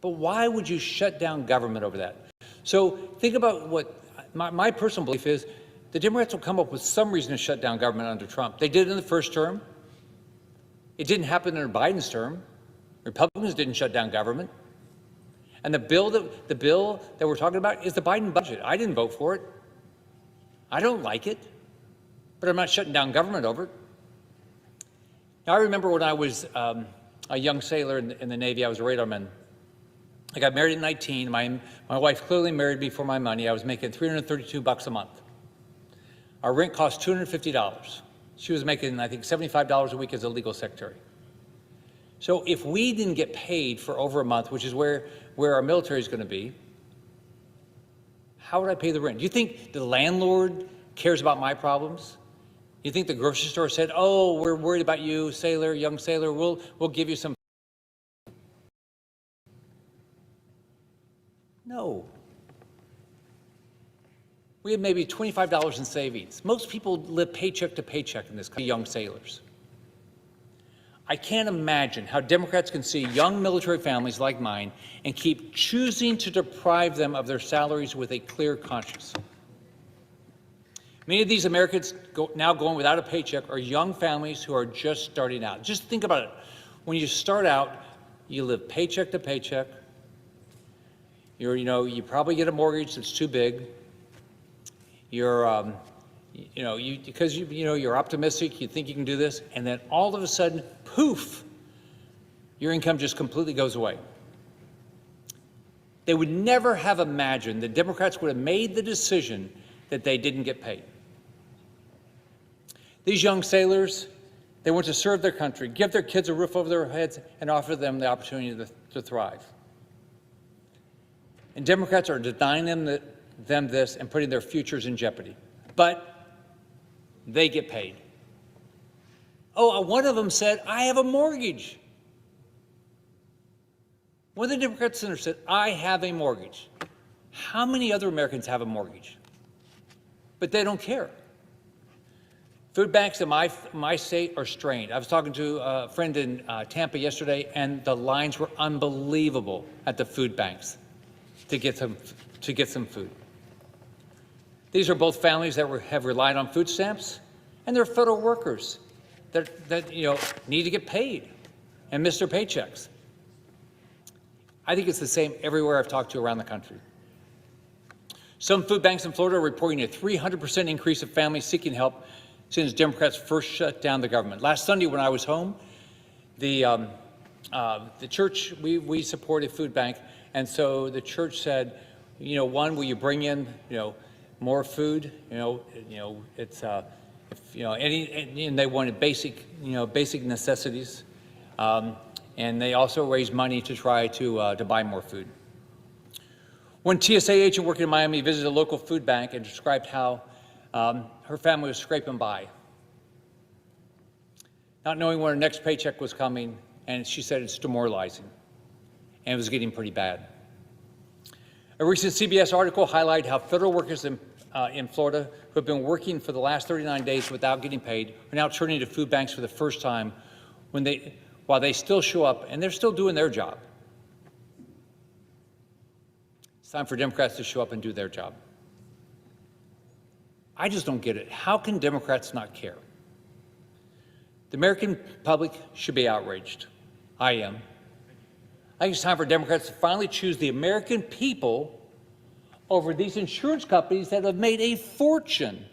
but why would you shut down government over that? So think about what my personal belief is. The Democrats will come up with some reason to shut down government under Trump. They did it in the first term. It didn't happen under Biden's term. Republicans didn't shut down government. And the bill that we're talking about is the Biden budget. I didn't vote for it. I don't like it, but I'm not shutting down government over it. Now, I remember when I was a young sailor in the Navy, I was a radarman. I got married at 19. My wife clearly married me for my money. I was making $332 a month. Our rent cost $250. She was making, I think, $75 a week as a legal secretary. So if we didn't get paid for over a month, which is where our military is going to be, how would I pay the rent? Do you think the landlord cares about my problems? You think the grocery store said, "Oh, we're worried about you, sailor, young sailor. We'll give you some"? No. We have maybe $25 in savings. Most people live paycheck to paycheck in this country, young sailors. I can't imagine how Democrats can see young military families like mine and keep choosing to deprive them of their salaries with a clear conscience. Many of these Americans now going without a paycheck are young families who are just starting out. Just think about it. When you start out, you live paycheck to paycheck. You probably get a mortgage that's too big. You're optimistic, you think you can do this, and then all of a sudden, poof, your income just completely goes away. They would never have imagined that Democrats would have made the decision that they didn't get paid. These young sailors, they want to serve their country, give their kids a roof over their heads, and offer them the opportunity to thrive. And Democrats are denying them this and putting their futures in jeopardy. But they get paid. Oh, one of them said, "I have a mortgage." One of the Democrat senators said, "I have a mortgage." How many other Americans have a mortgage? But they don't care. Food banks in my state are strained. I was talking to a friend in Tampa yesterday, and the lines were unbelievable at the food banks to get some food. These are both families that have relied on food stamps, and they're federal workers that need to get paid and miss their paychecks. I think it's the same everywhere I've talked to around the country. Some food banks in Florida are reporting a 300% increase of families seeking help since Democrats first shut down the government. Last Sunday when I was home, the church, we support a food bank, and so the church said, one, will you bring in, more food? It's, and they wanted basic necessities. And they also raised money to try to buy more food. One TSA agent working in Miami visited a local food bank and described how her family was scraping by, not knowing when her next paycheck was coming, and she said it's demoralizing, and it was getting pretty bad. A recent CBS article highlighted how federal workers in Florida who have been working for the last 39 days without getting paid are now turning to food banks for the first time while they still show up and they're still doing their job. It's time for Democrats to show up and do their job. I just don't get it. How can Democrats not care? The American public should be outraged. I am. I think it's time for Democrats to finally choose the American people over these insurance companies that have made a fortune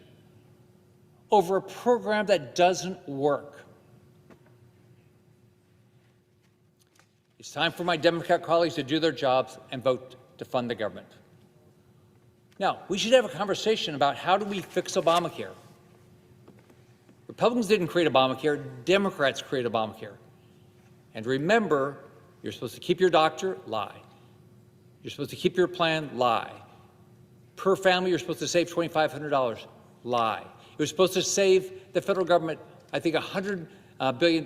over a program that doesn't work. It's time for my Democrat colleagues to do their jobs and vote to fund the government. Now, we should have a conversation about how do we fix Obamacare. Republicans didn't create Obamacare, Democrats created Obamacare. And remember, you're supposed to keep your doctor, lie. You're supposed to keep your plan, lie. Per family, you're supposed to save $2,500, lie. You're supposed to save the federal government, I think, $100 billion,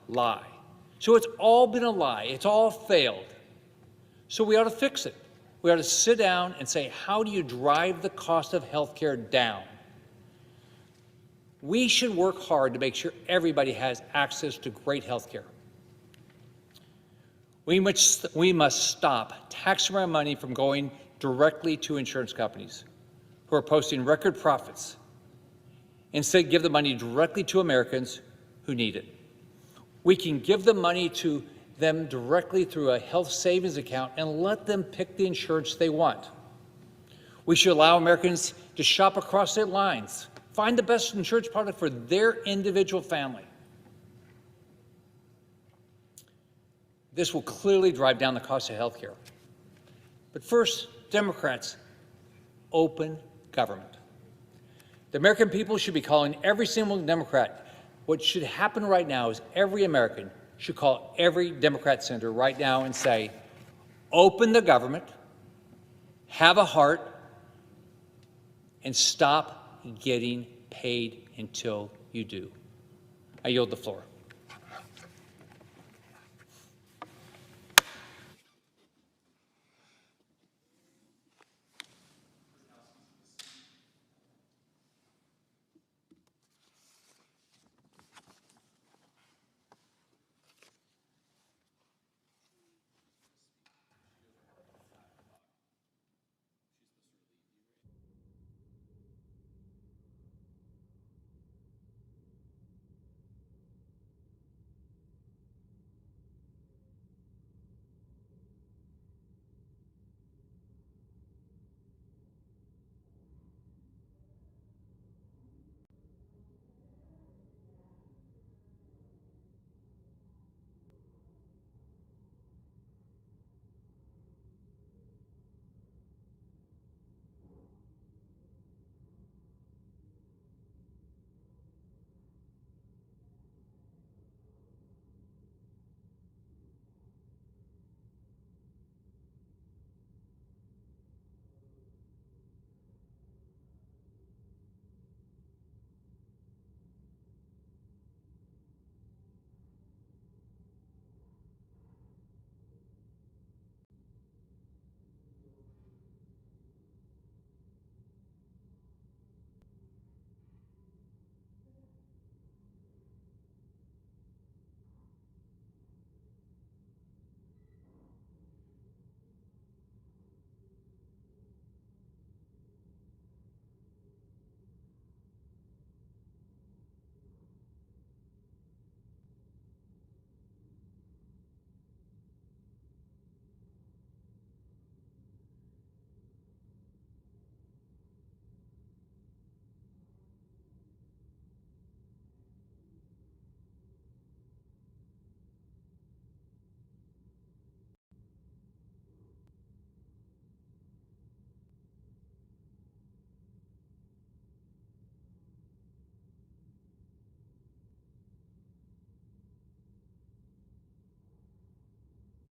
lie. So it's all been a lie. It's all failed. So we ought to fix it. We ought to sit down and say, how do you drive the cost of health care down? We should work hard to make sure everybody has access to great health care. We must stop taxpayer money from going directly to insurance companies who are posting record profits. Instead, give the money directly to Americans who need it. We can give the money to them directly through a health savings account and let them pick the insurance they want. We should allow Americans to shop across state lines, find the best insurance product for their individual family. This will clearly drive down the cost of health care. But first, Democrats, open government. The American people should be calling every single Democrat. What should happen right now is every American should call every Democrat senator right now and say, open the government, have a heart, and stop getting paid until you do. I yield the floor.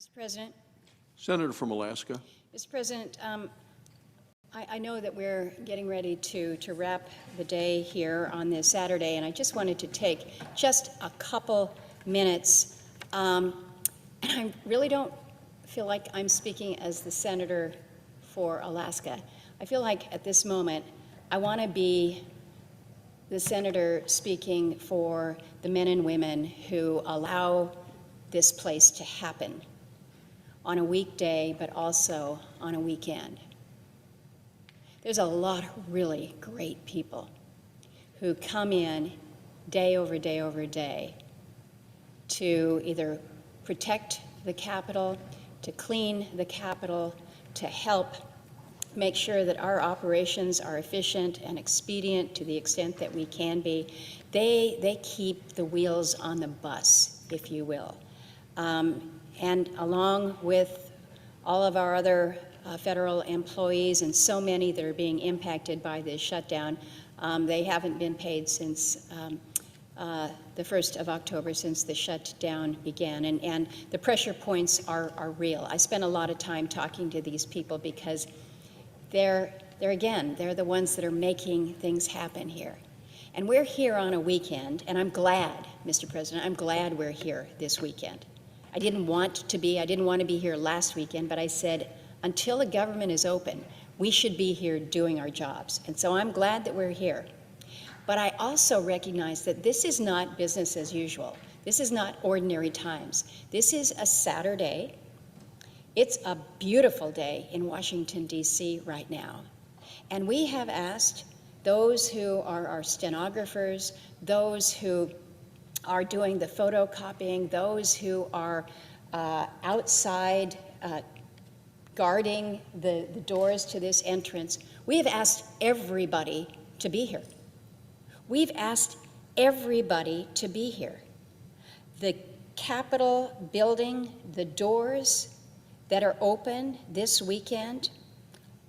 Mr. President, Senator from Alaska. Mr. President, I know that we're getting ready to wrap the day here on this Saturday, and I just wanted to take just a couple minutes. And I really don't feel like I'm speaking as the senator for Alaska. I feel like at this moment, I want to be the senator speaking for the men and women who allow this place to happen on a weekday, but also on a weekend. There's a lot of really great people who come in day over day over day to either protect the Capitol, to clean the Capitol, to help make sure that our operations are efficient and expedient to the extent that we can be. They keep the wheels on the bus, if you will. And along with all of our other federal employees and so many that are being impacted by this shutdown, they haven't been paid since the 1st of October, since the shutdown began. And the pressure points are real. I spent a lot of time talking to these people because they're the ones that are making things happen here. And we're here on a weekend, and I'm glad, Mr. President, I'm glad we're here this weekend. I didn't want to be here last weekend, but I said, until the government is open, we should be here doing our jobs. And so I'm glad that we're here. But I also recognize that this is not business as usual. This is not ordinary times. This is a Saturday. It's a beautiful day in Washington, D.C. right now. And we have asked those who are our stenographers, those who are doing the photocopying, those who are outside guarding the doors to this entrance, we have asked everybody to be here. We've asked everybody to be here. The Capitol building, the doors that are open this weekend,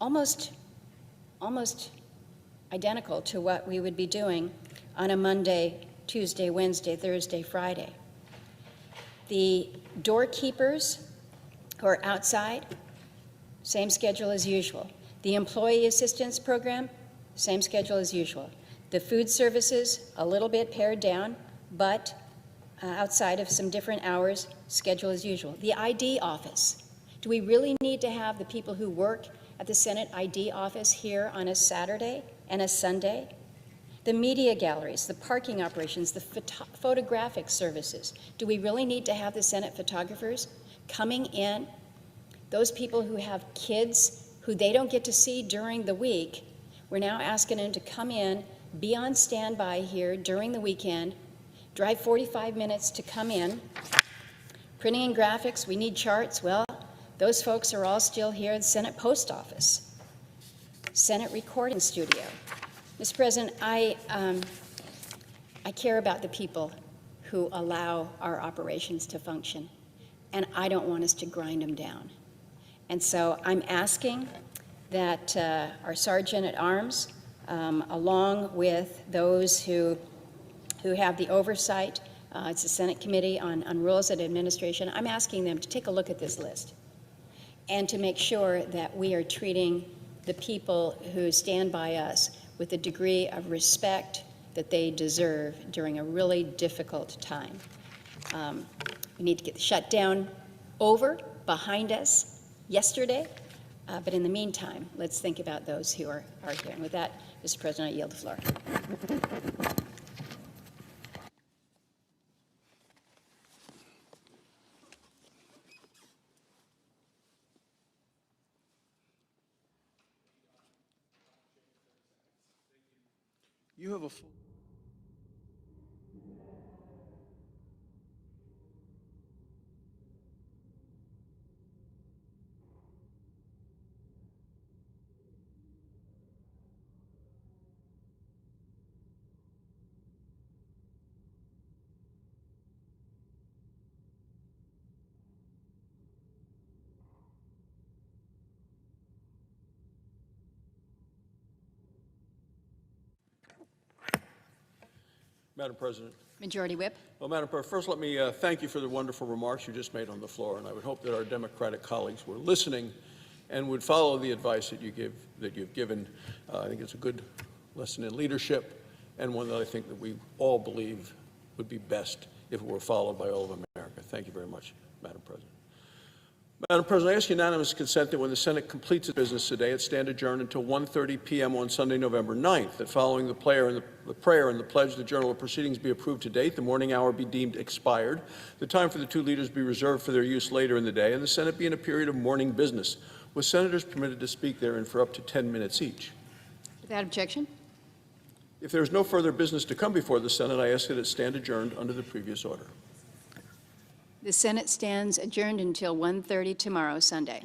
almost identical to what we would be doing on a Monday, Tuesday, Wednesday, Thursday, Friday. The doorkeepers who are outside, same schedule as usual. The employee assistance program, same schedule as usual. The food services, a little bit pared down, but outside of some different hours, schedule as usual. The ID office. Do we really need to have the people who work at the Senate ID office here on a Saturday and a Sunday? The media galleries, the parking operations, the photographic services. Do we really need to have the Senate photographers coming in? Those people who have kids who they don't get to see during the week, we're now asking them to come in, be on standby here during the weekend, drive 45 minutes to come in. Printing and graphics, we need charts. Well, those folks are all still here at the Senate Post Office, Senate Recording Studio. Mr. President, I care about the people who allow our operations to function, and I don't want us to grind them down. And so I'm asking that our Sergeant at Arms, along with those who have the oversight, it's the Senate Committee on Rules and Administration, I'm asking them to take a look at this list and to make sure that we are treating the people who stand by us with the degree of respect that they deserve during a really difficult time. We need to get the shutdown over, behind us yesterday, but in the meantime, let's think about those who are here. And with that, Mr. President, I yield the floor. You have a full. Madam President. Majority Whip. Well, Madam President, first let me thank you for the wonderful remarks you just made on the floor, and I would hope that our Democratic colleagues were listening and would follow the advice that you've given. I think it's a good lesson in leadership, and one that I think that we all believe would be best if it were followed by all of America. Thank you very much, Madam President. Madam President, I ask unanimous consent that when the Senate completes its business today, it stand adjourned until 1:30 p.m. on Sunday, November 9th, that following the prayer and the pledge, the journal of proceedings be approved to date, the morning hour be deemed expired, the time for the two leaders be reserved for their use later in the day, and the Senate be in a period of morning business, with senators permitted to speak therein for up to 10 minutes each. Without objection. If there is no further business to come before the Senate, I ask that it stand adjourned under the previous order. The Senate stands adjourned until 1:30 tomorrow, Sunday.